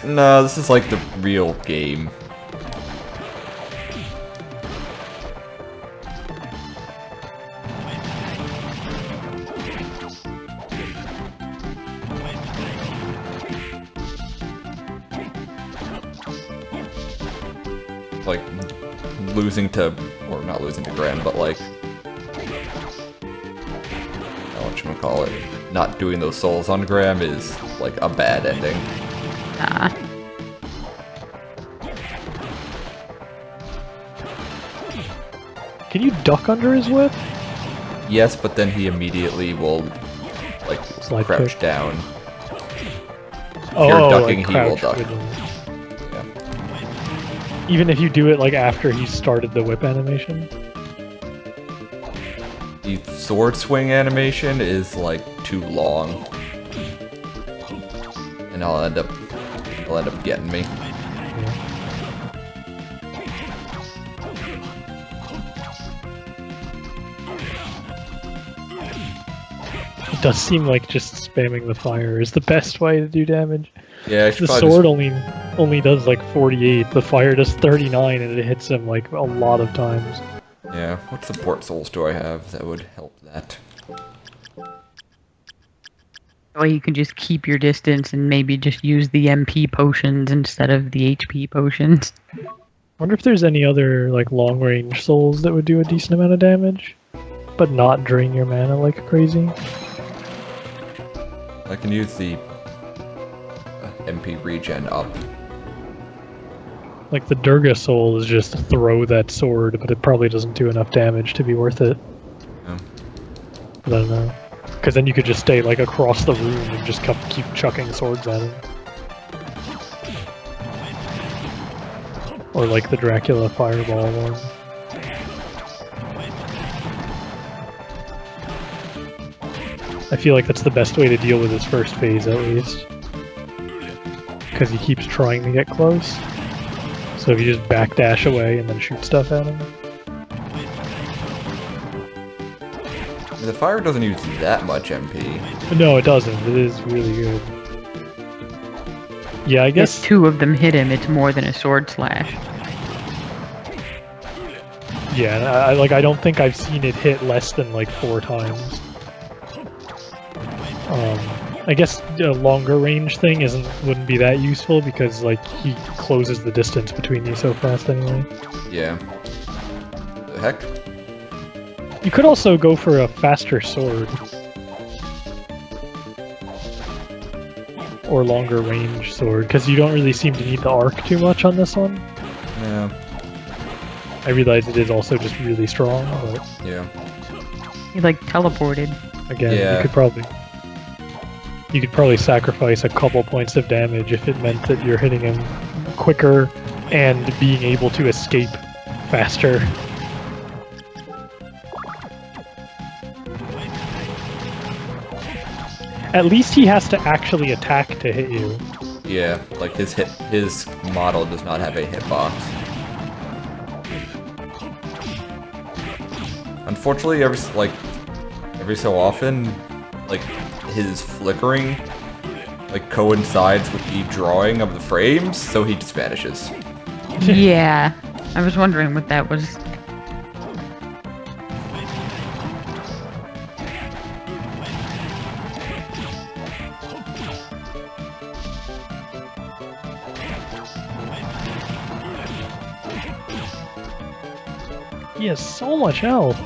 No, this is like the real game. Like, losing to, or not losing to Gran, but like, whatchamacallit, not doing those souls on Graham is like a bad ending. Can you duck under his whip? Yes, but then he immediately will, like, Slide crouch kick. down. Oh, you're ducking, like he will crouch duck. within. Yeah. Even if you do it like after he's started the whip animation. The sword swing animation is like too long, and it'll end up getting me. It does seem like just spamming the fire is the best way to do damage. Yeah, I should The probably sword just- only does like 48. The fire does 39, and it hits him like a lot of times. Yeah, what support souls do I have that would help that? Or you can just keep your distance and maybe just use the MP potions instead of the HP potions. I wonder if there's any other like long range souls that would do a decent amount of damage, but not drain your mana like crazy. I can use the MP regen up. Like the Durga soul is just throw that sword, but it probably doesn't do enough damage to be worth it. Yeah. But I don't know. Because then you could just stay like across the room and just keep chucking swords at him. Or like the Dracula fireball one. I feel like that's the best way to deal with his first phase at least. Because he keeps trying to get close. So if you just backdash away and then shoot stuff at him. The fire doesn't use that much MP. But no, it doesn't. It is really good. Yeah, I If guess. two of them hit him, it's more than a sword slash. Yeah, I don't think I've seen it hit less than like 4 times. I guess a longer range thing wouldn't be that useful because like he closes the distance between you so fast anyway. Yeah. The heck? You could also go for a faster sword. Or longer range sword, because you don't really seem to need the arc too much on this one. Yeah. I realize it is also just really strong, but Yeah. He like teleported. again, Yeah. you could probably sacrifice a couple points of damage if it meant that you're hitting him quicker and being able to escape faster. At least he has to actually attack to hit you. Yeah, like his model does not have a hitbox. Unfortunately, every so often, like his flickering like coincides with the drawing of the frames, so he just vanishes. Yeah, I was wondering what that was. He has so much health.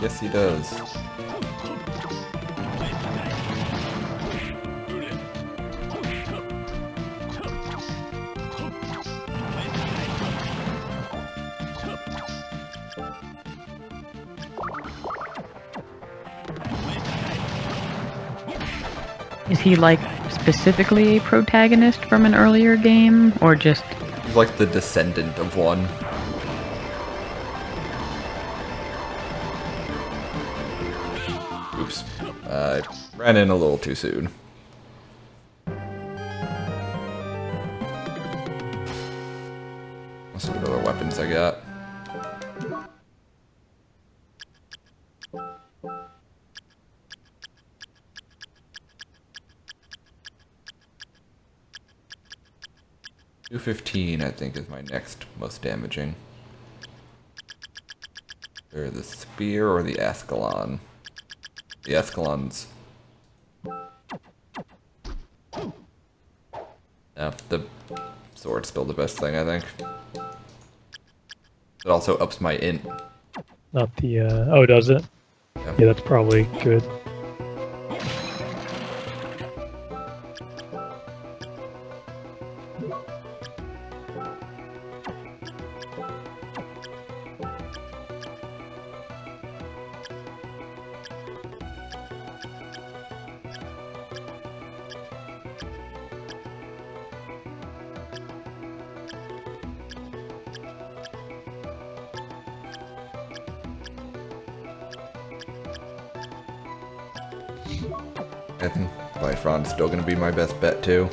Yes, he does. Is he like specifically a protagonist from an earlier game, or just... He's like the descendant of one. Oops. I ran in a little too soon. Let's see what other weapons I got. .215, I think, is my next most damaging. Either the spear or the Ascalon. The Ascalon's... No, the sword's still the best thing, I think. It also ups my int. Not the, oh, does it? Yeah. Yeah, that's probably good. I think Bifron's still gonna be my best bet too.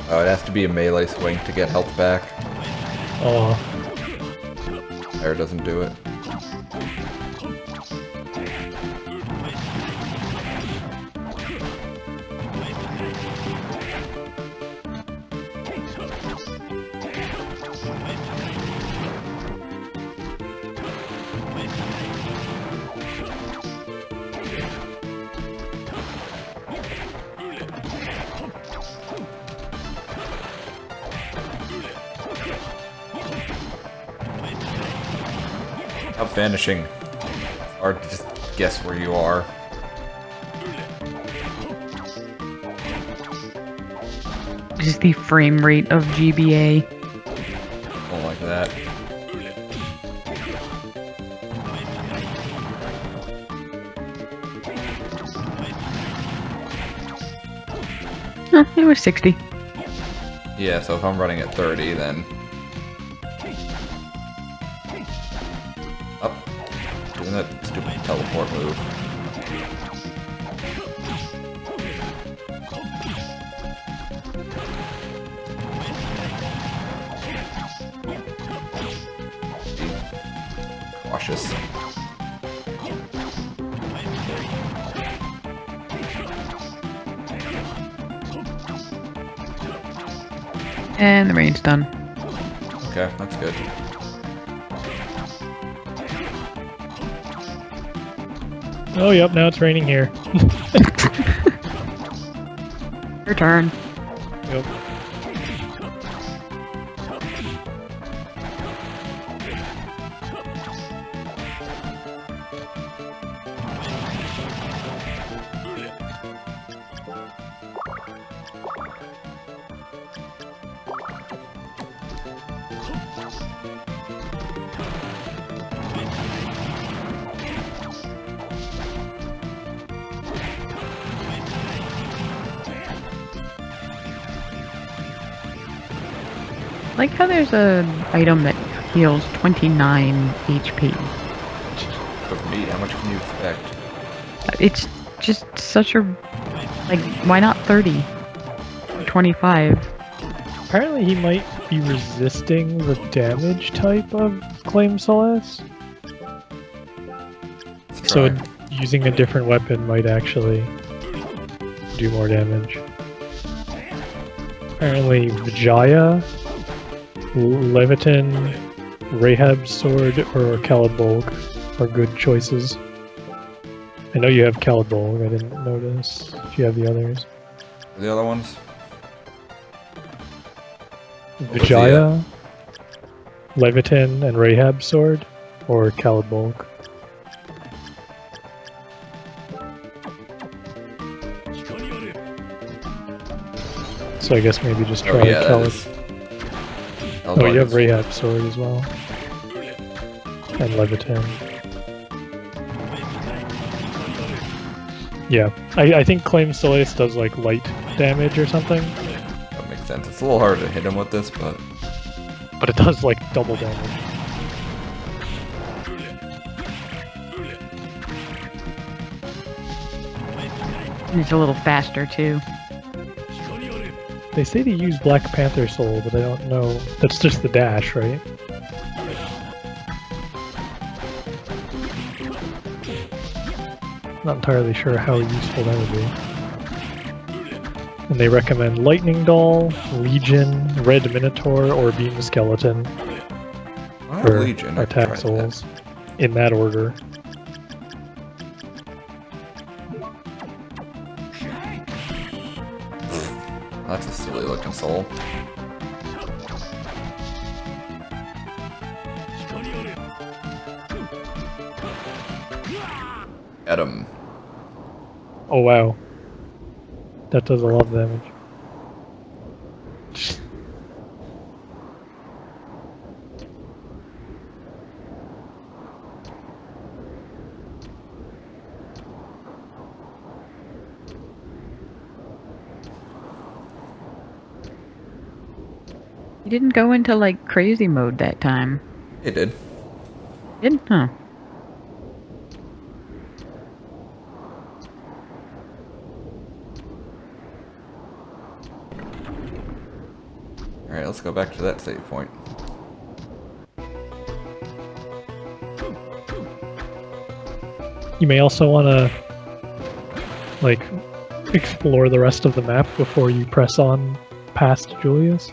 Oh, it has to be a melee swing to get health back. Oh, Air doesn't do it. Stop vanishing. It's hard to just guess where you are. Just the frame rate of GBA. Don't like that. It was 60. Yeah, so if I'm running at 30, then... Up. Doing that stupid teleport move. Be cautious. And the rain's done. Okay, that's good. oh, yep. Now it's raining here. Your turn. Yep. I like how there's a item that heals 29 HP. But me, how much can you expect? It's just such a... Like, why not 30? Or 25? Apparently he might be resisting the damage type of Claim Solace. Let's So try. using a different weapon might actually do more damage. Apparently Vijaya, Leviton, Rahab's Sword, or Calidbolg are good choices. I know you have Calidbolg, I didn't notice if you have the others. The other ones? was the, Vijaya, Leviton, and Rahab's Sword, or Calidbolg. So I guess maybe just try yeah, that Calid. is- Oh, you have is- Rahab's Sword as well. And Leviton. Yeah, I think Claim Solace does like light damage or something, That makes sense. It's a little harder to hit him with this, but but it does like double damage. And it's a little faster, too. They say to use Black Panther Soul, but I don't know. That's just the dash, right? Not entirely sure how useful that would be. And they recommend Lightning Doll, Legion, Red Minotaur, or Beam Skeleton I have for Legion. I can attack try that. souls. In that order. That's a silly looking soul. Get him. Oh wow. That does a lot of damage. You didn't go into, like, crazy mode that time. It did. Did? Huh. Alright, let's go back to that save point. You may also want to, like, explore the rest of the map before you press on past Julius.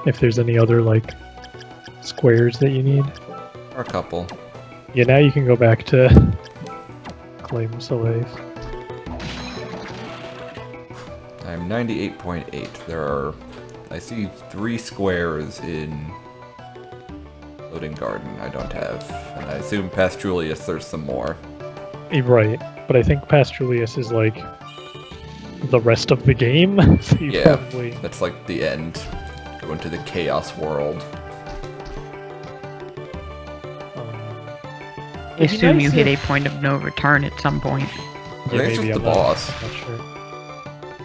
If there's any other, like, squares that you need. Or a couple. Yeah, now you can go back to Claim Soleil. I'm 98.8. There are... I see 3 squares in... Loading Garden I don't have. And I assume past Julius there's some more. Right, but I think past Julius is, like, the rest of the game. So you Yeah, probably... that's like the end. Go into the Chaos world. I assume you hit a point of no return at some point. I think it's just the boss. I'm not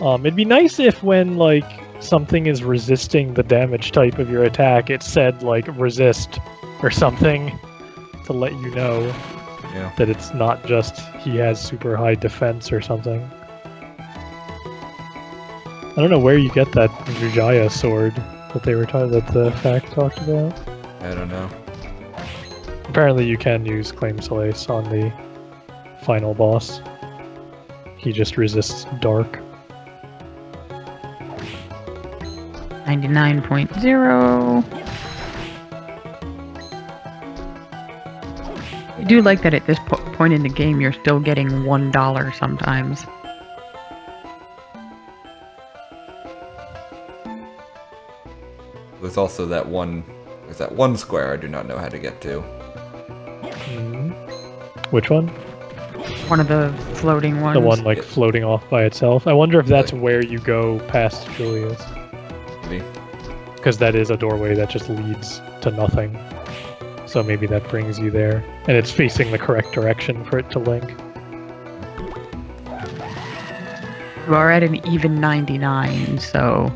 sure. It'd be nice if when, like, something is resisting the damage type of your attack, it said, like, resist or something to let you know that it's not just he has super high defense or something. I don't know where you get that Vijaya sword that they were that the fact talked about. I don't know. Apparently you can use Claim Solace on the final boss. He just resists dark. 99.0. I do like that at this point in the game you're still getting $1 sometimes. There's also that one... There's that one square I do not know how to get to. Which one? One of the floating ones. The one, like, floating off by itself. I wonder if that's where you go past Julius. Maybe. Because that is a doorway that just leads to nothing. So maybe that brings you there. And it's facing the correct direction for it to link. You are at an even 99, so...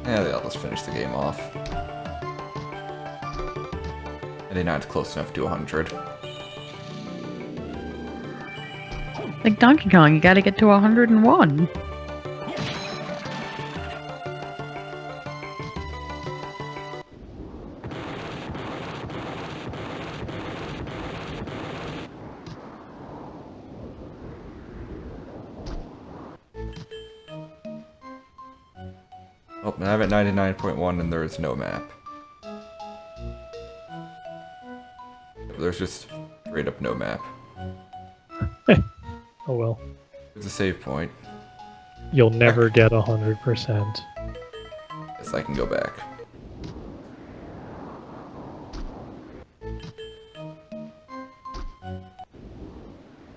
Yeah, I'll just finish the game off. 99 is close enough to 100. Like Donkey Kong, you gotta get to 101. Oh, and I'm at 99.1 and there is no map. There's just straight up no map. Oh well. There's a save point. You'll never get 100%. Yes, I can go back.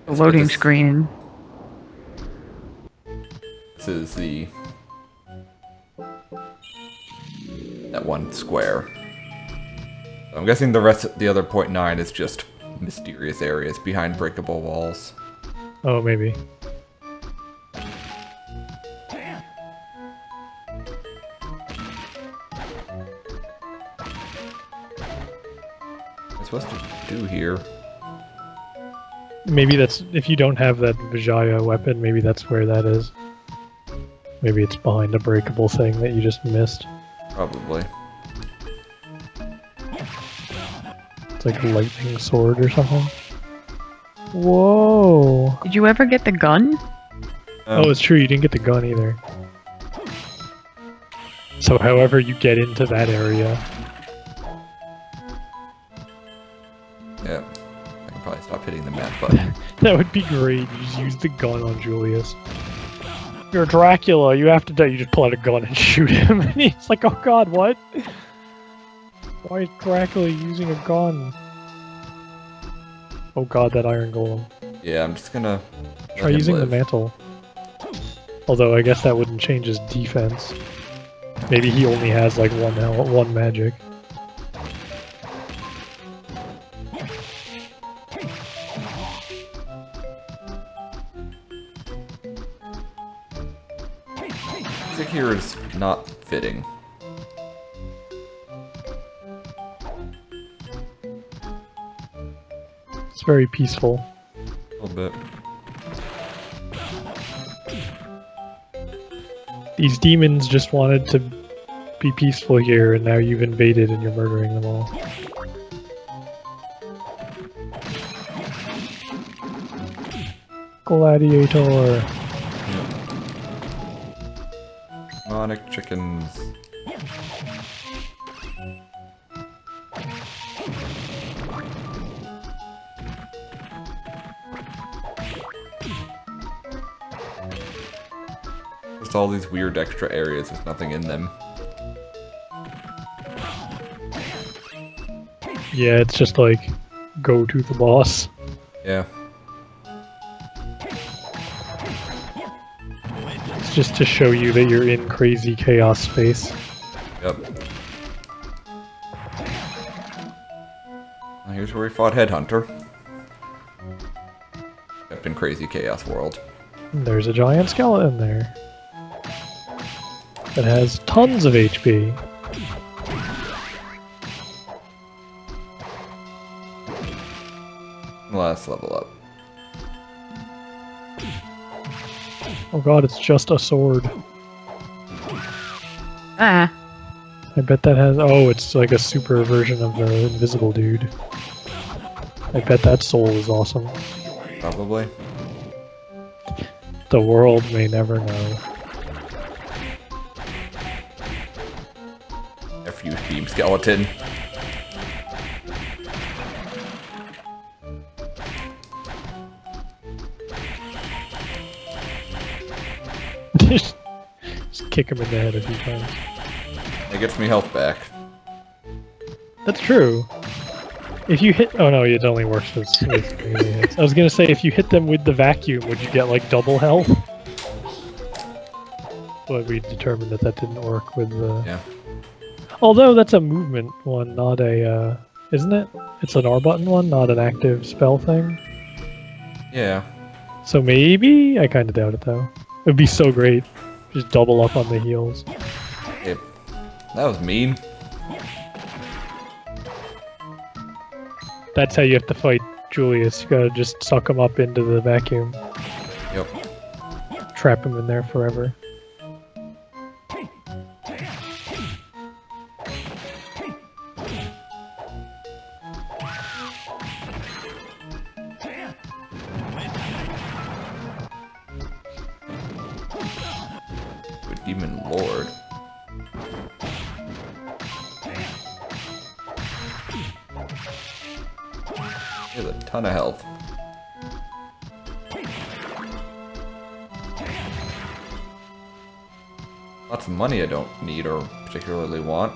The loading screen. This is that one square. I'm guessing the other 0.9 is just mysterious areas behind breakable walls. Oh, maybe. What am I supposed to do here? Maybe that's... If you don't have that Vijaya weapon, maybe that's where that is. Maybe it's behind a breakable thing that you just missed. Probably. It's like a lightning sword or something. Whoa! Did you ever get the gun? Oh, it's true, you didn't get the gun either. So however you get into that area... Yeah. I can probably stop hitting the map button. That would be great, you just use the gun on Julius. You're Dracula, you have to die. You just pull out a gun and shoot him. And he's like, oh god, what? Why is Dracula using a gun? Oh god, that iron golem. Yeah, I'm just gonna... Try using the mantle. Although I guess that wouldn't change his defense. Maybe he only has like one magic. music here is not fitting. It's very peaceful. A little bit. These demons just wanted to be peaceful here, and now you've invaded and you're murdering them all. Gladiator. Demonic chickens. Just all these weird extra areas with nothing in them. Yeah, it's just like, go to the boss. Yeah. It's just to show you that you're in crazy chaos space. Yep. Well, here's where we fought Headhunter. Up in Crazy Chaos World. And there's a giant skeleton there. That has tons of HP. Last level up. Oh god, it's just a sword. Ah. I bet that has... Oh, it's like a super version of the invisible dude. I bet that soul is awesome. Probably. The world may never know. F you, Beam Skeleton. Just kick him in the head a few times. That gets me health back. That's true. If you hit... Oh no, it only works with melee hits. I was gonna say, if you hit them with the vacuum, would you get like double health? But we determined that that didn't work with the... Yeah. Although that's a movement one, not a... Isn't it? It's an R button one, not an active spell thing. Yeah. So maybe? I kinda doubt it though. It would be so great. Just double up on the heals. Yep. That was mean. That's how you have to fight Julius. You gotta just suck him up into the vacuum. Yep. Trap him in there forever. Good Demon Lord. He has a ton of health. Lots of money I don't need or particularly want.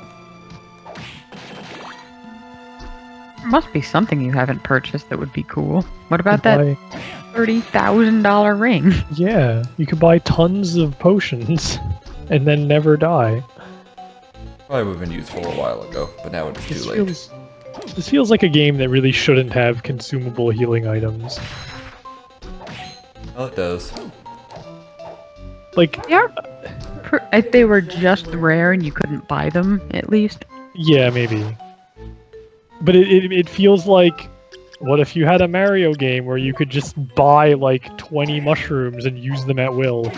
There must be something you haven't purchased that would be cool. What about that Buy- $30,000 ring? Yeah, you could buy tons of potions and then never die. Probably would have been useful a while ago, but now it's too late. This feels like a game that really shouldn't have consumable healing items. Well, it does. Like, Yeah. If they were just rare and you couldn't buy them, at least. yeah, maybe. But it feels like, what if you had a Mario game where you could just buy like 20 mushrooms and use them at will?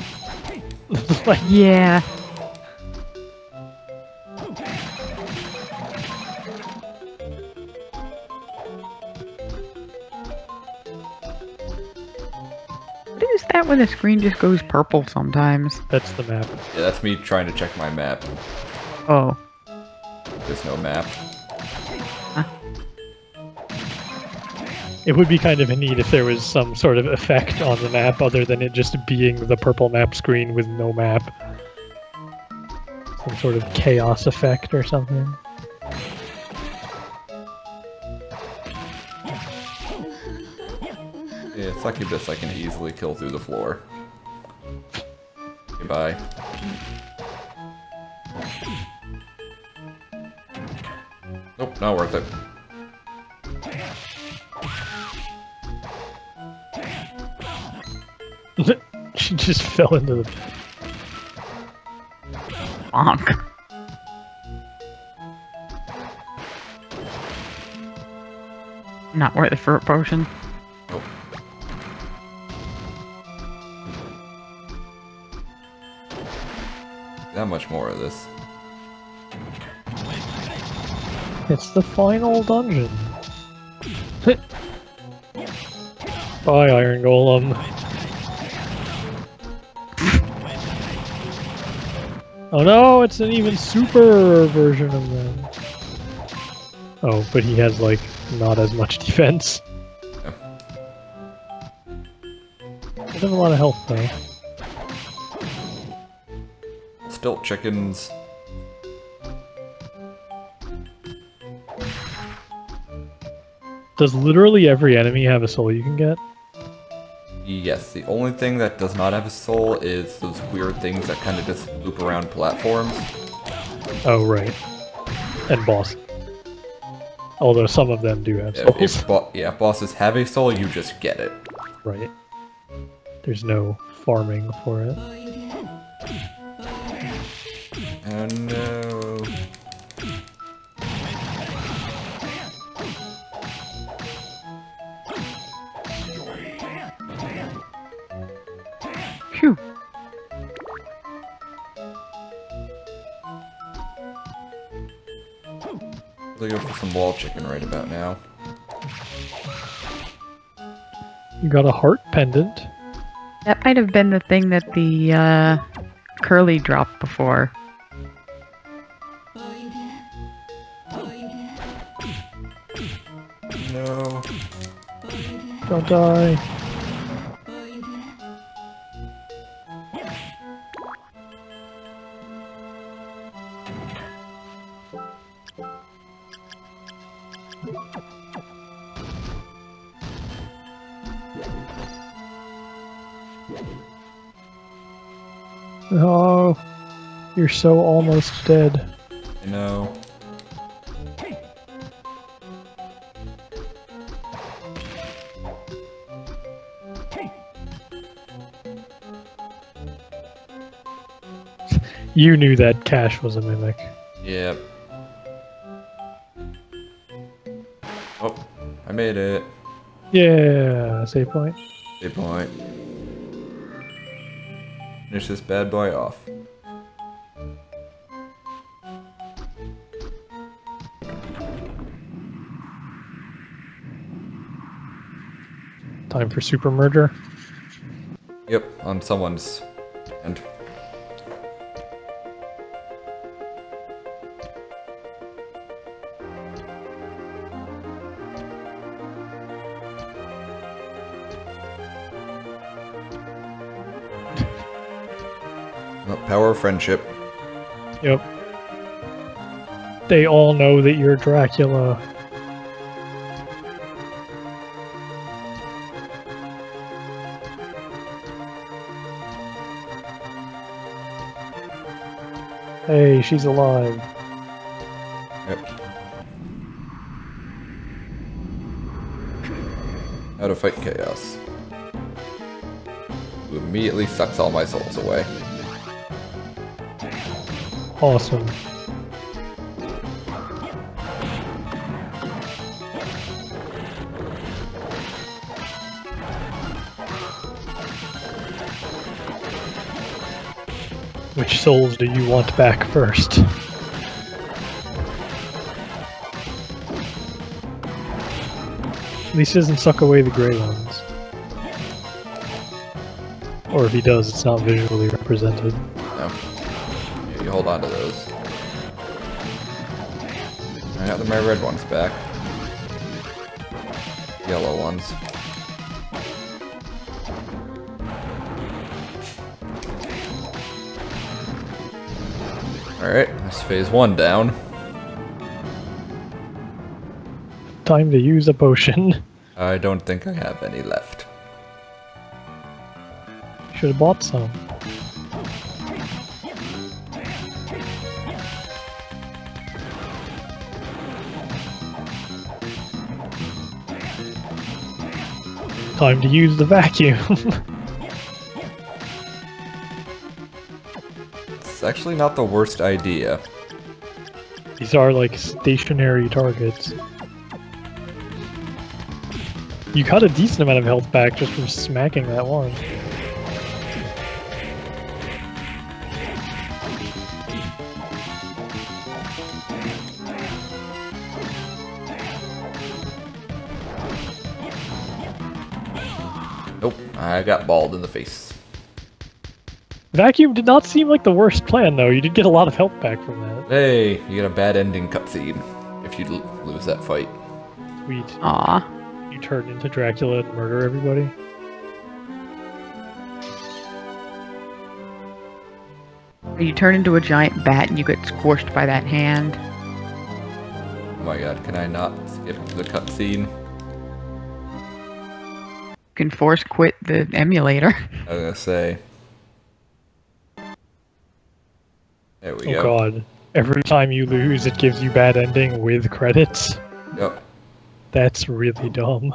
Like, Yeah. What is that when the screen just goes purple sometimes? that's the map. Yeah, that's me trying to check my map. Oh. There's no map. It would be kind of neat if there was some sort of effect on the map other than it just being the purple map screen with no map. Some sort of chaos effect or something. Yeah, succubus I can easily kill through the floor. Goodbye. Nope, not worth it. She just fell into the... Bonk. Not worth it for a potion. Nope. That much more of this. It's the final dungeon. Bye, Iron Golem. Oh no, it's an even super version of them. Oh, but he has, like, not as much defense. Yeah. He has a lot of health, though. Stilt chickens. Does literally every enemy have a soul you can get? Yes, the only thing that does not have a soul is those weird things that kind of just loop around platforms. Oh, right. And boss. Although some of them do have souls. If bosses have a soul, you just get it. Right. There's no farming for it. Oh no. Phew. I'll go for some wall chicken right about now. You got a heart pendant. That might have been the thing that the Curly dropped before. No. Don't die. Oh, you're so almost dead. I know. You knew that Cash was a mimic. Yep. Oh, I made it. Yeah, save point. Good point. Finish this bad boy off. Time for super merger. Yep, on someone's end. Power of friendship. Yep. They all know that you're Dracula. Hey, she's alive. Yep. How to fight chaos. Who immediately sucks all my souls away. Awesome. Which souls do you want back first? At least he doesn't suck away the gray ones. Or if he does, it's not visually represented. No. Yeah, you hold on to those. I got my red ones back. Yellow ones. Alright, that's phase 1 down. Time to use a potion. I don't think I have any left. Should have bought some. Time to use the vacuum. actually not the worst idea. These are like stationary targets. You got a decent amount of health back just from smacking that one. Nope, I got balled in the face. Vacuum did not seem like the worst plan, though. You did get a lot of health back from that. Hey, you get a bad ending cutscene if you lose that fight. Sweet. Aw. You turn into Dracula and murder everybody. You turn into a giant bat and you get squished by that hand. Oh my god, can I not skip the cutscene? You can force quit the emulator. I was gonna say. There we Oh go. god. Every time you lose, it gives you bad ending with credits. Yep. That's really dumb.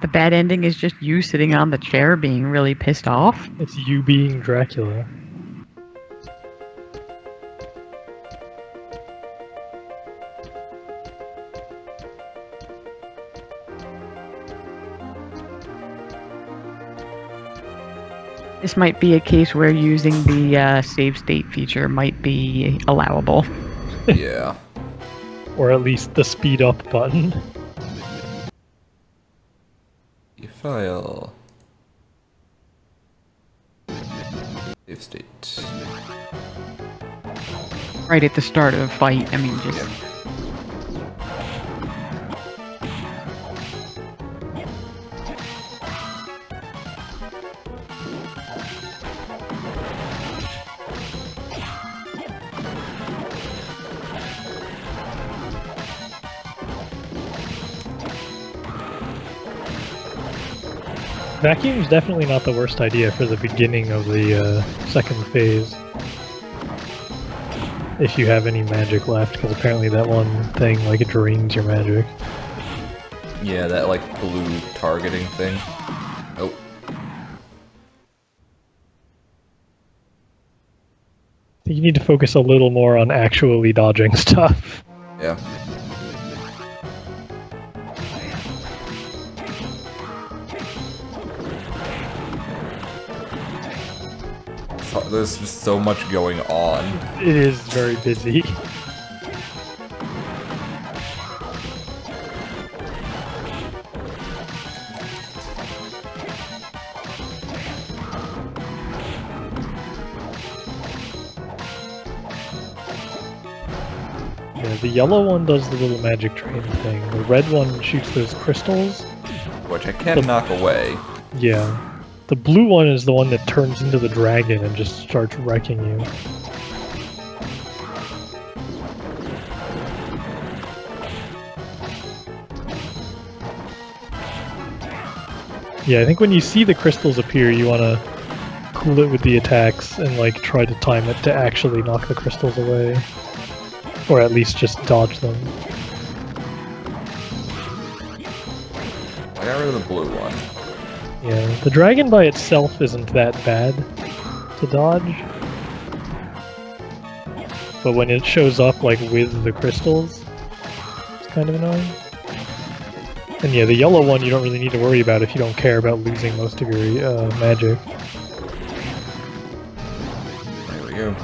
The bad ending is just you sitting on the chair being really pissed off. It's you being Dracula. This might be a case where using the save state feature might be allowable. Yeah. Or at least the speed up button. File. Save state. Right at the start of the fight, I mean, just... Vacuum's definitely not the worst idea for the beginning of the second phase. If you have any magic left, because apparently that one thing, like, it drains your magic. Yeah, that like blue targeting thing. Oh. I think you need to focus a little more on actually dodging stuff. Yeah. There's just so much going on. It is very busy. Yeah, the yellow one does the little magic train thing. The red one shoots those crystals. Which I can knock away. Yeah. The blue one is the one that turns into the dragon and just starts wrecking you. Yeah, I think when you see the crystals appear, you want to cool it with the attacks and like try to time it to actually knock the crystals away. Or at least just dodge them. I got rid of the blue one. Yeah, the dragon by itself isn't that bad to dodge. But when it shows up like with the crystals, it's kind of annoying. And yeah, the yellow one you don't really need to worry about if you don't care about losing most of your magic. There we go.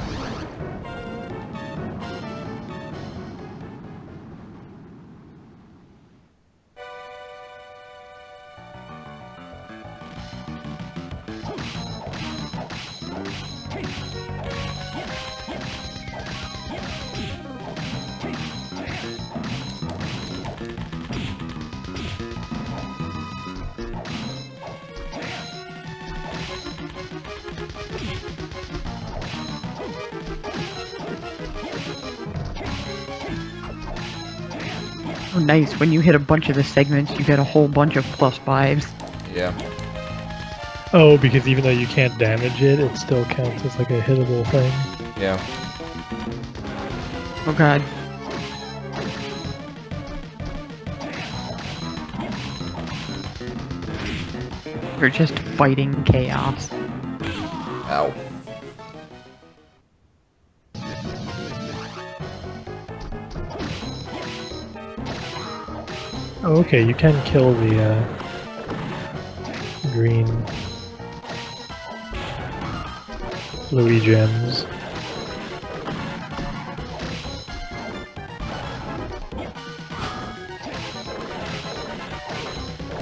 Oh, nice. When you hit a bunch of the segments, you get a whole bunch of +5s. Yeah. Oh, because even though you can't damage it, it still counts as like a hittable thing. Yeah. Oh god. You're just fighting chaos. Ow. Oh, okay, you can kill the green bluey gems.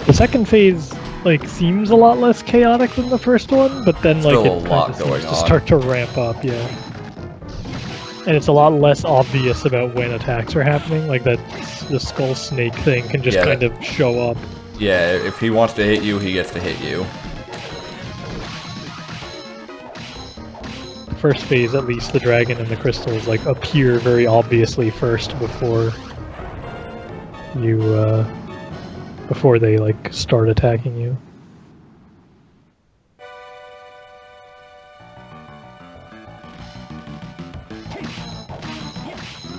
The second phase, like, seems a lot less chaotic than the first one, but then, like, Still a it kind lot of seems going to on. start to ramp up, yeah. And it's a lot less obvious about when attacks are happening, like the skull snake thing can just kind of show up. Yeah, if he wants to hit you, he gets to hit you. First phase, at least, the dragon and the crystals, like, appear very obviously first before you, before they, like, start attacking you.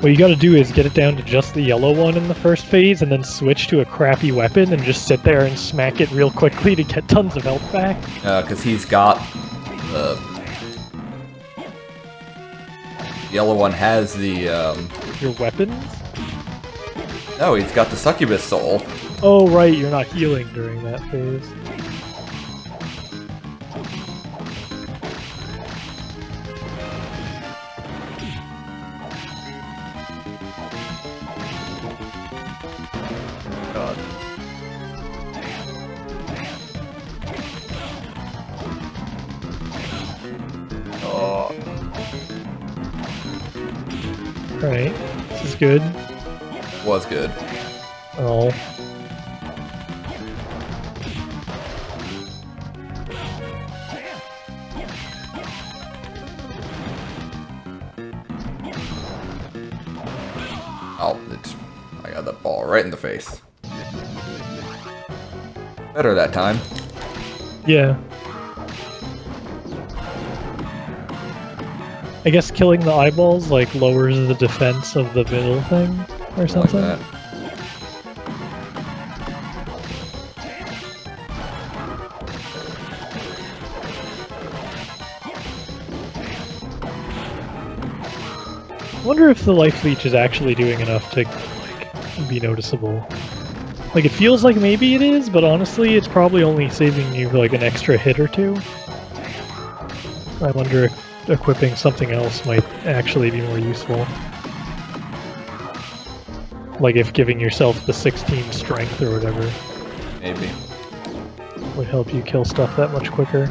What you gotta do is get it down to just the yellow one in the first phase, and then switch to a crappy weapon and just sit there and smack it real quickly to get tons of health back. Because he's got... the yellow one has the, Your weapons? No, he's got the succubus soul. Oh right, you're not healing during that phase. God. Oh. Right, this is good. Was good. Oh. Oh, I got that ball right in the face. Better that time. Yeah. I guess killing the eyeballs, like, lowers the defense of the middle thing, or something? Like that. I wonder if the life leech is actually doing enough to, like, be noticeable. Like, it feels like maybe it is, but honestly, it's probably only saving you, like, an extra hit or two. I wonder if equipping something else might actually be more useful. Like if giving yourself the 16 strength or whatever Maybe. would help you kill stuff that much quicker.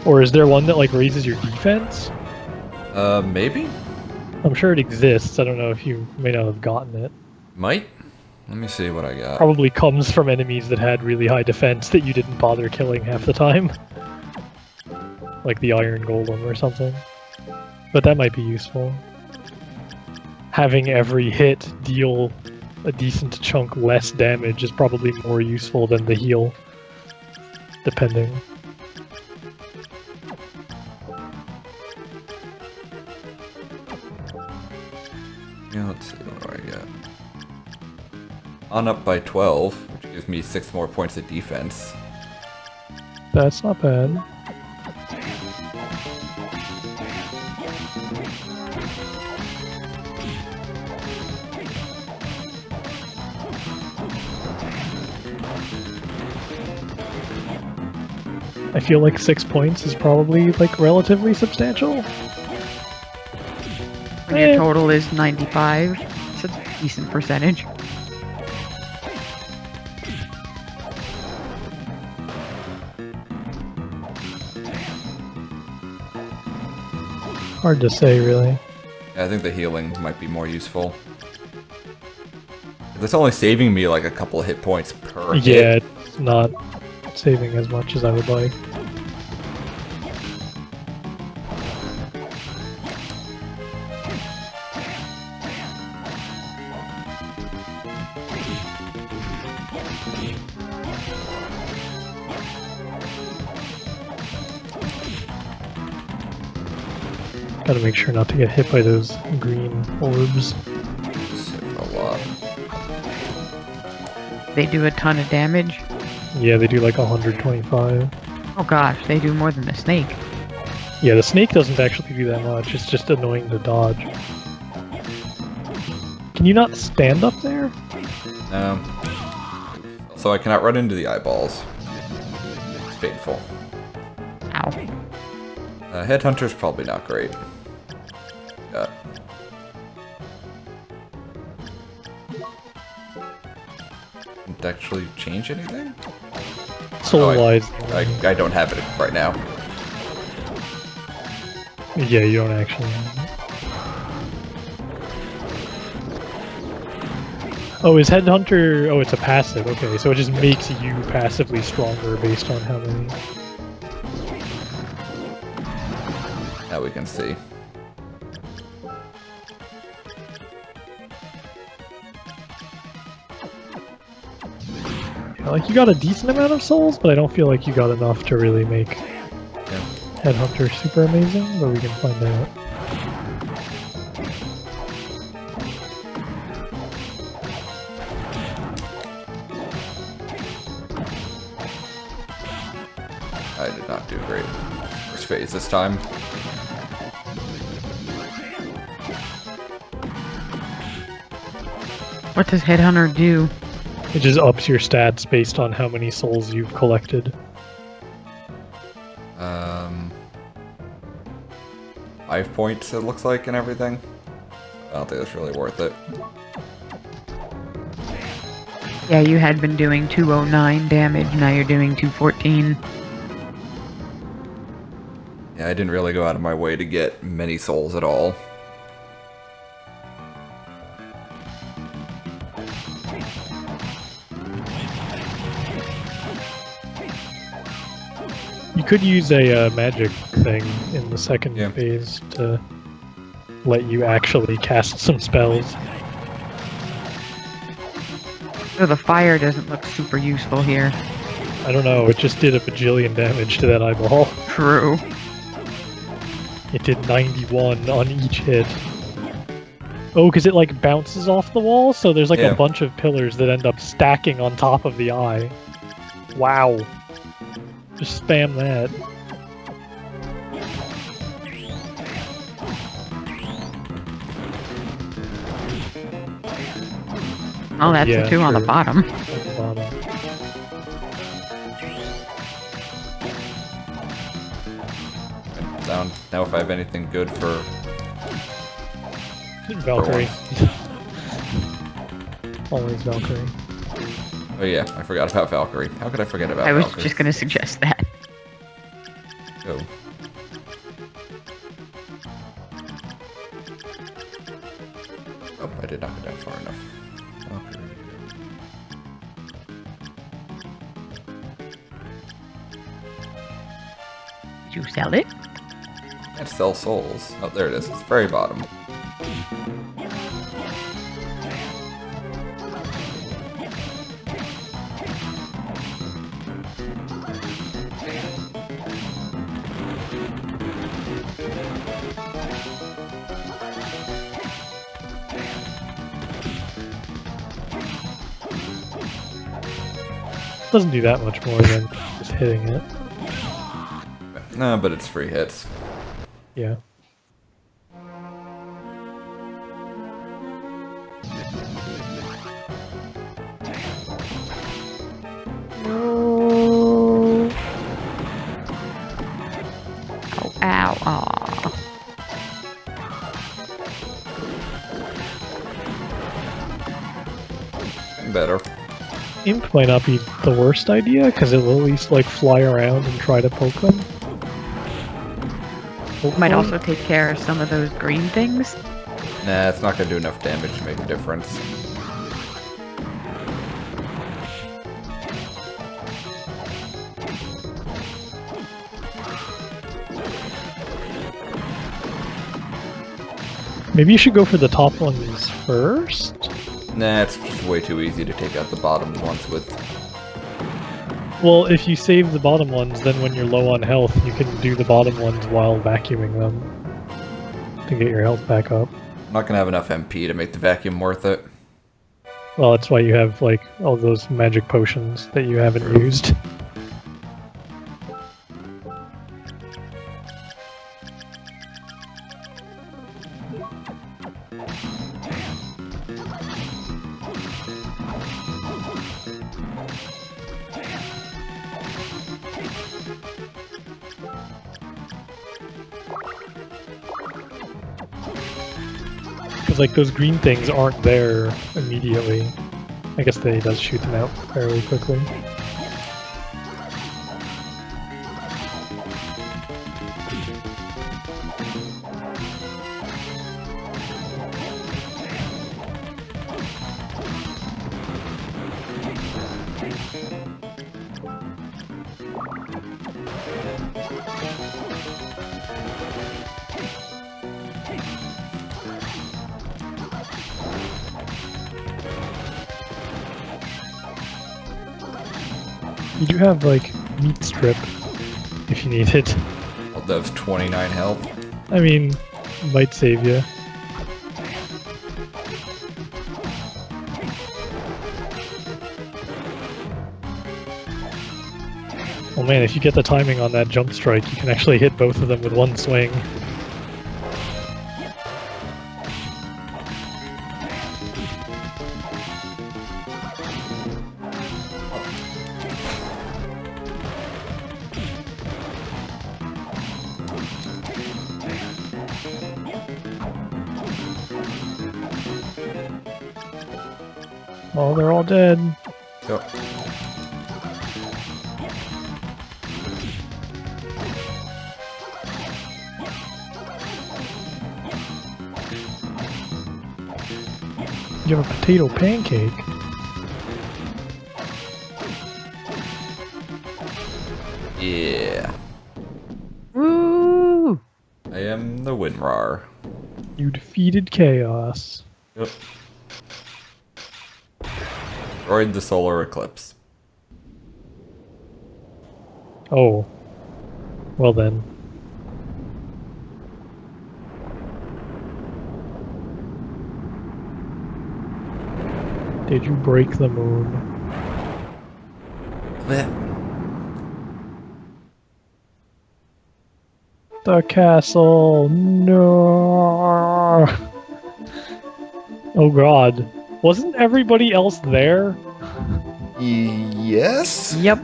Or is there one that, like, raises your defense? Maybe? I'm sure it exists. I don't know if you may not have gotten it. Might? Let me see what I got. Probably comes from enemies that had really high defense that you didn't bother killing half the time. Like the Iron Golem or something. But that might be useful. Having every hit deal a decent chunk less damage is probably more useful than the heal. Depending. Yeah, let's see what do I got. On up by 12, which gives me 6 more points of defense. That's not bad. I feel like 6 points is probably, like, relatively substantial. When your total is 95, it's a decent percentage. Hard to say, really. Yeah, I think the healing might be more useful. It's only saving me like a couple of hit points per hit. Yeah, it's not saving as much as I would like. Gotta make sure not to get hit by those green orbs. Just hit for a lot. They do a ton of damage. Yeah, they do like 125. Oh gosh, they do more than the snake. Yeah, the snake doesn't actually do that much. It's just annoying to dodge. Can you not stand up there? So I cannot run into the eyeballs. It's painful. Ow. Headhunter's probably not great. Didn't actually change anything? Soul-wise. I don't have it right now. Yeah, you don't actually. Oh, is Headhunter... Oh, it's a passive. Okay, so it just makes you passively stronger based on how many... Now we can see. Yeah, like, you got a decent amount of souls, but I don't feel like you got enough to really make Headhunter super amazing, but we can find out. I did not do great. First phase this time. What does Headhunter do? It just ups your stats based on how many souls you've collected. 5 points it looks like and everything. I don't think that's really worth it. Yeah, you had been doing 209 damage, now you're doing 214. Yeah, I didn't really go out of my way to get many souls at all. You could use a magic thing in the second Yeah. phase to let you actually cast some spells. So the fire doesn't look super useful here. I don't know, it just did a bajillion damage to that eyeball. True. It did 91 on each hit. Oh, because it like bounces off the wall, so there's like Yeah. a bunch of pillars that end up stacking on top of the eye. Wow. Just spam that. Oh, that's Yeah, a 2 on the sure. bottom. At the bottom. I don't know if I have anything good for... Valkyrie. Always Valkyrie. Oh yeah, I forgot about Valkyrie. How could I forget about I was Valkyrie? just gonna suggest that. Oh. Oh, I did not go down far enough. Valkyrie. Did you sell it? Can't sell souls. Oh, there it is. It's very bottom. Doesn't do that much more than just hitting it. No, but it's free hits. Yeah. No. Ow, ow, aw. Better. Imp might not be the worst idea, because it will at least like fly around and try to poke them. Might Hopefully. also take care of some of those green things. Nah, it's not gonna do enough damage to make a difference. Maybe you should go for the top ones first? Nah, it's just way too easy to take out the bottom ones with... Well, if you save the bottom ones, then when you're low on health, you can do the bottom ones while vacuuming them to get your health back up. I'm not gonna have enough MP to make the vacuum worth it. Well, that's why you have like all those magic potions that you haven't used. Because like those green things aren't there immediately. I guess they does shoot them out fairly quickly. You do have like meat strip if you need it. Well, that's 29 health. I mean, might save you. Oh man, if you get the timing on that jump strike, you can actually hit both of them with one swing. Oh, they're all dead. Yep. You have a potato pancake. Yeah. Woo! I am the Winrar. You defeated Chaos. Yep. Destroyed the solar eclipse. Oh. Well then. Did you break the moon? Blech. The castle! No! Oh god. Wasn't everybody else there? Yes? Yep.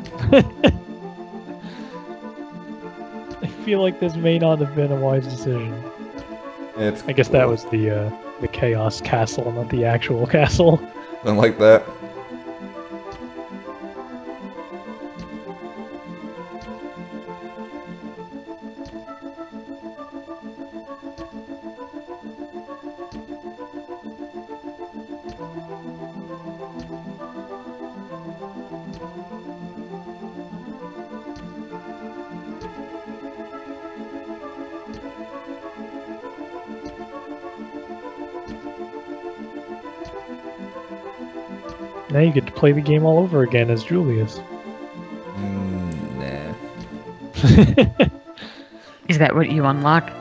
I feel like this may not have been a wise decision. It's I guess that was the Chaos Castle, not the actual castle. something like that. Now you get to play the game all over again as Julius. Nah. Is that what you unlock?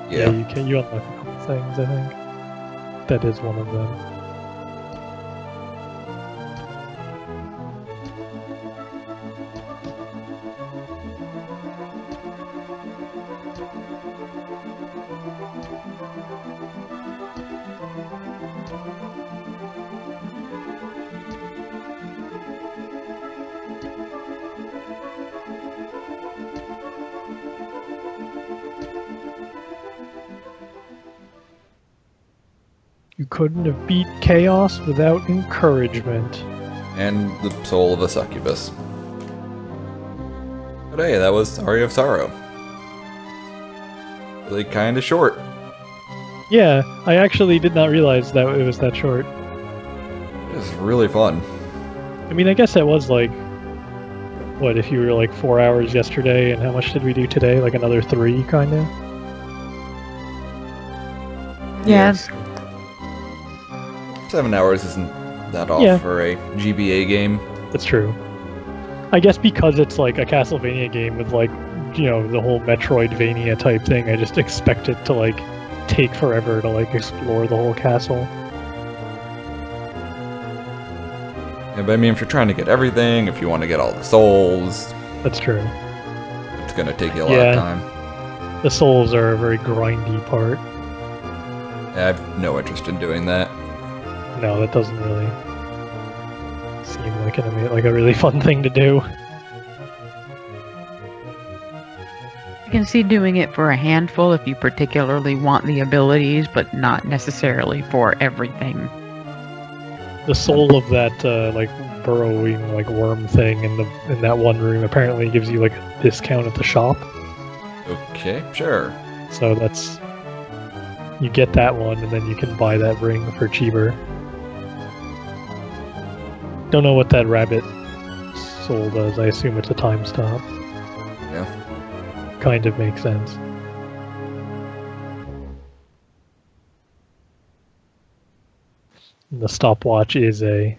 Yeah. You unlock a couple things, I think. That is one of them. You couldn't have beat Chaos without encouragement. And the soul of a succubus. But hey, that was Aria of Sorrow. Really kinda short. Yeah, I actually did not realize that it was that short. It was really fun. I mean, I guess it was like, what, if you were like 4 hours yesterday, and how much did we do today? Like another 3, kinda? Yeah. 7 hours isn't that off Yeah. for a GBA game. That's true. I guess because it's like a Castlevania game with like, you know, the whole Metroidvania type thing, I just expect it to like take forever to like explore the whole castle. Yeah, but I mean, if you're trying to get everything, if you want to get all the souls, That's true. it's gonna take you a lot of time. The souls are a very grindy part. Yeah, I have no interest in doing that. No, that doesn't really seem like a really fun thing to do. You can see doing it for a handful if you particularly want the abilities, but not necessarily for everything. The soul of that burrowing worm thing in that one room apparently gives you like a discount at the shop. Okay, sure. So you get that one and then you can buy that ring for cheaper. Don't know what that rabbit soul does. I assume it's a time stop. Yeah. Kind of makes sense. The stopwatch is a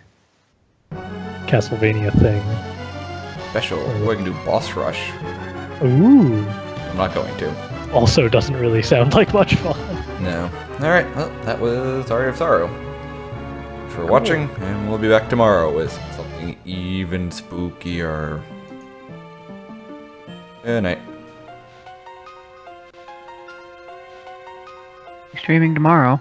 Castlevania thing. Special. We can do boss rush. Ooh. I'm not going to. Also doesn't really sound like much fun. No. Alright, well, that was Aria of Sorrow. For watching, and we'll be back tomorrow with something even spookier. Good night. Streaming tomorrow.